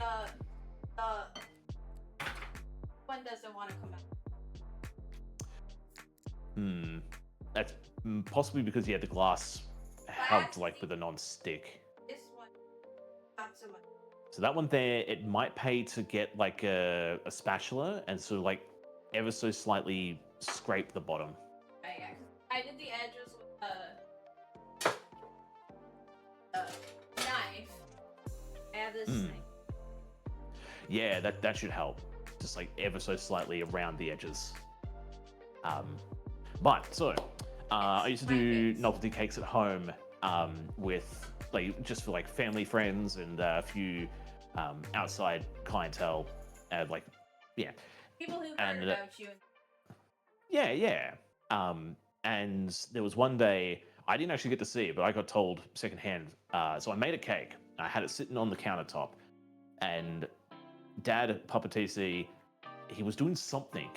One doesn't want to come out. That's possibly because the glass helped like with a non-stick. This one, not so much. So that one there, it might pay to get like a spatula and sort of like ever so slightly scrape the bottom. I did the edges with a knife. I have this thing. Yeah, that should help. Just like ever so slightly around the edges. But so I used to do novelty cakes at home with like just for like family, friends, and a few outside clientele. Like people who heard about you. Yeah. And there was one day I didn't actually get to see it, but I got told secondhand. So I made a cake. I had it sitting on the countertop, and Dad, Papa TC, he was doing something,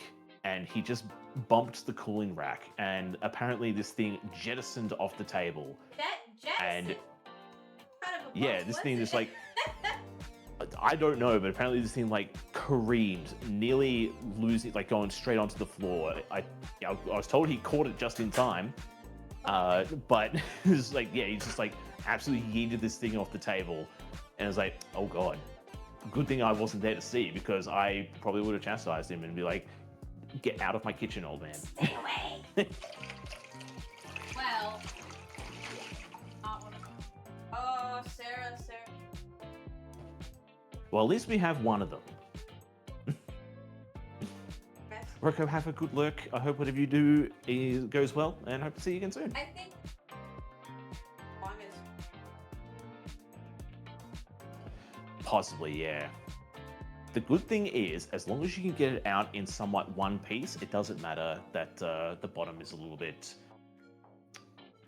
and he just bumped the cooling rack, and apparently this thing jettisoned off the table. That jettisoned? And kind of a yeah, bump, this was thing it? just like I don't know, but apparently this thing like careened, nearly losing, like going straight onto the floor. I was told he caught it just in time, but it's like he just like absolutely yeeted this thing off the table, and it's like, oh god, good thing I wasn't there to see, because I probably would have chastised him and be like, get out of my kitchen, old man. Stay away. Well, not one of them. Oh, Sarah. Well, at least we have one of them. Rocco, have a good lurk. I hope whatever you do goes well, and hope to see you again soon. I think Possibly, yeah. The good thing is, as long as you can get it out in somewhat one piece, it doesn't matter that the bottom is a little bit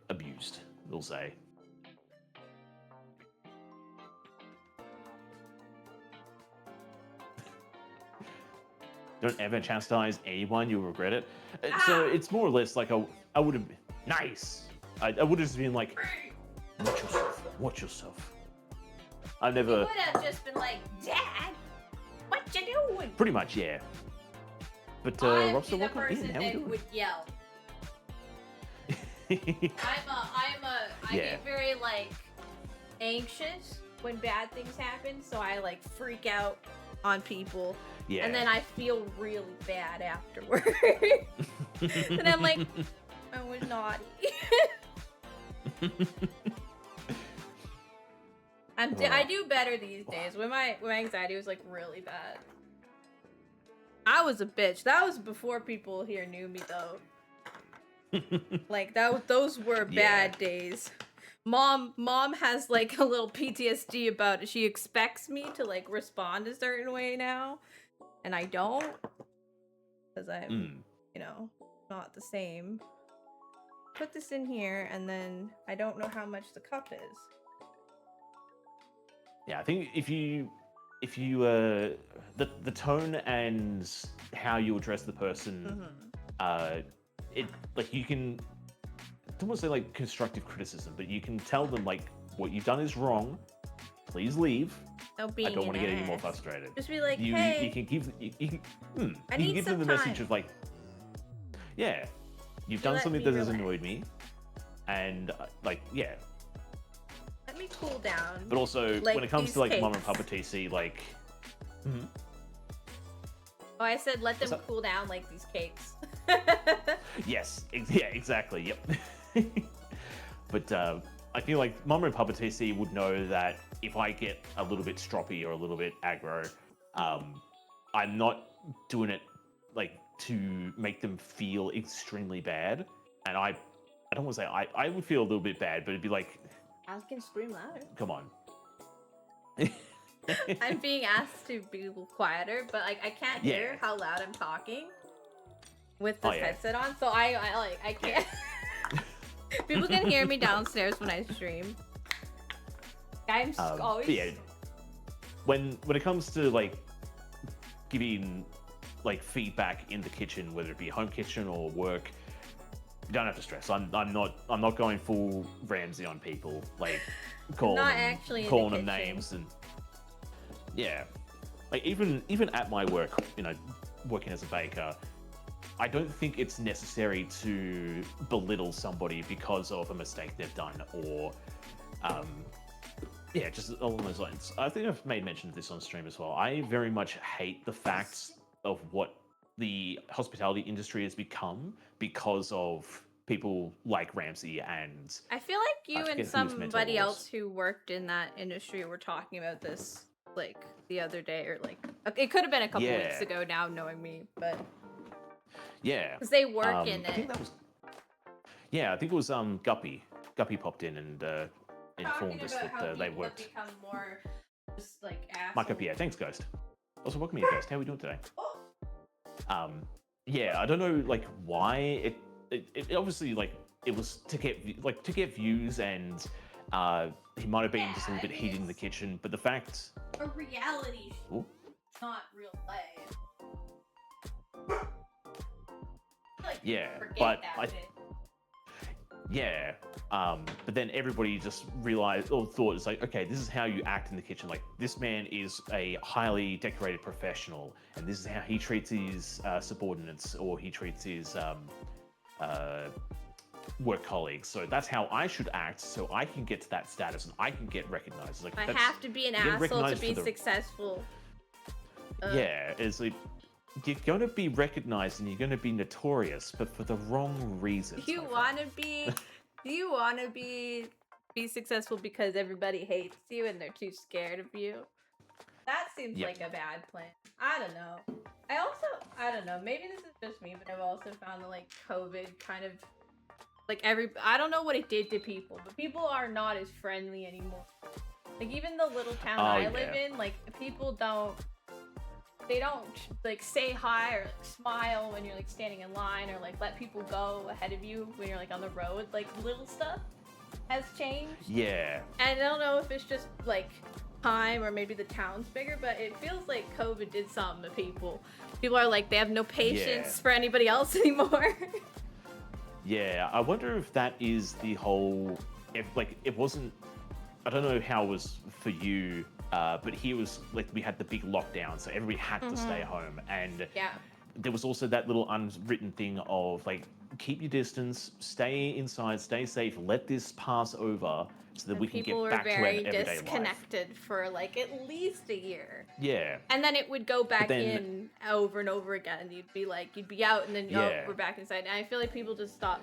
abused, we'll say. Don't ever chastise anyone, you'll regret it. So it's more or less like I would have... Nice! I would have just been like, watch yourself, watch yourself. I never... You would have just been like, Dad, what you doing? Pretty much, yeah. But I'd Rob's be still the welcome in. person How we that doing? would yell. I Yeah. get very like anxious when bad things happen, so I like freak out on people. Yeah. And then I feel really bad afterward. And I'm like, I was naughty. I do better these days. When my anxiety was like really bad. I was a bitch. That was before people here knew me though. Like those were bad days. Mom has like a little PTSD about it. She expects me to like respond a certain way now, and I don't, because I'm, you know, not the same. Put this in here, and then I don't know how much the cup is. Yeah, I think if you the tone and how you address the person, it like you can. I don't want to say like constructive criticism, but you can tell them like what you've done is wrong. Please leave. No, I don't want to get any more frustrated. Just be like, you, hey, you can give I you need can give them some the time. message of like, yeah, you've done let something me that has relax. annoyed me, and like yeah. Let me cool down. But also Like when it comes these to like Mom and cakes. Papa TC, like. Oh, I said let them What's up? cool down like these cakes. Yes, yeah, exactly, yep. But I feel like Mama and Papa TC would know that if I get a little bit stroppy or a little bit aggro, I'm not doing it like to make them feel extremely bad. And I don't want to say I would feel a little bit bad, but it'd be like, I can scream louder. come on. I'm being asked to be quieter, but like I can't hear Yeah. how loud I'm talking with this Oh, yeah. headset on, so I can't. People can hear me downstairs when I stream. I'm always. But yeah, when it comes to like giving like feedback in the kitchen, whether it be home kitchen or work, you don't have to stress. I'm not going full Ramsey on people, like calling Not them, actually in the calling them kitchen. names and yeah, like even at my work, you know, working as a baker, I don't think it's necessary to belittle somebody because of a mistake they've done or yeah, just along those lines. I think I've made mention of this on stream as well. I very much hate the facts of what the hospitality industry has become because of people like Ramsey and I feel like you forget and who was mental somebody was. else who worked in that industry were talking about this like the other day, or like it could have been a couple Yeah. weeks ago now, knowing me, but yeah. because they work in I think it. that was yeah, I think it was Guppy. Guppy popped in and informed us that they worked. Become more just like Mike up, yeah, thanks, Ghost. Also, welcome here, Ghost. How are we doing today? Yeah, I don't know, like, why it obviously, like, it was to get views, and he might have been just a little bit heated in the kitchen, but the fact... A reality show, Ooh. not real life. Like, Yeah, forget but that bit. yeah, but then everybody just realized or thought it's like, okay, this is how you act in the kitchen. Like, this man is a highly decorated professional, and this is how he treats his subordinates, or he treats his work colleagues. So that's how I should act, so I can get to that status and I can get recognized. It's like, I that's- have to be an you get asshole to recognized be for the- successful. Yeah, it's like you're going to be recognized and you're going to be notorious, but for the wrong reasons. You my want friend. to be, do you want to be successful because everybody hates you and they're too scared of you? That seems Yep. like a bad plan. I don't know. I don't know, maybe this is just me, but I've also found that like COVID kind of like I don't know what it did to people, but people are not as friendly anymore. Like even the little town Oh, I live yeah. in, like people don't they don't like say hi or like smile when you're like standing in line or like let people go ahead of you when you're like on the road. Like little stuff has changed. Yeah. And I don't know if it's just like time or maybe the town's bigger, but it feels like COVID did something to people. People are like they have no patience Yeah. for anybody else anymore. Yeah, I wonder if that is the whole. If like it wasn't, I don't know how it was for you, but here was like we had the big lockdown, so everybody had to stay home, and Yeah. there was also that little unwritten thing of like keep your distance, stay inside, stay safe, let this pass over, so that And we can people get were back to our very everyday life. disconnected for like at least a year. Yeah, And then it would go back then- in over and over again. You'd be like, you'd be out, and then oh, Yeah. we're back inside. And I feel like people just stop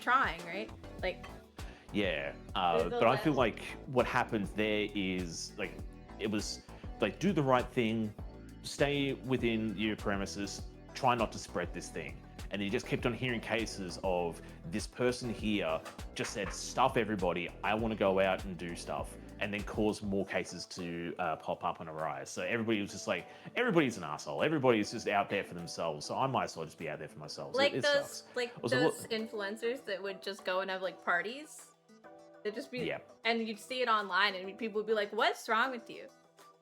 trying, right? Like, yeah. There's a But I feel level. like what happened there is like it was like do the right thing, stay within your premises, try not to spread this thing. And you just kept on hearing cases of this person here just said, stuff everybody, I want to go out and do stuff. And then cause more cases to pop up and arise. So everybody was just like, everybody's an asshole. Everybody's just out there for themselves. So I might as well just be out there for myself. like it those, sucks. like Also, those influencers that would just go and have like parties. They'd just be, Yeah. and you'd see it online, and people would be like, "What's wrong with you?"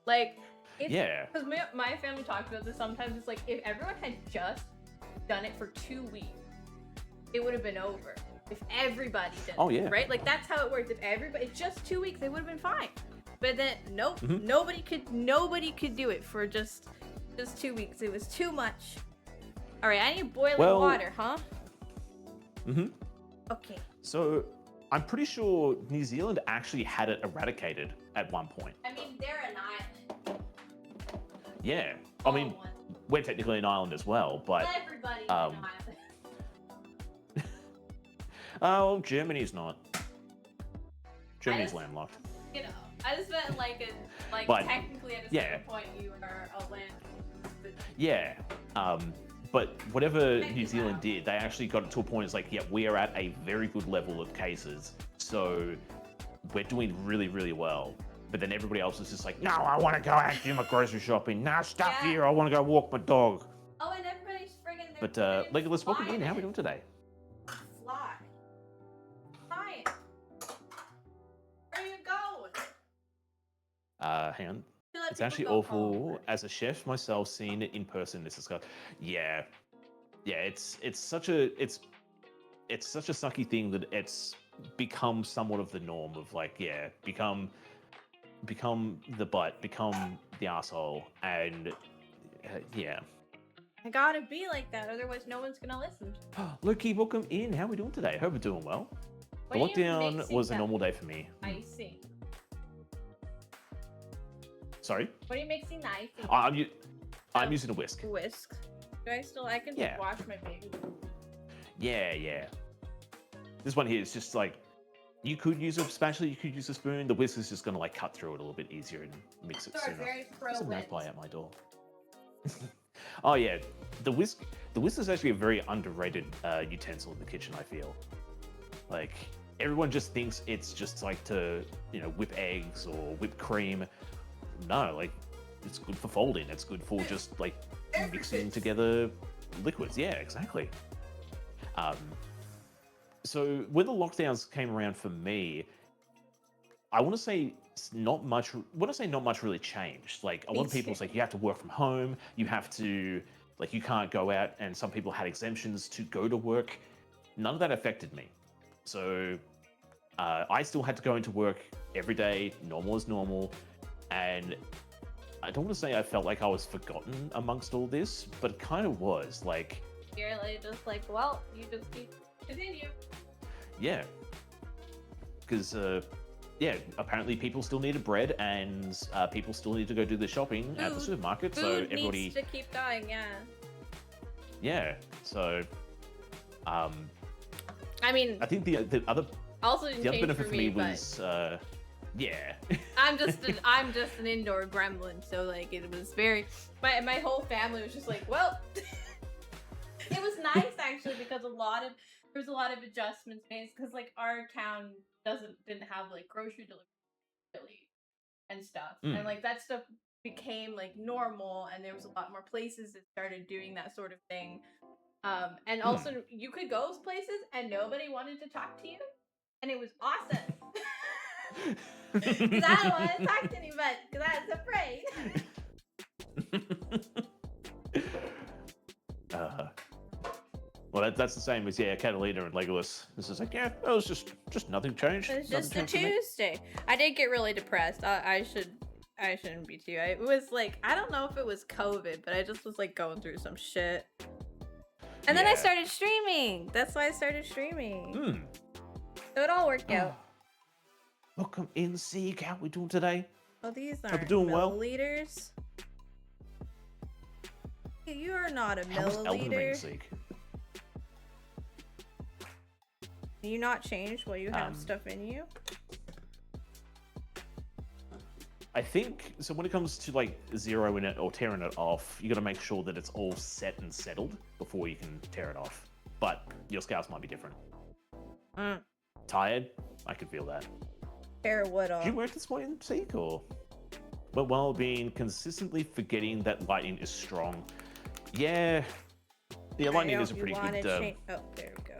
Like, it's, Yeah. Because my family talks about this sometimes. It's like if everyone had just done it for 2 weeks, it would have been over. If everybody did, Oh, yeah. right? Like that's how it works. If everybody, it's just 2 weeks, they would have been fine. But then nope, Mhm. nobody could do it for just 2 weeks. It was too much. All right, I need boiling Well- water, huh? Mm-hmm. Okay. So I'm pretty sure New Zealand actually had it eradicated at one point. I mean, they're an island. Yeah. I mean, All one. we're technically an island as well, but Everybody's um, an island. oh, Germany's not. Germany's just- landlocked. You know, I just meant like But, technically at a yeah. certain point you are a land. But Yeah. But whatever Thank New you, Zealand Val. did, they actually got it to a point. It's like, yeah, we are at a very good level of cases, so we're doing really, really well. But then everybody else is just like, no, I want to go out and do my grocery shopping. Nah, stop Yeah. here. I want to go walk my dog. Oh, and everybody's friggin' But friggin' Legolas, welcome in. flying How are we it. doing today? Fly. Flying. Where are you going? Hang on. To let It's people actually go awful home. as a chef myself. Seeing it in person, this is yeah. It's such a sucky thing that it's become somewhat of the norm of like become the butt, become the asshole, and yeah. I gotta be like that, otherwise no one's gonna listen. Loki, welcome in. How are we doing today? Hope we're doing well. The What are you lockdown mixing was a that? normal day for me. Icing. Sorry, What are you mixing the icing? I'm using a whisk. Whisk. Do I still? I can Yeah. just wash my baby. Yeah. This one here is just like, you could use a spatula, you could use a spoon. The whisk is just gonna like cut through it a little bit easier and mix it Sorry, sooner. very There's a pro-wet. magpie at my door. Oh yeah, the whisk is actually a very underrated utensil in the kitchen, I feel. Like, everyone just thinks it's just like to, whip eggs or whip cream. No, like, it's good for folding. It's good for just like mixing together liquids. Yeah, exactly. So when the lockdowns came around for me, I want to say not much. When I say not much really changed, like a lot of people too. say you have to work from home, you have to, like, you can't go out, and some people had exemptions to go to work. None of that affected me. So I still had to go into work every day, normal as normal, and I don't want to say I felt like I was forgotten amongst all this, but it kind of was. Like, You're like just like, well, you just keep continue. yeah, because apparently people still needed bread, and people still need to go do the shopping at the Food. supermarket. So Food everybody, needs to keep going. Yeah. yeah. So I mean, I think the other also didn't change benefit for for me but was yeah. I'm just an indoor gremlin, so like it was very. My whole family was just like, well, it was nice actually because there was a lot of adjustments made because like our town didn't have like grocery delivery really. and stuff. And like that stuff became like normal, and there was a lot more places that started doing that sort of thing. And also you could go places and nobody wanted to talk to you, and it was awesome. Because I don't want to talk to anybody because I was afraid. Well, that's the same as Catalina and Legolas. This is like, it was just nothing changed. It's Nothing just a changed for me. Tuesday. I did get really depressed. I shouldn't be too. It was like, I don't know if it was COVID, but I just was like going through some shit. And then I started streaming. That's why I started streaming. So it all worked out. Welcome in, Sieg. How we doing today? Oh, these Hope you're aren't doing well. milliliters. You are not a How was Elden Ring, milliliter. Sieg? Do you not change while you have stuff in you? I think so. When it comes to like zeroing it or tearing it off, you got to make sure that it's all set and settled before you can tear it off. But your scouts might be different. Tired? I could feel that. Tear what off? Did you work this morning, Seek, or? But while being consistently forgetting that lightning is strong. Yeah, lightning is a pretty good. Oh, there we go.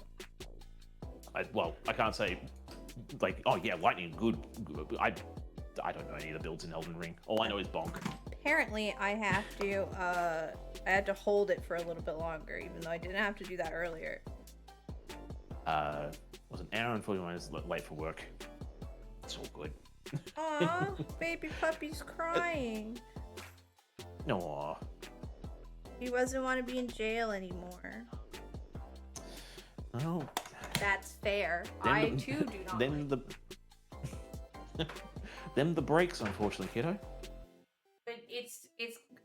I can't say like, oh yeah, lightning good. I don't know any of the builds in Elden Ring. All I know is bonk. Apparently, I had to hold it for a little bit longer, even though I didn't have to do that earlier. Was an hour and 40 minutes late for work. It's all good. Aw, baby puppy's crying. No. He doesn't want to be in jail anymore. Oh. That's fair. I too do not. Them the breaks, unfortunately, kiddo. But it's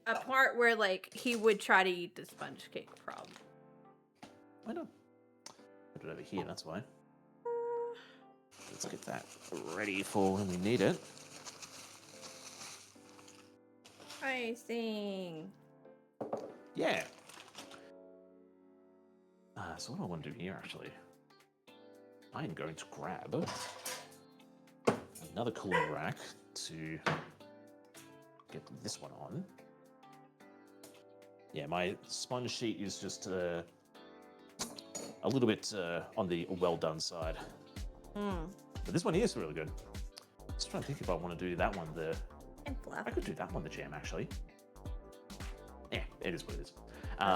a part where like he would try to eat the sponge cake, probably. I know. Put it over here. That's why. Let's get that ready for when we need it. Icing. Yeah. So what I want to do here, actually, I am going to grab another cooling rack to get this one on. Yeah, my sponge sheet is just a little bit on the well done side. But this one here is really good. Just trying to think if I want to do that one. I could do that one, the jam, actually. Yeah, it is what it is.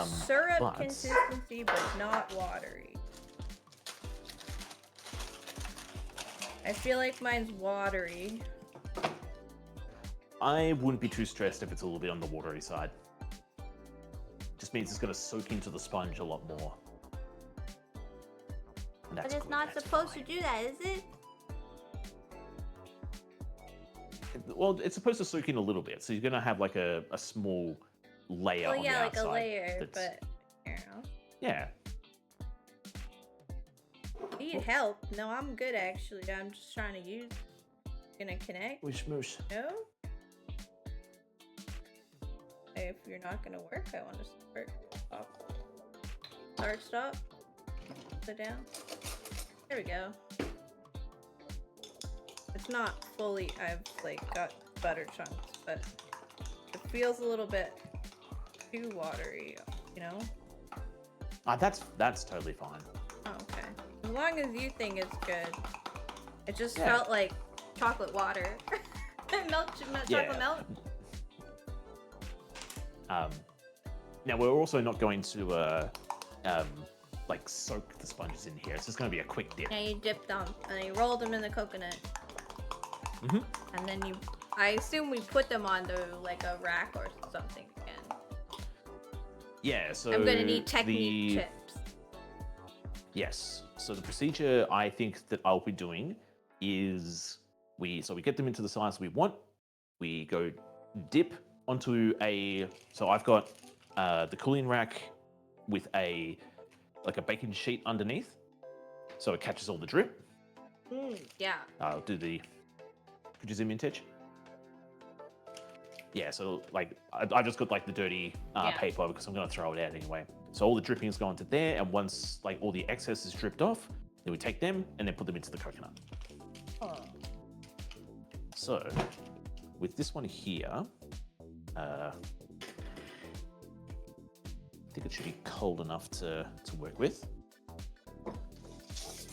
Syrup consistency, but not watery. I feel like mine's watery. I wouldn't be too stressed if it's a little bit on the watery side. Just means it's going to soak into the sponge a lot more. But it's not supposed to do that, is it? Well, it's supposed to soak in a little bit, so you're going to have like a small layer on the outside. Like a layer, but you know. Yeah. Need help? No, I'm good actually. I'm just trying to use. Gonna connect? Wish moosh. No. If you're not gonna work, I want to start. Stop. Stop. Sit down. There we go. It's not fully. I've like got butter chunks, but it feels a little bit too watery. You know. That's totally fine. Oh, okay. As long as you think it's good. It just felt like chocolate water. Chocolate milk. Now we're also not going to like soak the sponges in here. It's just going to be a quick dip. And you dip them, and you roll them in the coconut. And then I assume we put them on like a rack or something again. Yeah, so I'm gonna need technique tips. Yes. So the procedure I think that I'll be doing is we get them into the size we want. We go dip onto so I've got the cooling rack with a baking sheet underneath, so it catches all the drip. Yeah. I'll do could you zoom in, Titch? Yeah, so like I just got like the dirty paper because I'm gonna throw it out anyway. So all the drippings go into there, and once like all the excess is dripped off, then we take them and then put them into the coconut. So with this one here, I think it should be cold enough to work with.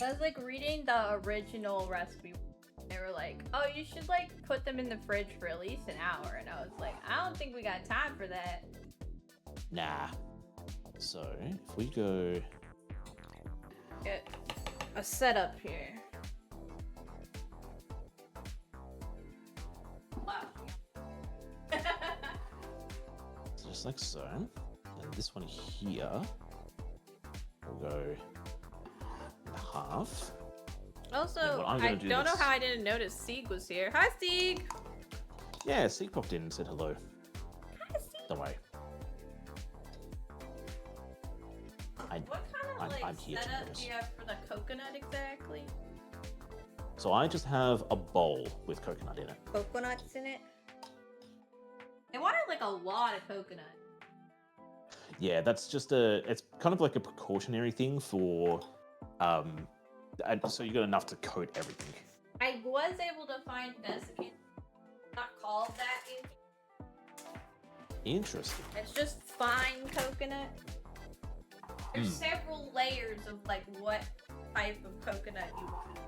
I was like reading the original recipe. They were like, oh, you should like put them in the fridge for at least an hour. And I was like, I don't think we got time for that. Nah. So if we go... Get a setup here. Wow. Just like so. And this one here, we'll go half. Also, I'm I gonna do don't know this- how I didn't notice Sieg was here. Hi, Sieg! Yeah, Seek popped in and said hello. Hi, Sieg! Don't worry. What kind of I'm like here to setup notice. do you have for the coconut exactly? So I just have a bowl with coconut in it. Coconuts in it? They wanted like a lot of coconut. Yeah, that's just it's kind of like a precautionary thing for, so you got enough to coat everything. I was able to find desiccated, not called that. Interesting. It's just fine coconut. There's several layers of like what type of coconut you want.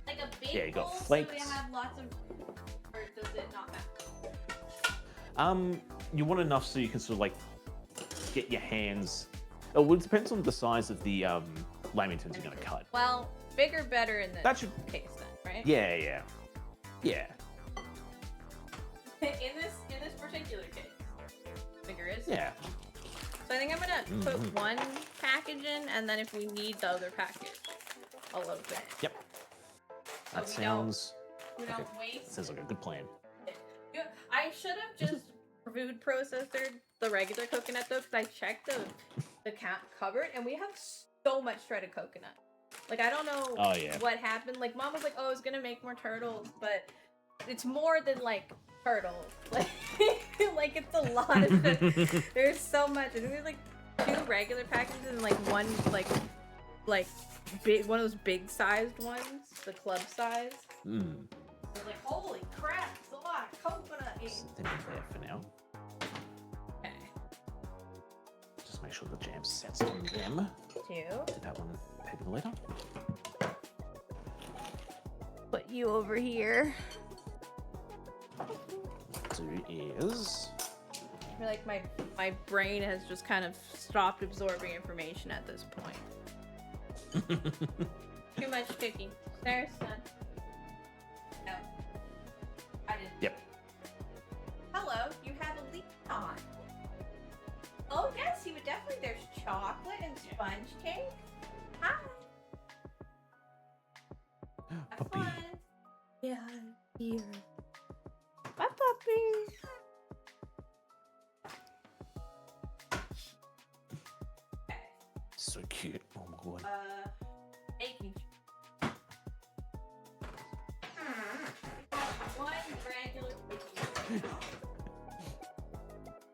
Like a big Yeah, you got bowl, flakes. so we have lots of. Or does it not matter? You want enough so you can sort of like get your hands. Oh, well, it depends on the size of the lamingtons you're gonna cut. Well, bigger better in this That should. case then, right? Yeah. in this particular case, bigger is. Yeah. So I think I'm gonna put one package in, and then if we need the other package, I'll open it. Yep. That So we don't- sounds. We Okay. don't waste. Sounds like a good plan. I should have just food processed the regular coconut though, because I checked the cupboard and we have so much shredded coconut. Like I don't know Oh, yeah. what happened. Like mom was like, "Oh, I was gonna make more turtles," but it's more than like turtles. Like, like it's a lot of shit. There's so much. I think there's like 2 regular packages and like one like big one of those big sized ones, the club size. I was like, holy crap, it's a lot of coconut. Set them in there for now. Okay. Just make sure the jam sets on them. 2. Do that one maybe later. Put you over here. 2 is. I feel like my brain has just kind of stopped absorbing information at this point. Too much cooking. There's son. No. I didn't. Yep. Hello, you have a leaf on. Oh yes, you would definitely. There's chocolate and sponge cake. Hi. Have Puppy. fun. Yeah, here. Bye, puppy. Okay. So cute. Oh my god. Baking. One regular cookie.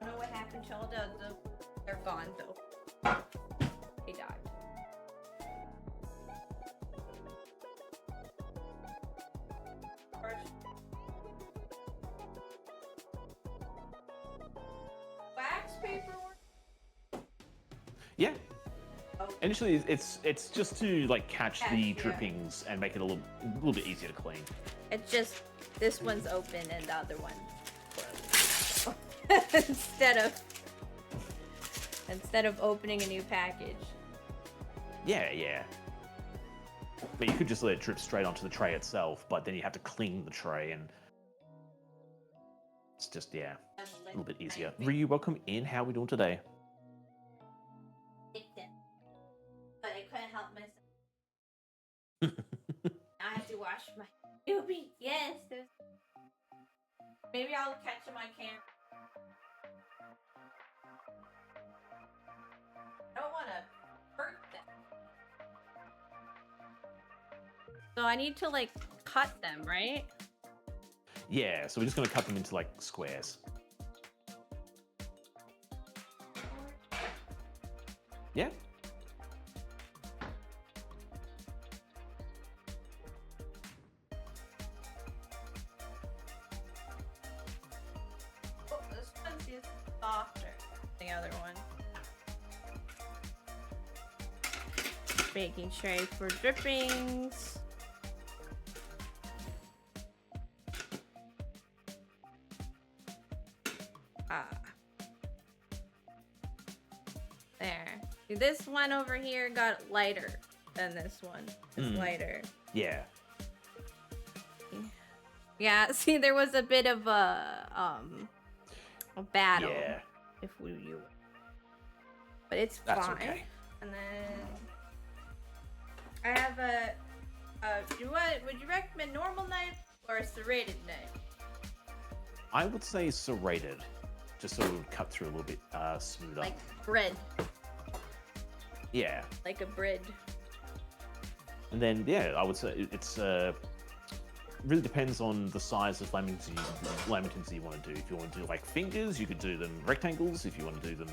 I don't know what happened to all the others. They're gone though. They died. First. Wax paper work? Yeah. Oh. Initially, it's just to like catch Catch, the yeah. drippings and make it a little bit easier to clean. It's just this one's open and the other one closed. instead of opening a new package. Yeah. But you could just let it drip straight onto the tray itself, but then you have to clean the tray, and it's just a little bit easier. Ryu, welcome in. How are we doing today? But I couldn't help myself. I have to wash my newbie. Yes. Maybe I'll catch him on camera. I don't want to hurt them. So I need to like cut them, right? Yeah, so we're just gonna cut them into like squares. Yeah. softer than the other one. Baking tray for drippings. There. See, this one over here got lighter than this one. It's lighter. Yeah. Yeah, see, there was a bit of a battle. Yeah. If you. But it's That's fine. okay. And then I have would you recommend normal knife or a serrated knife? I would say serrated, just so it would cut through a little bit smoother. Like bread. Yeah. Like a bread. And then, yeah, I would say it's really depends on the size of lamingtons you want to do. If you want to do like fingers, you could do them rectangles. If you want to do them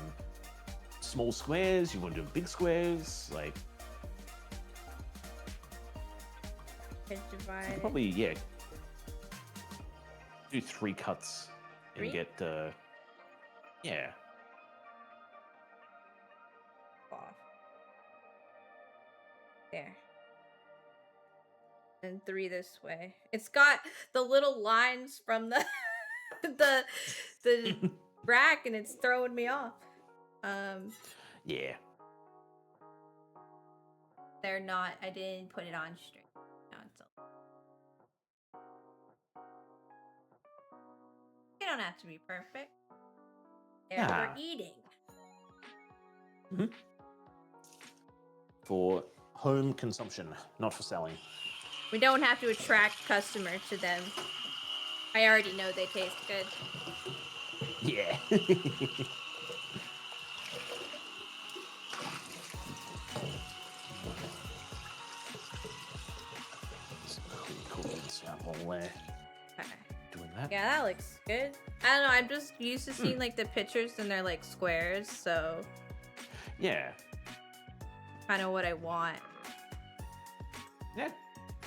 small squares, you want to do big squares. Like, so you could probably, yeah, do 3 cuts and get, yeah. Off. There. And 3 this way. It's got the little lines from the the rack, and it's throwing me off. Yeah. They're not. I didn't put it on straight. No, it's they don't have to be perfect. They're for eating. For home consumption, not for selling. We don't have to attract customers to them. I already know they taste good. Yeah. Cooking sample there. Okay. Doing that. Yeah, that looks good. I don't know. I'm just used to seeing like the pictures and they're like squares, so Yeah. kind of what I want. Yeah.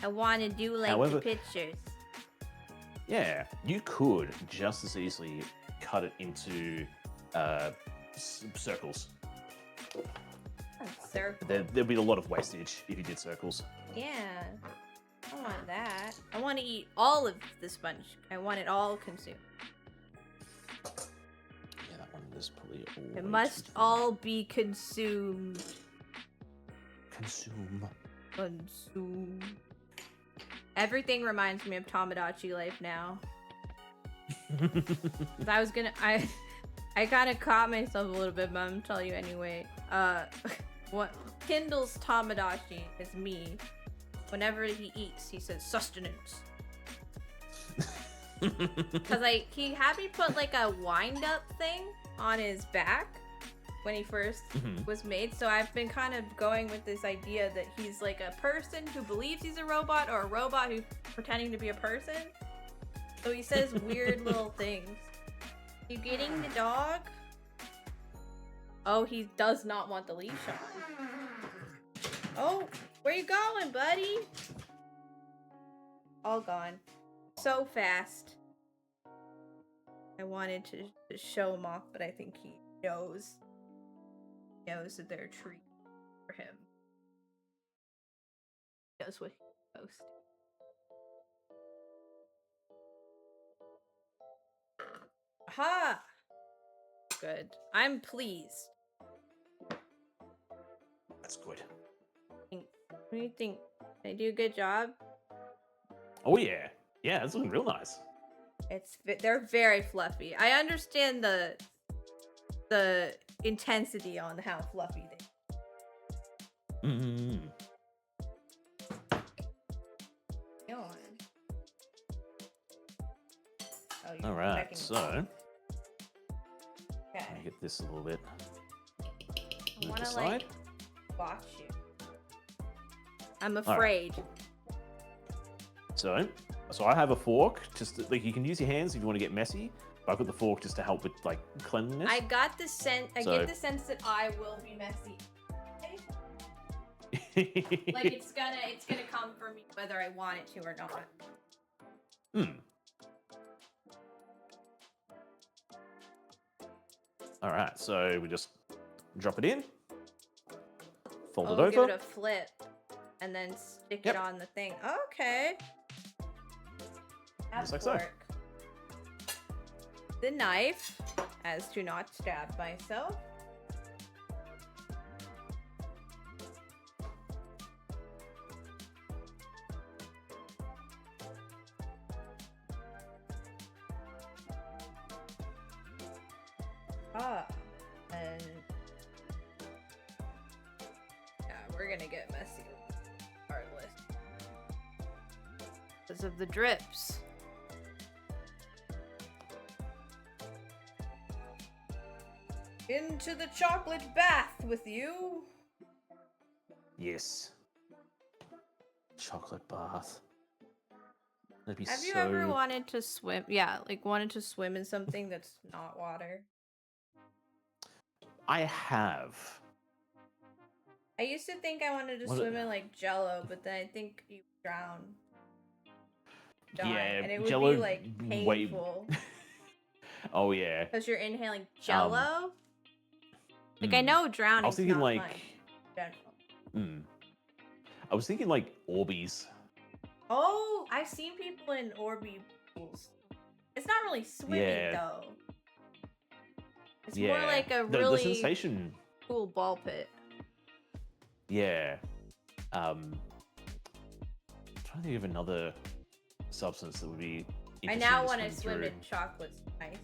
I want to do like However, the pictures. Yeah, you could just as easily cut it into circles. Circle. There'd be a lot of wastage if you did circles. Yeah. I want that. I want to eat all of the sponge. I want it all consumed. Yeah, that one is probably all. It must all be consumed. Consume. Consume. Everything reminds me of Tomodachi Life now. I kind of caught myself a little bit, but I'm gonna tell you anyway. What Kindle's Tomodachi is me. Whenever he eats, he says sustenance. Cause like he had me put like a wind up thing on his back when he first was made, so I've been kind of going with this idea that he's like a person who believes he's a robot, or a robot who's pretending to be a person. So he says weird little things. You getting the dog? Oh, he does not want the leash on. Oh, where you going, buddy? All gone. So fast. I wanted to show him off, but I think he knows that they're a treat for him. He knows what he's supposed to. Aha! Good. I'm pleased. That's good. What do you think? Did I do a good job? Oh yeah, yeah, that's looking real nice. They're very fluffy. I understand the intensity on how fluffy they are. Oh, All right, so okay. let me get this a little bit. I Move want to aside. like watch you. I'm afraid. So I have a fork. Like you can use your hands if you want to get messy. But I've got the fork just to help with like cleanliness. I got the sense. I get the sense that I will be messy. Like it's gonna come for me whether I want it to or not. All right, so we just drop it in, fold it Oh, over. give it a flip, and then stick Yep. it on the thing. Okay. Just like so. Work. The knife, as to not stab myself. And yeah, we're gonna get messy regardless because of the drips. Into the chocolate bath with you. Yes. Chocolate bath. That'd be Have you so... ever wanted to swim? Yeah, like wanted to swim in something that's not water. I have. I used to think I wanted to What swim in like Jello, but then I think you drown. Yeah, and it would Jello be like painful. Oh yeah. Because you're inhaling Jello. Like I Hmm. know drowning. I was thinking not like. fun in general. I was thinking like Orbeez. Oh, I've seen people in Orby pools. It's not really swimming though. It's more like a the really sensation. cool ball pit. Yeah. I'm trying to think of another substance that would be I interesting now to want to swim through. in chocolate icing.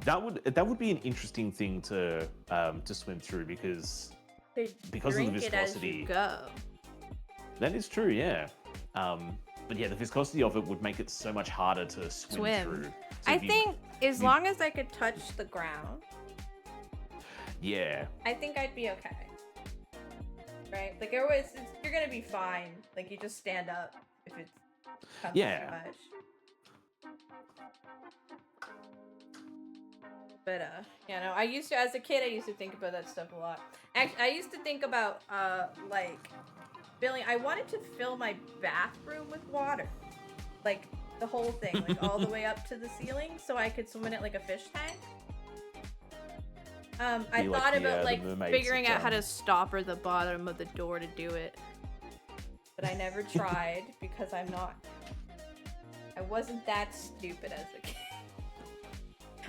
That would be an interesting thing to swim through because of the viscosity. It as you go. That is true, yeah. But yeah, the viscosity of it would make it so much harder to swim through. So I think as long as I could touch the ground, yeah, I think I'd be okay. Right? Like you're gonna be fine. Like you just stand up if it's too much. But you know, as a kid I used to think about that stuff a lot. Actually, I used to think about like I wanted to fill my bathroom with water. Like the whole thing, like all the way up to the ceiling so I could swim in it like a fish tank. I thought about figuring out how to stopper the bottom of the door to do it. But I never tried because I wasn't that stupid as a kid.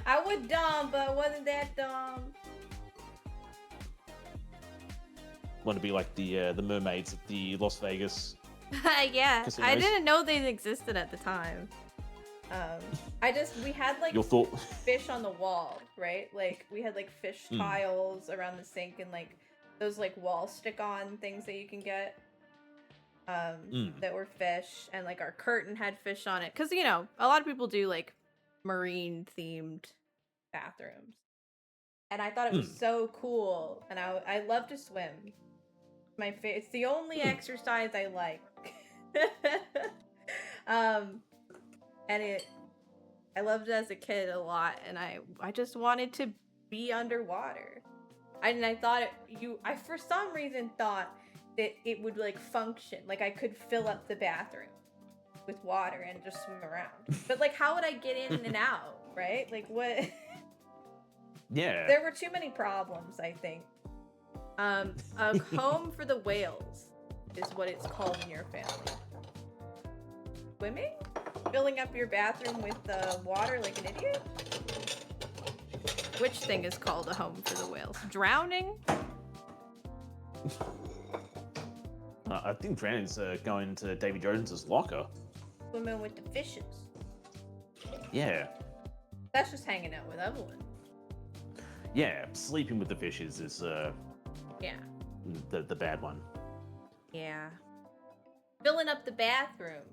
I was dumb, but I wasn't that dumb. Want to be like the mermaids at the Las Vegas. Yeah, casinos. I didn't know they existed at the time. We had like fish on the wall, right? Like we had like fish tiles around the sink and like those like wall stick-on things that you can get. That were fish, and like our curtain had fish on it, because you know a lot of people do like marine themed bathrooms, and I thought it was so cool, and I love to swim. It's the only exercise I like. And I loved it as a kid a lot, and I just wanted to be underwater, and I thought I for some reason thought that it would like function, like I could fill up the bathroom with water and just swim around. But like, how would I get in and out, right? Like what? Yeah. There were too many problems, I think. A home for the whales is what it's called in your family. Swimming? Filling up your bathroom with water like an idiot? Which thing is called a home for the whales? Drowning? I think drowning's going to Davy Jones's locker. Swimming with the fishes. Yeah. That's just hanging out with Evelyn. Yeah, sleeping with the fishes is yeah, the bad one. Yeah. Filling up the bathroom.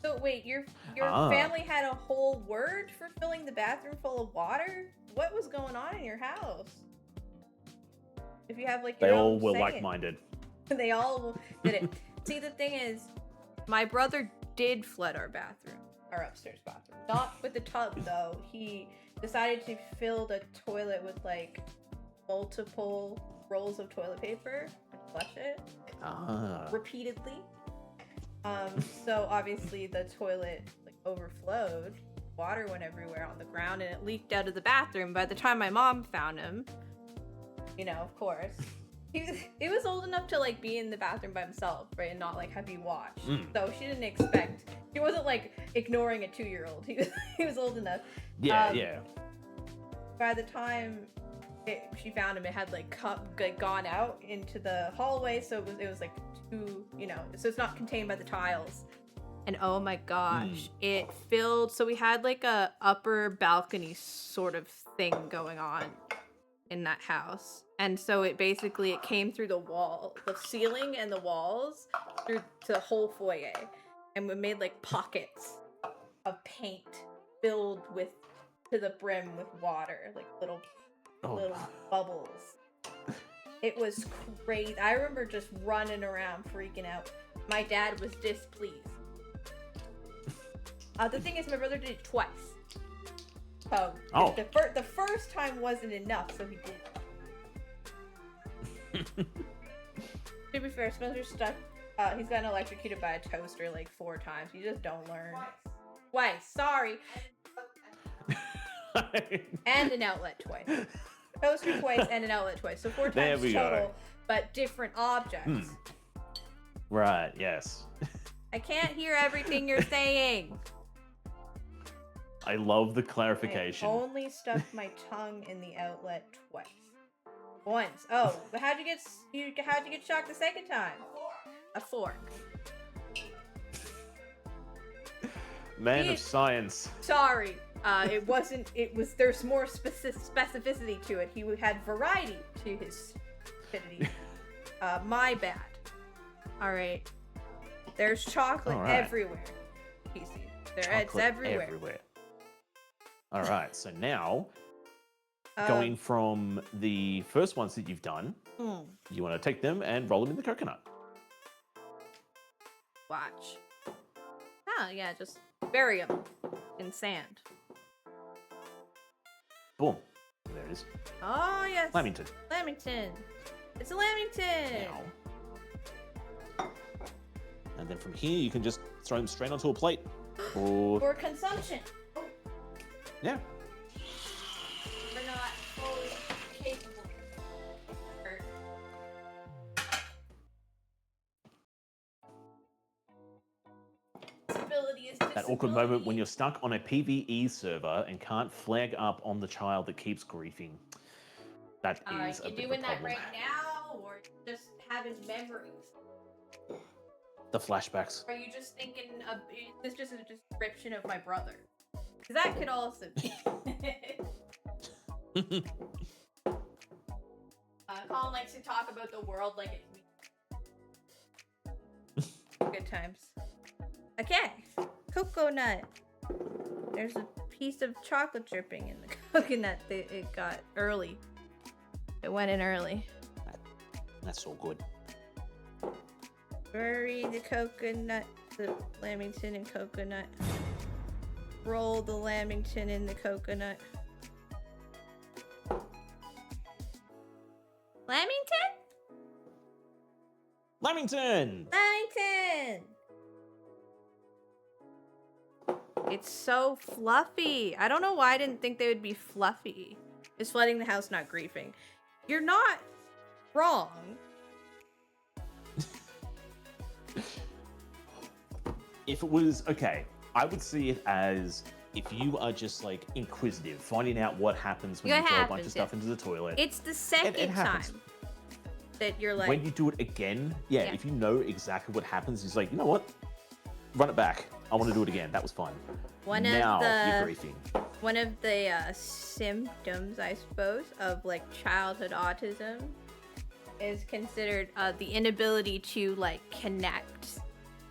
So wait, your family had a whole word for filling the bathroom full of water? What was going on in your house? If you have like your They own all were saying. like-minded. They all did it. See, the thing is, my brother did flood our bathroom, our upstairs bathroom. Not with the tub though. He decided to fill the toilet with like multiple rolls of toilet paper and flush it repeatedly. So obviously the toilet like overflowed, water went everywhere on the ground and it leaked out of the bathroom. By the time my mom found him, you know, of course, he was old enough to like be in the bathroom by himself, right, and not like have you watch. So she didn't expect. She wasn't like ignoring a 2-year-old. He was old enough. Yeah, yeah. By the time she found him, it had like gone out into the hallway, so it was like too, you know, so it's not contained by the tiles. And oh my gosh, it filled. So we had like a upper balcony sort of thing going on in that house, and so it came through the ceiling and the walls through to the whole foyer, and we made like pockets of paint filled with to the brim with water, like little bubbles. It was crazy. I remember just running around freaking out. My dad was displeased. The thing is, my brother did it twice. So the first time wasn't enough, so he did. To be fair, Spencer's stuck. He's gotten electrocuted by a toaster like 4 times. You just don't learn. Twice. Sorry. And an outlet twice. Toaster twice and an outlet twice. So 4 times total, but different objects. Right. Yes. I can't hear everything you're saying. I love the clarification. I only stuck my tongue in the outlet twice. Once. Oh, but how'd you get shocked the second time? A fork. Man of science. Sorry. It wasn't. It was. There's more specificity to it. He had variety to his stupidity. My bad. All right. There's chocolate everywhere. PC. It's everywhere. All right, so now, going from the first ones that you've done, you want to take them and roll them in the coconut. Watch. Oh, yeah, just bury them in sand. Boom. There it is. Oh, yes. Lamington. Lamington. It's a Lamington. Now. And then from here, you can just throw them straight onto a plate. For consumption. Yeah. We're not fully capable. That awkward moment when you're stuck on a PvE server and can't flag up on the child that keeps griefing. That is a bit of a problem. Are you doing that right now, or just having memories? The flashbacks. Are you just thinking of, is this just a description of my brother? Because that could also be. Colin likes to talk about the world like it's me. Good times. Okay. Coconut. There's a piece of chocolate dripping in the coconut that it got early. It went in early. That's so good. Bury the coconut, the Lamington in coconut. Roll the Lamington in the coconut. Lamington? Lamington! Lamington! It's so fluffy. I don't know why I didn't think they would be fluffy. Is flooding the house not griefing? You're not wrong. If it was, okay, I would see it as if you are just like inquisitive, finding out what happens when you throw a bunch of stuff into the toilet. It's the second time that you're like... When you do it again, yeah, if you know exactly what happens, it's like, you know what? Run it back. I want to do it again. That was fun. You're griefing. One of the symptoms, I suppose, of like childhood autism is considered the inability to like connect,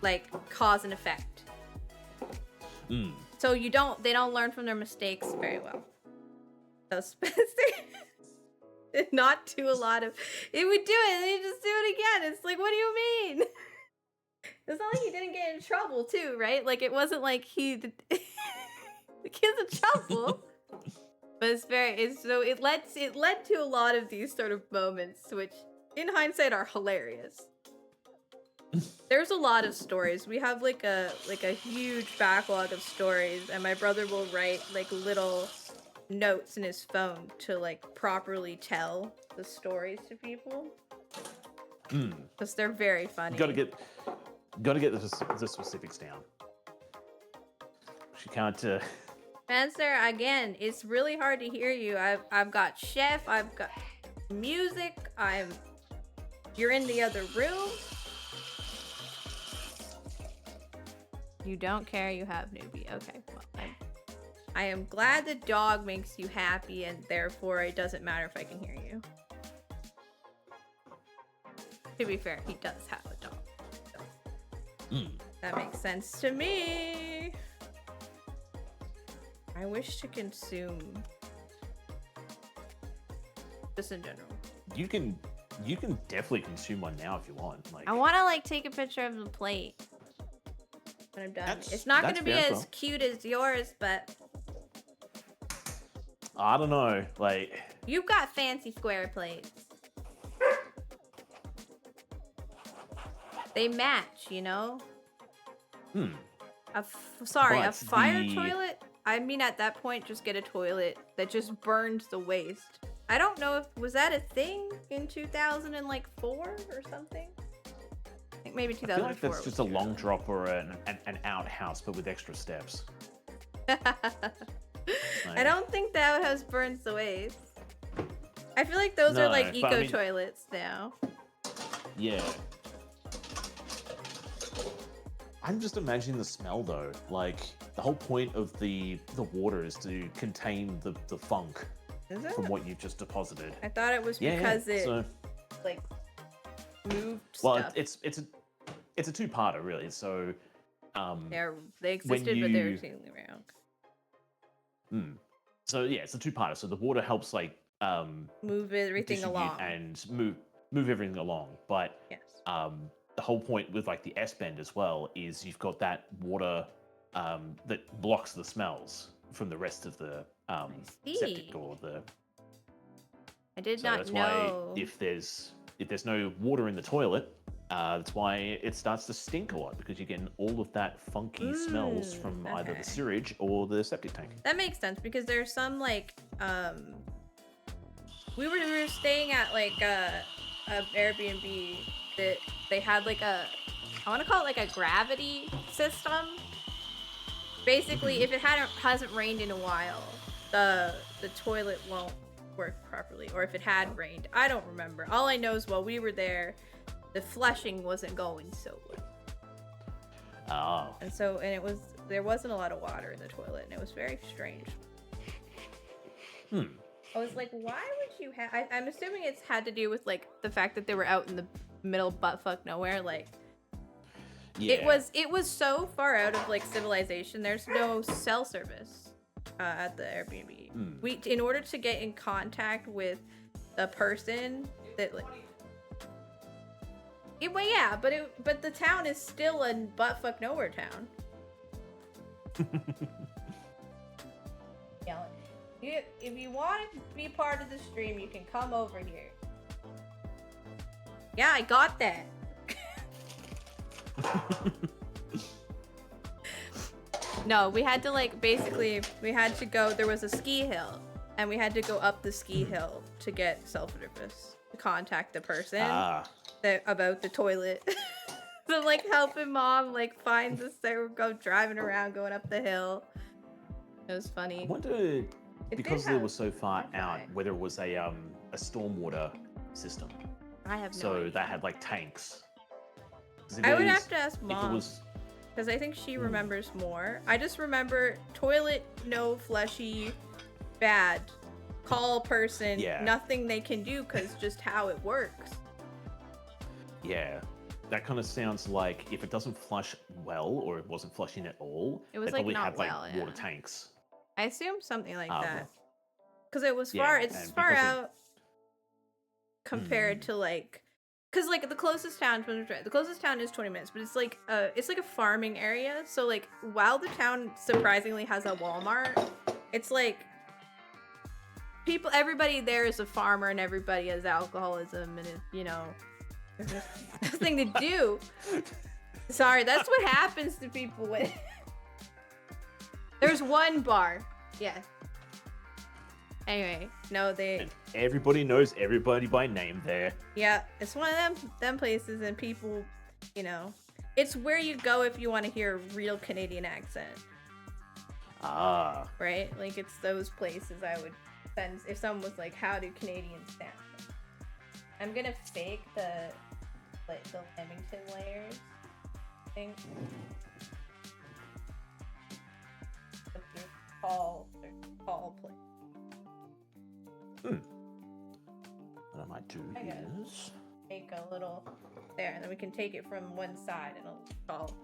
like cause and effect. So they don't learn from their mistakes very well. So Spencer did not do a lot of, it would do it and he'd just do it again. It's like, what do you mean? It's not like he didn't get in trouble too, right? Like it wasn't like the kid's in trouble. But it led to a lot of these sort of moments, which in hindsight are hilarious. There's a lot of stories. We have like a huge backlog of stories, and my brother will write like little notes in his phone to like properly tell the stories to people. Because they're very funny. Gotta get the specifics down. She can't. Spencer, again, it's really hard to hear you. I've got chef. I've got music. You're in the other room. You don't care. You have newbie. Okay. Well, I am glad the dog makes you happy, and therefore it doesn't matter if I can hear you. To be fair, he does have a dog. So that makes sense to me. I wish to consume. Just in general. You can definitely consume one now if you want. Like, I want to like take a picture of the plate when I'm done. It's not going to be as cute as yours, but I don't know. Like, you've got fancy square plates. They match, you know? Sorry, a fire toilet? I mean, at that point, just get a toilet that just burns the waste. I don't know if, was that a thing in 2004 or something? I think maybe 2004. I feel like that's just a long drop or an outhouse, but with extra steps. I don't think the outhouse burns the waste. I feel like those are like eco toilets now. Yeah. I'm just imagining the smell though. Like, the whole point of the water is to contain the funk from what you've just deposited. I thought it was because it like moved stuff. It's a two-parter really. So they existed, but they're sailing around. So yeah, it's a two-parter. So the water helps like move everything along and move everything along. But yes. The whole point with like the S-bend as well is you've got that water that blocks the smells from the rest of the septic or the. I did not that's know. Why if there's no water in the toilet, that's why it starts to stink a lot, because you're getting all of that funky smells from either the sewage or the septic tank. That makes sense, because there's some like we were staying at like a Airbnb that they had like I want to call it like a gravity system. Basically, if it hasn't rained in a while, the toilet won't work properly. Or if it had rained, I don't remember. All I know is while we were there, the flushing wasn't going so good. Oh. And there wasn't a lot of water in the toilet, and it was very strange. I was like, why would you have? I'm assuming it's had to do with like the fact that they were out in the middle buttfuck nowhere, like. Yeah. It was so far out of like civilization. There's no cell service at the Airbnb. In order to get in contact with the person that like. But the town is still a buttfuck nowhere town. Yeah, if you want to be part of the stream, you can come over here. Yeah, I got that. No, we had to like we had to go. There was a ski hill, and we had to go up the ski hill to get self-service to contact the person about the toilet. So like helping mom like find this. They would go driving around, going up the hill. It was funny. I wonder, because they were so far out, whether it was a stormwater system. I have no idea. So that had like tanks. I would have to ask mom, because I think she remembers more. I just remember toilet, no fleshy, bad. Call person, nothing they can do, because just how it works. Yeah, that kind of sounds like if it doesn't flush well, or it wasn't flushing at all, it was they like probably not had like well, water tanks. I assume something like that, because it was far. It's far out compared to like. Because like the closest town is 20 minutes, but it's like a farming area. So like while the town surprisingly has a Walmart, it's like everybody there is a farmer, and everybody has alcoholism, and There's nothing to do. Sorry, that's what happens to people when... There's one bar. Yeah. Anyway, no, they... And everybody knows everybody by name there. Yeah, it's one of them places, and people, you know... It's where you go if you want to hear a real Canadian accent. Ah. Right? Like, it's those places I would send if someone was like, how do Canadians sound? I'm gonna fake the Lamington layers thing. But they're tall place. What I might do is... Make a little there, and then we can take it from one side and it'll fall.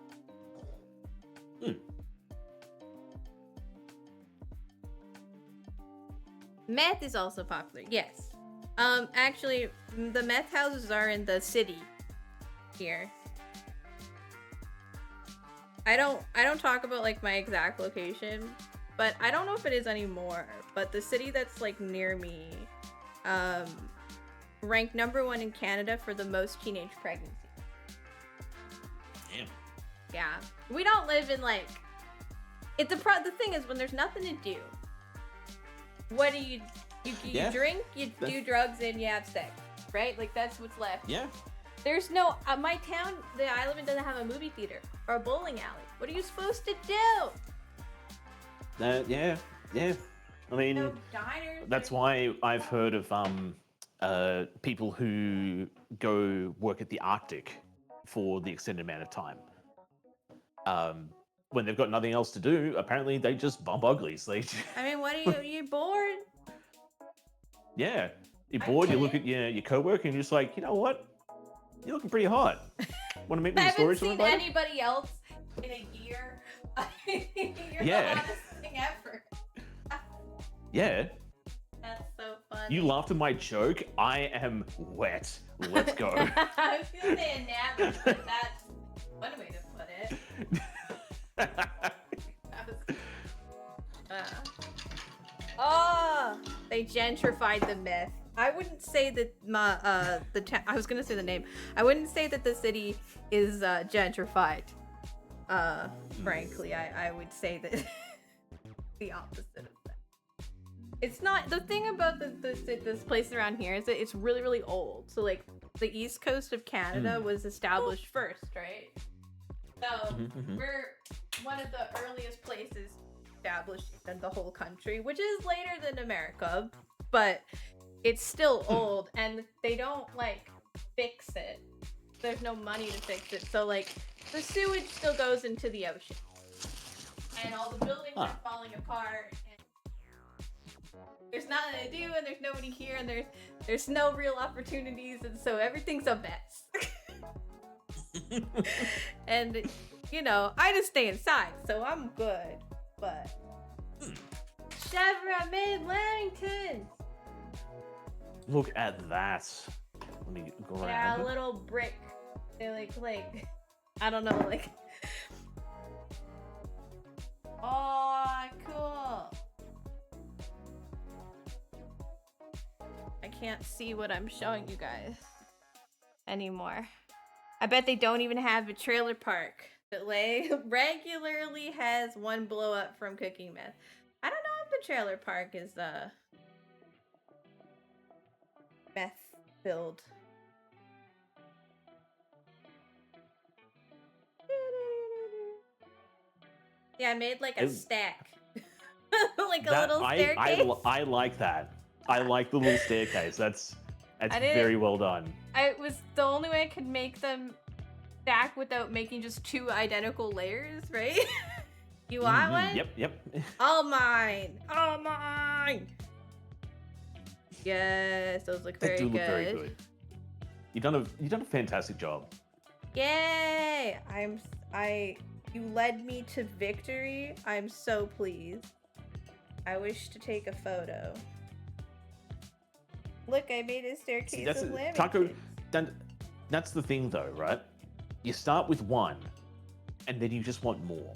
Meth is also popular, yes. Actually, the meth houses are in the city here. I don't talk about like my exact location, but I don't know if it is anymore. But the city that's like near me, ranked #1 in Canada for the most teenage pregnancies. Damn. Yeah, we don't live in like. The thing is, when there's nothing to do, what do you drink, you do drugs, and you have sex, right? Like that's what's left. Yeah. There's no my town that I live in doesn't have a movie theater or a bowling alley. What are you supposed to do? Yeah. I mean, No diners. that's why I've heard of people who go work at the Arctic for the extended amount of time. When they've got nothing else to do, apparently they just bump uglies. I mean, what are you bored? Yeah, you're bored. You look at your coworker and you're just like, you know what? You're looking pretty hot. Want to make me a story? I haven't seen anybody else in a year. You're the hottest thing ever. Yeah. That's so fun. You laughed at my joke. I am wet. Let's go. I was gonna say enamored, but that's one way to put it. They gentrified the myth. I wouldn't say that I was gonna say the name. I wouldn't say that the city is gentrified. Frankly, I would say that the opposite of that. It's not. The thing about this place around here is that it's really, really old. So like the east coast of Canada was established first, right? So we're one of the earliest places established in the whole country, which is later than America, but it's still old, and they don't like fix it. There's no money to fix it, so like the sewage still goes into the ocean, and all the buildings are falling apart, and there's nothing to do, and there's nobody here, and there's no real opportunities, and so everything's a mess. And you know, I just stay inside, so I'm good. But Chevra made Lamingtons. Look at that. Let me grab. Yeah, a little brick. They're like I don't know, like. Oh, cool. I can't see what I'm showing you guys anymore. I bet they don't even have a trailer park that regularly has one blow up from cooking meth. I don't know if the trailer park is meth filled. Yeah, I made like a stack. Like a little staircase. I like that. I like the little staircase. That's very well done. It was the only way I could make them stack without making just two identical layers, right? You want one? Yep. All mine. Yes, those look very good. Look very good. You've done a fantastic job. Yay! You led me to victory. I'm so pleased. I wish to take a photo. Look, I made a staircase of Lamingtons. Taco, that's the thing though, right? You start with one, and then you just want more.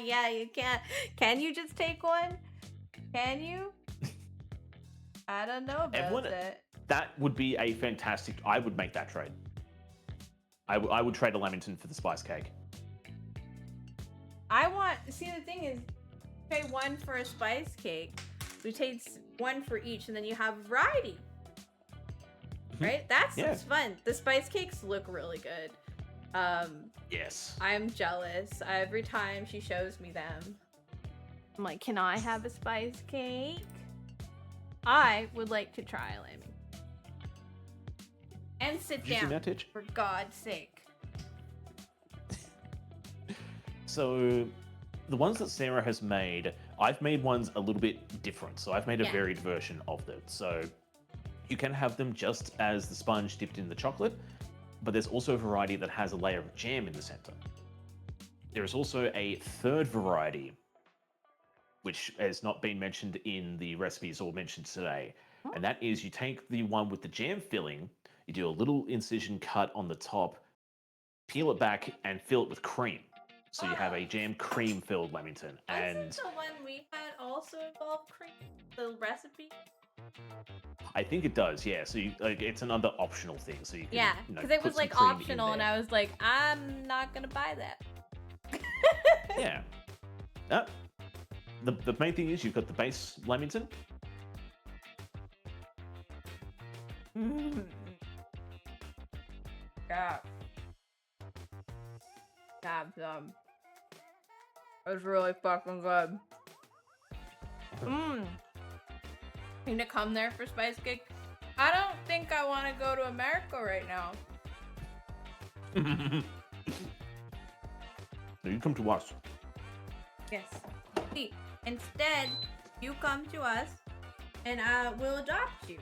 Yeah, you can't. Can you just take one? Can you? I don't know about that. that would be a fantastic. I would make that trade. I would trade a Lamington for the spice cake. See, the thing is, pay one for a spice cake. We take one for each, and then you have variety. Right? That's fun. The spice cakes look really good. Yes. I'm jealous. Every time she shows me them, I'm like, can I have a spice cake? I would like to try a Lammy. And sit Did you see down, that, Titch? for God's sake. So, the ones that Sarah has made, I've made ones a little bit different. So I've made a varied version of them. So you can have them just as the sponge dipped in the chocolate, but there's also a variety that has a layer of jam in the center. There is also a third variety, which has not been mentioned in the recipes or mentioned today. And that is you take the one with the jam filling, you do a little incision cut on the top, peel it back, and fill it with cream. So you have a jam cream filled Lamington. And Wasn't the one we had also involved cream? The recipe? I think it does, yeah. So it's another optional thing. So you can, Yeah, you know, because it put was some like cream in optional, and there. I was like, I'm not gonna buy that. Yeah. The main thing is you've got the base Lamington. Yeah. Have some. It was really fucking good. Need to come there for spice cake. I don't think I want to go to America right now. No, you come to us. Yes. See, instead, you come to us, and we'll adopt you.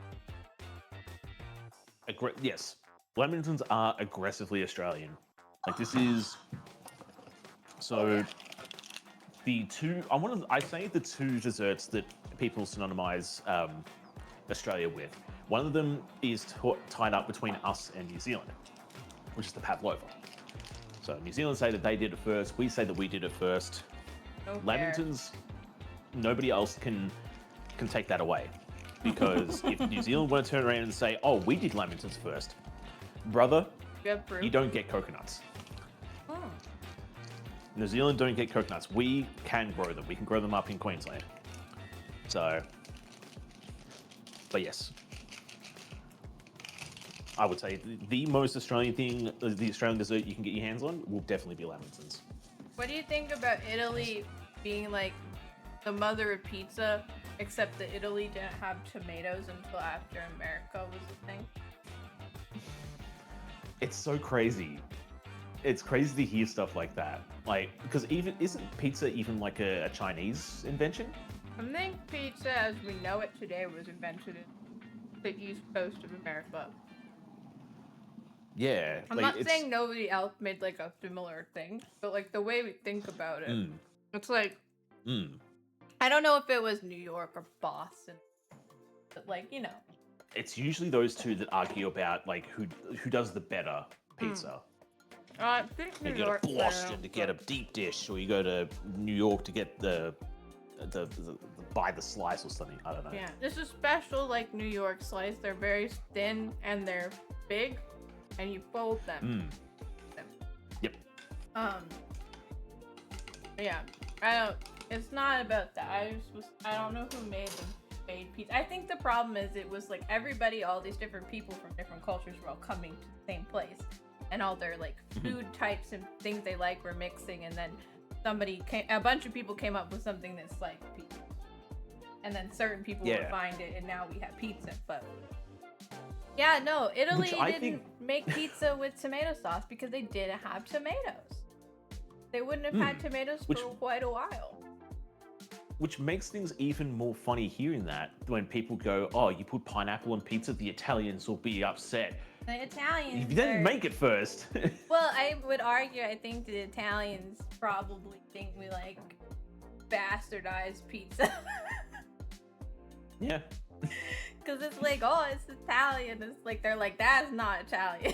Yes. Lamingtons are aggressively Australian. Like this is so the two I say the two desserts that people synonymize Australia with. One of them is tied up between us and New Zealand, which is the pavlova. So New Zealand say that they did it first. We say that we did it first. No fair. Lamingtons, nobody else can take that away. Because if New Zealand want to turn around and say, oh, we did Lamingtons first, brother, Good proof. you don't get coconuts. Hmm. New Zealand don't get coconuts. We can grow them. We can grow them up in Queensland. So, but yes. I would say the most Australian thing, the Australian dessert you can get your hands on, will definitely be Lamingtons. What do you think about Italy being like the mother of pizza, except that Italy didn't have tomatoes until after America was a thing? It's so crazy. It's crazy to hear stuff like that. Like, because isn't pizza even like a Chinese invention? I think pizza as we know it today was invented in the east coast of America. Yeah. I'm not saying nobody else made like a similar thing, but like the way we think about it, it's like, I don't know if it was New York or Boston, but like, you know. It's usually those two that argue about like who does the better pizza. I think New You go York. to Boston to get a deep dish, or you go to New York to get the by the slice or something. I don't know. Yeah, this is special like New York slice. They're very thin and they're big, and you fold them. Yep. Yeah, it's not about that. I don't know who made pizza. I think the problem is it was like everybody, all these different people from different cultures were all coming to the same place, and all their like food types and things they like were mixing, and then a bunch of people came up with something that's like pizza, and then certain people would find it, and now we have pizza. But yeah, no, Italy didn't make pizza with tomato sauce because they didn't have tomatoes. They wouldn't have had tomatoes for quite a while. Which makes things even more funny hearing that when people go, oh, you put pineapple on pizza, the Italians will be upset. The Italians. You didn't make it first. Well, I would argue, I think the Italians probably think we like bastardized pizza. Yeah. Because it's like, oh, it's Italian. It's like, they're like, that's not Italian.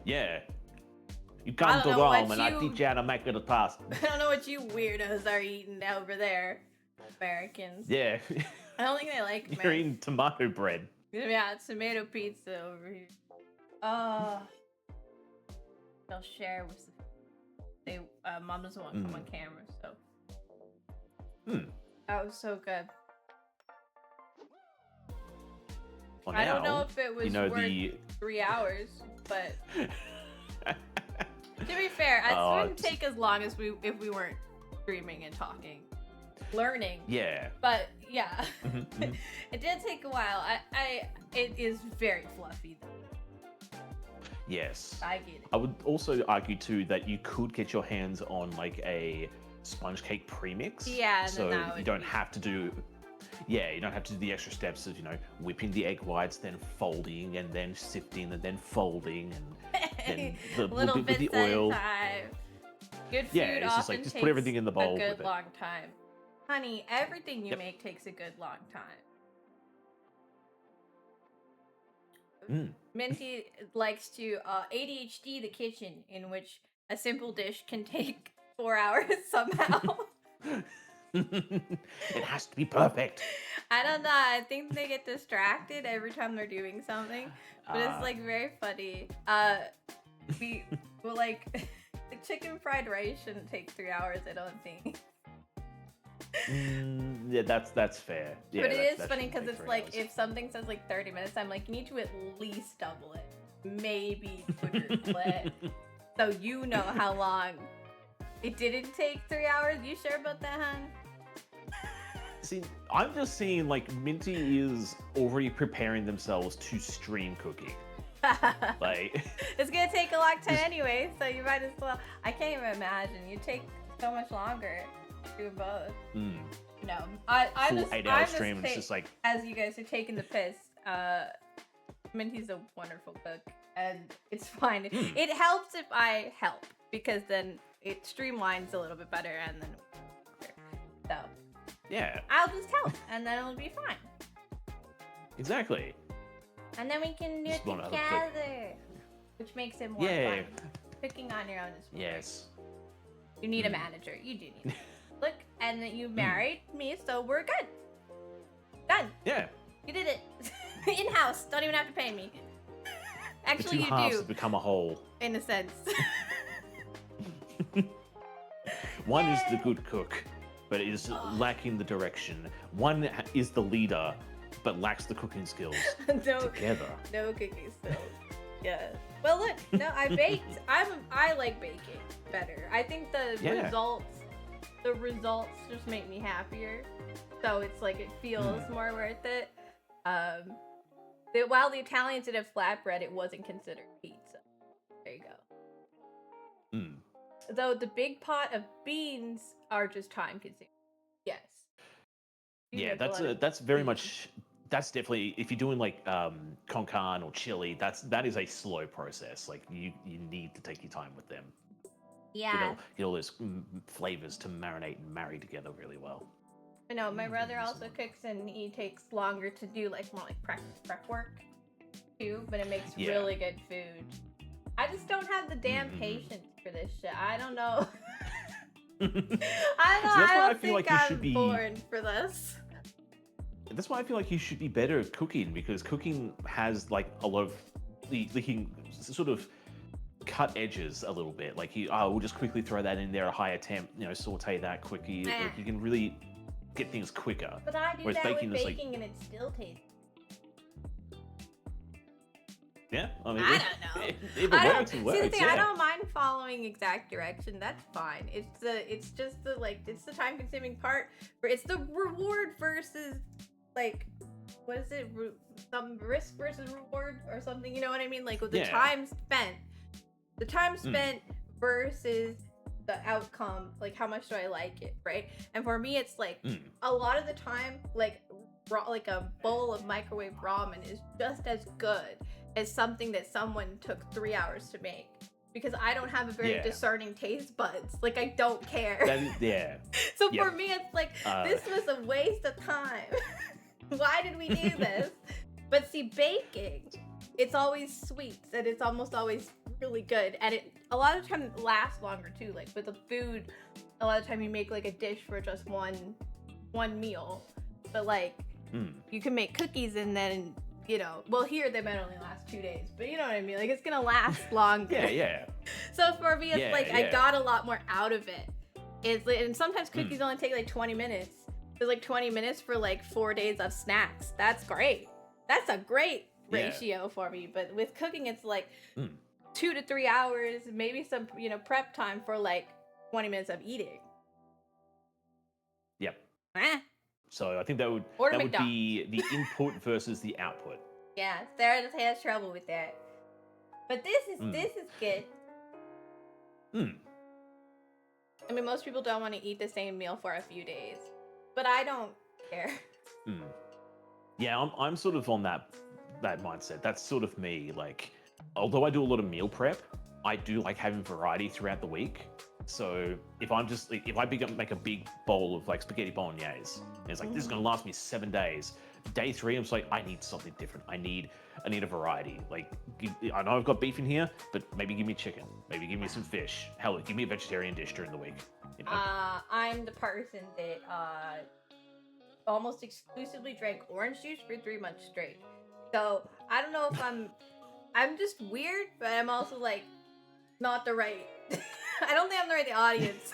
Yeah. You come to Rome and I teach you how to make it a pasta. I don't know what you weirdos are eating over there, Americans. Yeah. I don't think they like You're eating tomato bread. Yeah, tomato pizza over here. They'll share with they mom doesn't want to come on camera, so that was so good. Well, I don't know now, if it was you know, worth 3 hours, but to be fair, it wouldn't take as long as if we weren't streaming and talking, learning. Yeah. But yeah, it did take a while. It is very fluffy though. Yes. I get it. I would also argue too that you could get your hands on like a sponge cake premix. Yeah, and so then that you don't have to do. Yeah, you don't have to do the extra steps of, you know, whipping the egg whites, then folding, and then sifting, and then folding, and then the little with bits the oil. at a time. Good food Yeah, it's just often like just takes put everything in the bowl a good with it. long time. Honey, everything you Yep. make takes a good long time. Minty likes to ADHD the kitchen, in which a simple dish can take 4 hours somehow. It has to be perfect. I don't know. I think they get distracted every time they're doing something, but it's like very funny. We well, like the chicken fried rice shouldn't take 3 hours. I don't think. Yeah, that's fair. Yeah, But it is that funny shouldn't because take it's 3 like hours. if something says like 30 minutes, I'm like, you need to at least double it, maybe quadruple it, so you know how long it didn't take 3 hours. You sure about that, hun? See, I'm just seeing like Minty is already preparing themselves to stream cooking. Like, It's gonna take a long time anyway, so you might as well. I can't even imagine. You take so much longer doing both. No, I'm full just 8-hour stream. And it's just like, as you guys are taking the piss. Minty's a wonderful cook, and it's fine. It helps if I help because then it streamlines a little bit better, and then so yeah, I'll just help, and then it'll be fine. exactly. And then we can do it Just one other together, which makes it more Yeah. fun. Cooking on your own is fun. Yes. You need a manager. You do need. Look, and then you married me, so we're good. Done. Yeah. You did it. In house. Don't even have to pay me. Actually, the two you halves do, have become a whole. in a sense. One is the good cook, but is lacking the direction. One is the leader, but lacks the cooking skills. no, Together. no cookies. So, yeah. Well, look. No, I baked. I like baking better. I think the Yeah. results just make me happier. So it's like it feels more worth it. While the Italians did have flatbread, it wasn't considered pizza. There you go. Though the big pot of beans are just time consuming. Yes. You Yeah, make a lot of that's very beans. much. That's definitely, if you're doing like con carne or chili, that is a slow process. Like you need to take your time with them. Yeah. Get all those flavors to marinate and marry together really well. I know my brother also cooks, and he takes longer to do like more like prep work too, but it makes Yeah. really good food. I just don't have the damn patience for this shit. I don't know. I don't know. that's why I I don't feel think like you I'm should be- born for this. That's why I feel like you should be better at cooking, because cooking has like a lot of you can sort of cut edges a little bit. Like we'll just quickly throw that in there, a higher temp, saute that quickly. Like, you can really get things quicker. But I do Whereas that baking with is like- baking, and it still tastes. Yeah, I mean, I don't know. If it I don't works, it see works. the thing. yeah. I don't mind following exact direction. That's fine. It's just the time consuming part. It's the reward versus like, what is it? Some risk versus reward or something. You know what I mean? Like with the Yeah. time spent versus the outcome. Like how much do I like it, right? And for me, it's like a lot of the time, like a bowl of microwave ramen is just as good as something that someone took 3 hours to make, because I don't have a very Yeah. discerning taste buds. Like I don't care. Yeah. So Yep. for me, it's like this was a waste of time. Why did we do this? But see, baking, it's always sweet, and it's almost always really good, and it a lot of time lasts longer too. Like with the food, a lot of time you make like a dish for just one meal, but like you can make cookies and then you know, well, here they might only last 2 days, but you know what I mean? Like, it's gonna last longer. Yeah. So for me, it's like, I yeah. got a lot more out of it. It's like, and sometimes cookies only take like 20 minutes. There's like 20 minutes for like 4 days of snacks. That's great. That's a great ratio for me. But with cooking, it's like 2 to 3 hours, maybe some, you know, prep time for like 20 minutes of eating. Yep. Eh. So I think that would McDonald's. be the input versus the output. Yeah, Sarah just has trouble with that. But this is good. I mean, most people don't want to eat the same meal for a few days, but I don't care. Yeah, I'm sort of on that mindset. That's sort of me. Like, although I do a lot of meal prep, I do like having variety throughout the week. So if I'm just if I make a big bowl of like spaghetti bolognese, and it's like this is gonna last me 7 days. Day 3, I'm just like, I need something different. I need a variety. Like, I know I've got beef in here, but maybe give me chicken. Maybe give me some fish. Hell, give me a vegetarian dish during the week. You know? I'm the person that almost exclusively drank orange juice for 3 months straight. So I don't know if I'm just weird, but I'm also like not the right. I don't think I'm the right audience.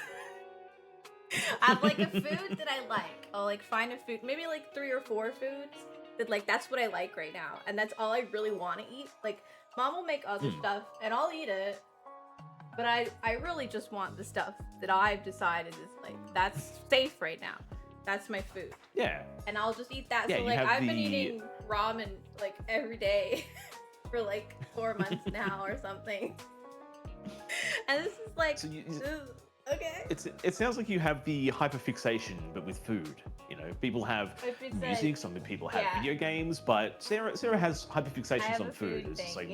I have like a food that I like. I'll like find a food, maybe like 3 or 4 foods that like that's what I like right now, and that's all I really want to eat. Like mom will make other stuff, and I'll eat it, but I really just want the stuff that I've decided is like that's safe right now. That's my food. Yeah. And I'll just eat that. Yeah, so like I've been eating ramen like every day for like 4 months now or something. And this is like, okay. It sounds like you have the hyperfixation, but with food. You know, people have music, some people have video games, but Sarah has hyperfixations on food. It's just like,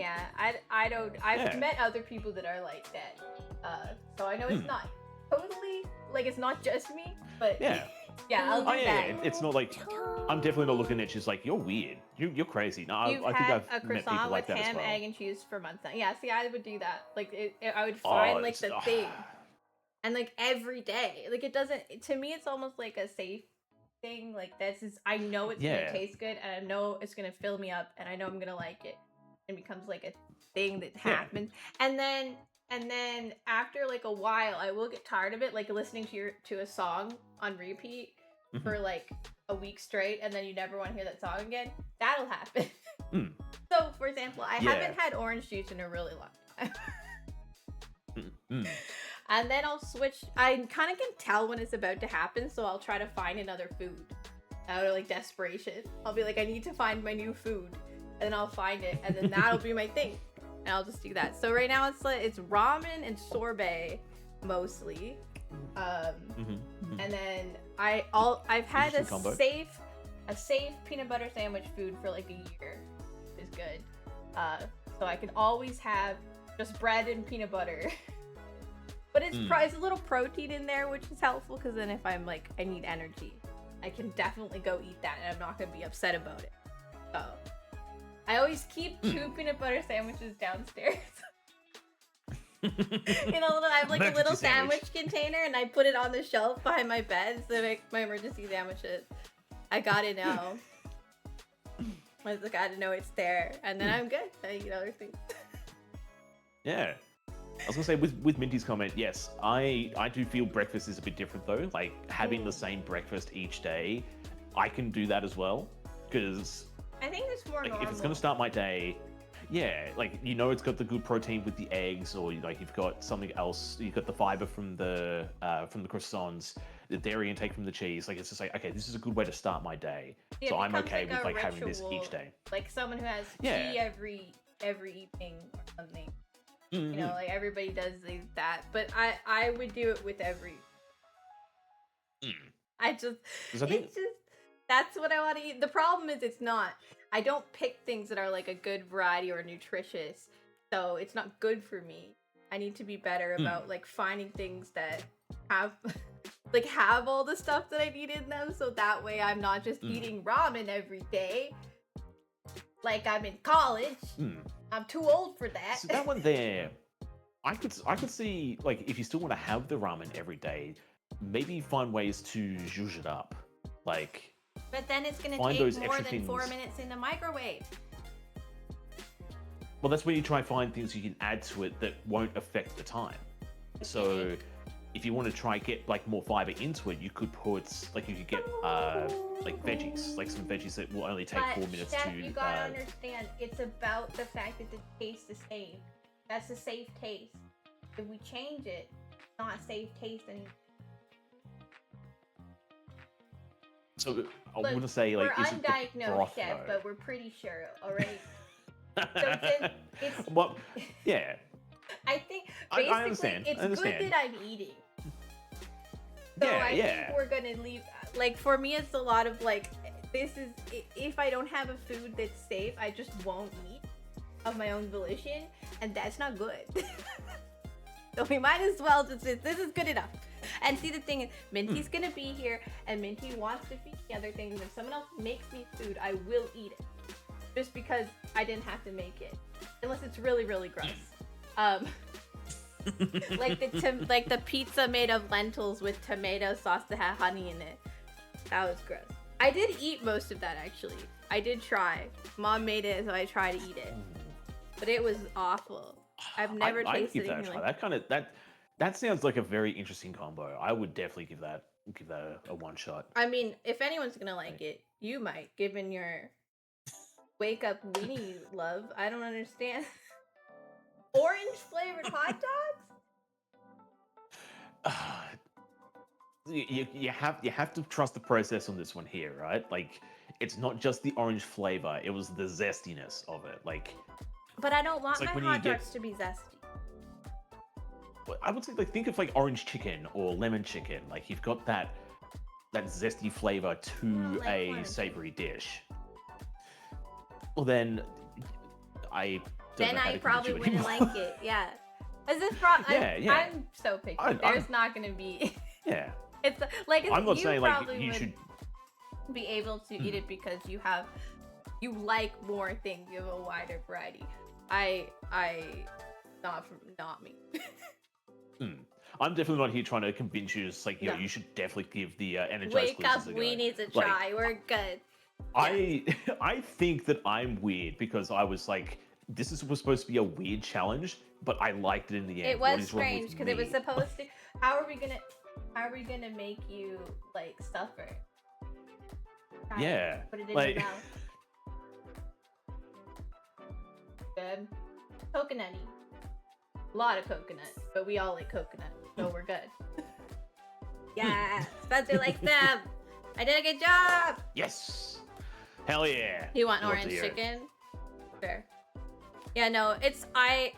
I don't. I've met other people that are like that, so I know it's not totally like it's not just me, but I'll do that. It's not like I'm definitely not looking at you like you're weird. You're crazy. No, I think I've a met croissant people like with that ham, as well. egg, and cheese for months now. Yeah, see, I would do that. Like, I would find like the thing, and like every day. Like it doesn't. To me, it's almost like a safe thing. Like this is. I know it's gonna taste good, and I know it's gonna fill me up, and I know I'm gonna like it. It becomes like a thing that happens, and then after like a while, I will get tired of it. Like listening to a song on repeat for like a week straight, and then you never want to hear that song again. That'll happen. So, for example, I haven't had orange juice in a really long time. And then I'll switch. I kind of can tell when it's about to happen, so I'll try to find another food out of like desperation. I'll be like, I need to find my new food, and then I'll find it, and then that'll be my thing, and I'll just do that. So right now it's ramen and sorbet mostly. And then I've had a safe peanut butter sandwich food for like a year. Is good. So I can always have just bread and peanut butter. But it's a little protein in there, which is helpful because then if I'm like I need energy, I can definitely go eat that and I'm not gonna be upset about it. So I always keep 2 peanut butter sandwiches downstairs. You know, I have like a little sandwich container and I put it on the shelf behind my bed so I make my emergency sandwiches. I gotta know. I just gotta know it's there, and then I'm good. I eat other things. Yeah. I was gonna say with Minty's comment, yes, I do feel breakfast is a bit different though. Like having the same breakfast each day, I can do that as well because I think it's more normal. If it's gonna start my day, yeah, like you know it's got the good protein with the eggs, or like you've got something else. You've got the fiber from the croissants, the dairy intake from the cheese. Like it's just like okay, this is a good way to start my day. Yeah, so I'm okay like with like having this each day. Like someone who has tea every evening or something. You know, like everybody does that, but I would do it with every. It's just that's what I want to eat. The problem is it's not. I don't pick things that are like a good variety or nutritious, so it's not good for me. I need to be better about like finding things that have have all the stuff that I need in them, so that way I'm not just eating ramen every day. Like I'm in college. I'm too old for that. So that one there, I could see like if you still want to have the ramen every day, maybe find ways to zhuzh it up, like. But then it's gonna take more than 4 minutes in the microwave. Well, that's when you try and find things you can add to it that won't affect the time. So, if you want to try get like more fiber into it, you could put like you could get like veggies, like some veggies that will only take 4 minutes Chef, to. you gotta understand, it's about the fact that the taste is safe. That's a safe taste. If we change it, it's not safe taste and. So I Look, want to say like we're is it the undiagnosed, broth, chef, though? but we're pretty sure already. It's well, yeah. I think I basically understand. it's I understand. good that I'm eating. So Yeah, I yeah. think we're gonna leave. Like for me, it's a lot of like, this is if I don't have a food that's safe, I just won't eat of my own volition, and that's not good. So we might as well just this is good enough. And see, the thing is, Minty's gonna be here, and Minty wants to feed me other things. If someone else makes me food, I will eat it, just because I didn't have to make it, unless it's really, really gross. Like the pizza made of lentils with tomato sauce that had honey in it. That was gross. I did eat most of that actually. I did try. Mom made it, so I tried to eat it, but it was awful. I've never I'd tasted give that a anything try. like. That sounds like a very interesting combo. I would definitely give that a one shot. I mean, if anyone's gonna like it, you might, given your wake up weenie love. I don't understand. Orange flavored hot dogs? You have to trust the process on this one here, right? Like it's not just the orange flavor; it was the zestiness of it. Like, But I don't want like my when you hot get- dogs to be zesty. I would say, like think of like orange chicken or lemon chicken. Like you've got that zesty flavor to like a orange. savory dish. Well, then I don't Then know how I to probably convince you wouldn't anymore. like it. Yeah. Is this Yeah. I'm so picky. There's not gonna be. Yeah. It's like I'm not you saying like probably you would should. be able to eat it because you like more things. You have a wider variety. Not me. I'm definitely not here trying to convince you. Just like, yo, No. you should definitely give the Energized Wake up, quizzes a go. we need to Like, try. We're good. I think that I'm weird because I was like, this was supposed to be a weird challenge, but I liked it in the end. It What was is wrong with strange because it was me? supposed to. How are we gonna make you like suffer? Try it. Yeah, Put it in like- your mouth. Good. Coconutty. A lot of coconut, but we all like coconut, so we're good. Yeah, Spencer likes them. I did a good job. Yes, hell yeah. You want Love to orange hear it. chicken? Fair. Yeah, no, I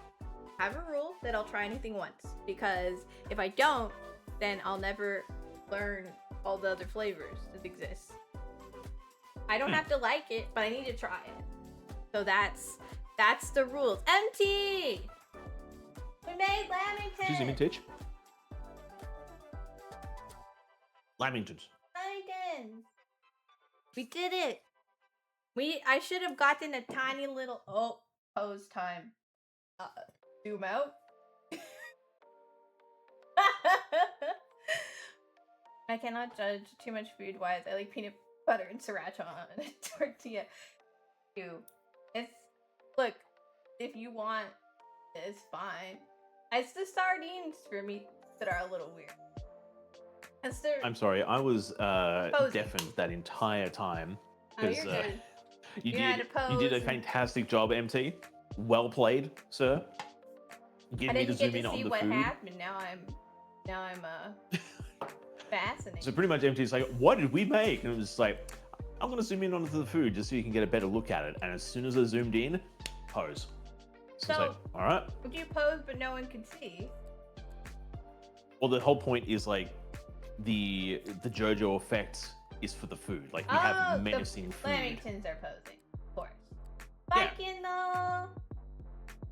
have a rule that I'll try anything once, because if I don't, then I'll never learn all the other flavors that exist. I don't have to like it, but I need to try it. So that's the rules. MT! We made Lamingtons! Excuse me, Titch. Lamingtons. Lamingtons! We did it! I should have gotten a tiny little pose time. Zoom out. I cannot judge too much food wise. I like peanut butter and sriracha on a tortilla. Look, if you want, it's fine. It's the sardines for me that are a little weird. I'm sorry, I was Posing. deafened that entire time. Oh, you're good. You You had did to you did a pose and- fantastic job, MT. Well played, sir. Get I me to didn't zoom get in to on see the what food. happened. Now I'm fascinated. So pretty much MT's like, what did we make? And it was like, I'm gonna zoom in onto the food just so you can get a better look at it. And as soon as I zoomed in, pose. So, I was like, all right. Would you pose but no one can see? Well, the whole point is like the JoJo effect is for the food. Like we have menacing the food. Lamingtons are posing, of course. Bye, Yeah. Kindle.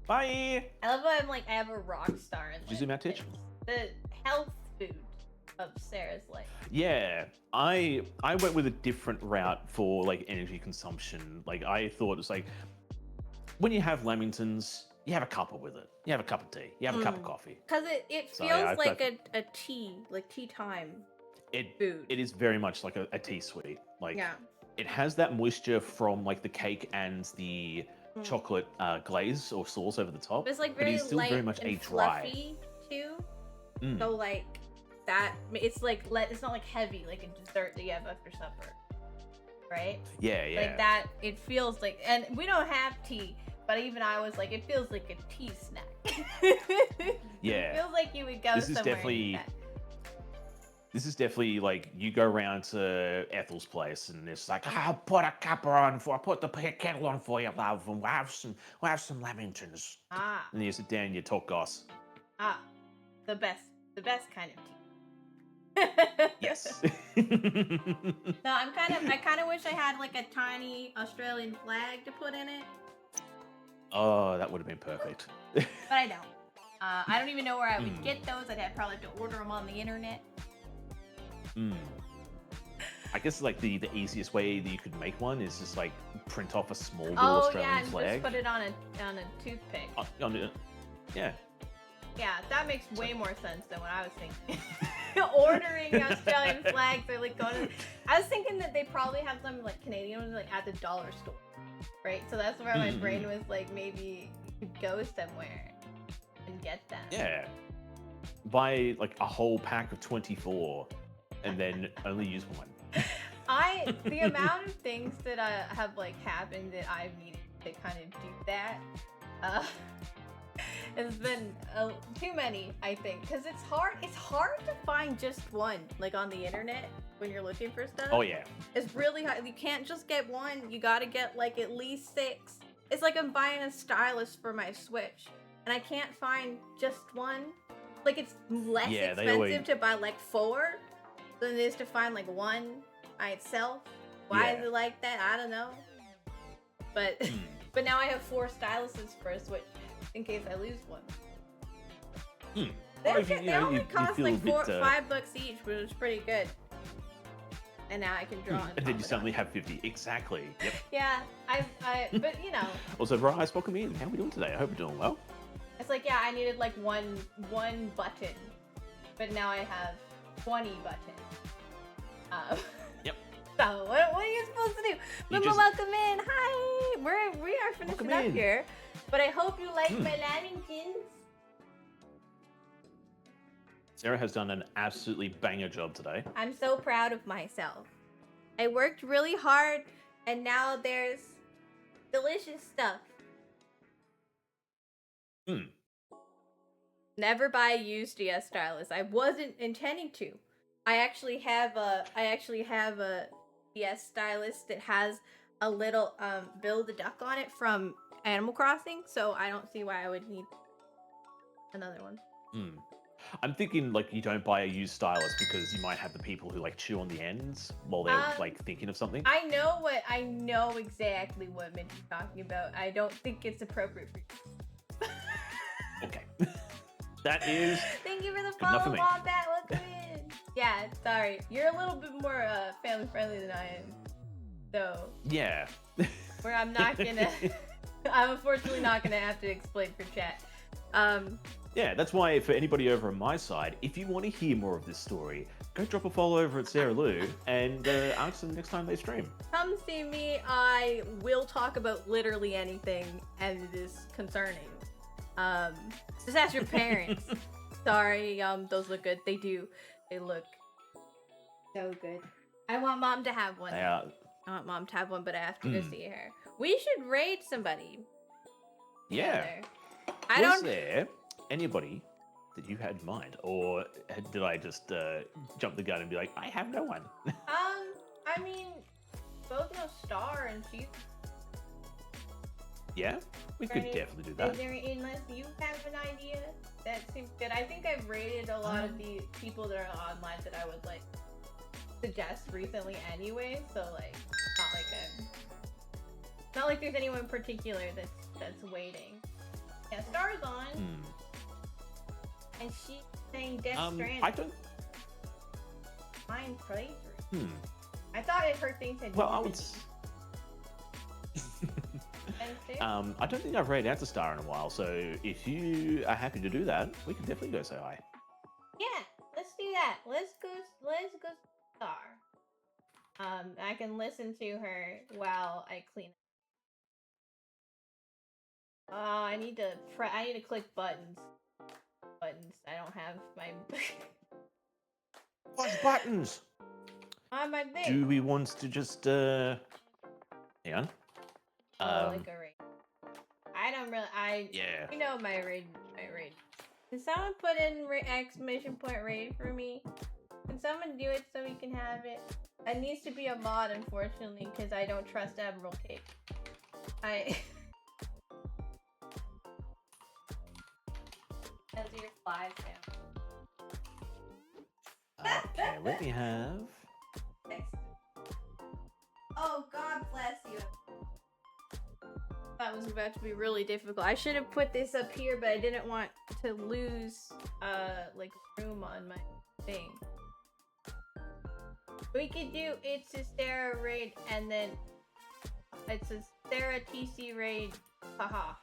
Bye. I love how I have a rock star in Did you zoom out, Titch? the health food of Sarah's life. Yeah, I went with a different route for like energy consumption. Like I thought it was like when you have Lamingtons, you have a cuppa with it. You have a cup of tea. You have a cup of coffee. Because it So, feels yeah, like a tea, like tea time food. It is very much like a tea sweet. Like Yeah. it has that moisture from like the cake and the chocolate glaze or sauce over the top. It's like but very he's still light very much and a dry. fluffy too. Mm. So like that, it's like it's not like heavy like a dessert that you have after supper, right? Yeah, yeah. Like that, it feels like, and we don't have tea, but even I was like, it feels like a tea snack. Yeah. It feels like you would go This is somewhere. definitely- and eat This is definitely like you go round to Ethel's place and it's like, I'll put a cuppa on for, I put the kettle on for you, love, and we'll have some Lamingtons. that. And you sit down and you talk goss. The best kind of tea. Yes. No, I kind of wish I had like a tiny Australian flag to put in it, Oh, that would have been perfect. but I don't. I don't even know where I would get those. I'd probably have to order them on the internet. I guess like the easiest way that you could make one is just like print off a small little Oh Australian yeah, and flag. just put it on a toothpick. Yeah. Yeah, that makes way more sense than what I was thinking. Ordering Australian flags, they're like going to... I was thinking that they probably have some like Canadian ones like at the dollar store, right? So that's where my brain was like, maybe you could go somewhere and get them. Yeah. Buy like a whole pack of 24 and then only use one. The amount of things that have like happened that I've needed to kind of do that has been too many, I think, because it's hard to find just one like on the internet when you're looking for stuff. Oh yeah. It's really hard. You can't just get one, you gotta get like at least 6. It's like I'm buying a stylus for my Switch and I can't find just one. Like it's less expensive to buy like 4 than it is to find like one by itself. Why is it like that? I don't know. But but now I have 4 styluses for a Switch in case I lose one. They only cost like $5 each, which is pretty good. And now I can draw. And then you suddenly have 50. Exactly. Yep. Yeah, but you know. Also, Bryce, welcome in. How are we doing today? I hope you're doing well. It's like, yeah, I needed like one button, but now I have 20 buttons. Yep. So what are you supposed to do? Mama, welcome in. Hi. We are finishing up here, but I hope you like my Lamingtons. Sarah has done an absolutely banger job today. I'm so proud of myself. I worked really hard, and now there's delicious stuff. Never buy a used DS stylus. I wasn't intending to. I actually have a DS stylus that has a little Bill the Duck on it from Animal Crossing, so I don't see why I would need another one. I'm thinking like you don't buy a used stylus because you might have the people who like chew on the ends while they're like thinking of something. I know exactly what Mindy's talking about. I don't think it's appropriate for you. Okay. That is Thank you for the enough for follow, me. Wombat. Welcome in. Yeah, sorry. You're a little bit more family friendly than I am. So Yeah. where I'm not gonna I'm unfortunately not gonna have to explain for chat. Yeah, that's why for anybody over on my side, if you want to hear more of this story, go drop a follow over at Sarah Lou and ask them next time they stream. Come see me. I will talk about literally anything, and it is concerning. Just ask your parents. Sorry, those look good. They do. They look so good. I want mom to have one. Yeah. I want mom to have one, but I have to go see her. We should raid somebody. Yeah. Together. Was there anybody that you had in mind, or did I just jump the gun and be like, I have no one? I mean, both know Star and she's. Yeah, we could definitely do that. Is there, unless you have an idea, that seems good. I think I've rated a lot of the people that are online that I would like suggest recently anyway. So like, not like there's anyone in particular that's waiting. Yeah, Star's on, and she's saying Death Stranding. I don't. Mine playthrough. I thought her thing said. Well, I would. I don't think I've raided out to Star in a while, so if you are happy to do that, we can definitely go say hi. Yeah, let's do that. Let's go Star. I can listen to her while I clean I need to click buttons. Buttons. I don't have my What's buttons? on my thing. Do we want to just hang on? Like a raid. I don't really. Yeah. You know my raid. Can someone put in exclamation point raid for me? Can someone do it so we can have it? It needs to be a mod, unfortunately, because I don't trust Admiral Cake. Those are your flies now. Okay, let me have. Next. Oh, God bless you. That was about to be really difficult. I should have put this up here, but I didn't want to lose, like, room on my thing. We could do it's a Sarah raid and then it's a Sarah TC raid. Haha.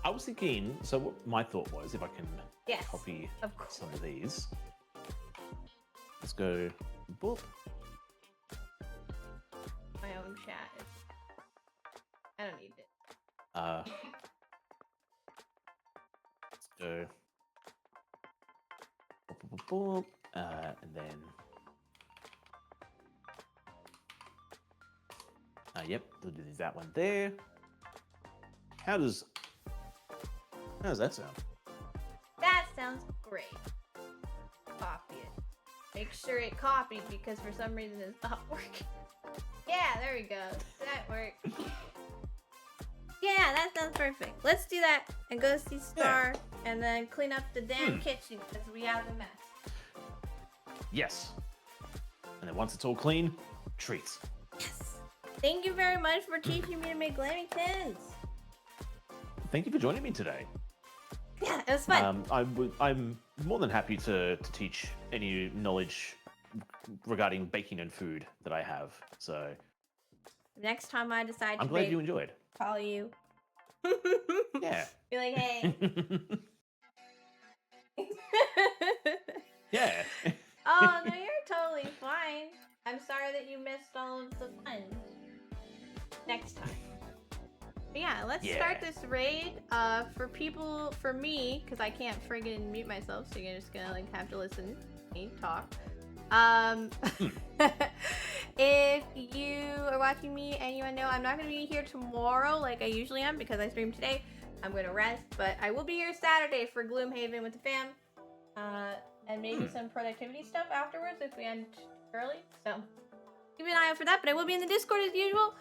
I was thinking. So what my thought was, if I can Yes, copy of course. some of these. Let's go. Boop. My own chat. I don't need it. Let's go. Boop, boop, boop, boop. And then. Yep, we'll do that one there. How does that sound? That sounds great. Copy it. Make sure it copied because for some reason it's not working. Yeah, there we go. That worked. Yeah, that sounds perfect. Let's do that and go see Star and then clean up the damn kitchen because we have a mess. Yes. And then once it's all clean, treats. Yes. Thank you very much for teaching me to make Lamingtons. Thank you for joining me today. Yeah, it was fun. I'm more than happy to teach any knowledge regarding baking and food that I have. So Next time I decide I'm to glad you enjoyed. call you. Yeah. Be like, hey. Yeah. Oh, no, you're totally fine. I'm sorry that you missed all of the fun. Next time. But yeah, let's start this raid. For me, because I can't friggin' mute myself, so you're just gonna like have to listen to me talk. If you are watching me and you wanna know, I'm not gonna be here tomorrow like I usually am because I streamed today. I'm gonna rest, but I will be here Saturday for Gloomhaven with the fam. And maybe some productivity stuff afterwards if we end early. So keep an eye out for that, but I will be in the Discord as usual.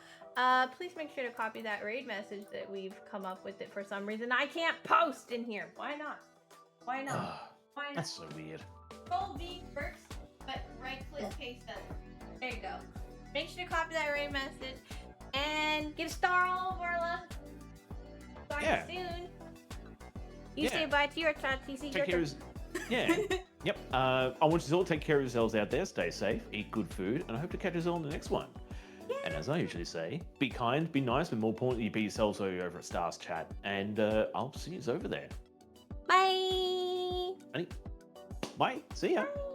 Please make sure to copy that raid message that we've come up with it for some reason. I can't post in here. Why not? Why not? Why not? That's so weird. Control V works, but right click paste doesn't. There you go. Make sure to copy that raid message and get a star all over our love. Talk to you soon. You say bye to your chat, TC. Take care of Yep. I want you to all take care of yourselves out there. Stay safe, eat good food, and I hope to catch us all in the next one. Yeah. And as I usually say, be kind, be nice, but more importantly, be yourselves over at Stars Chat. And I'll see you over there. Bye. Bye. See ya. Bye.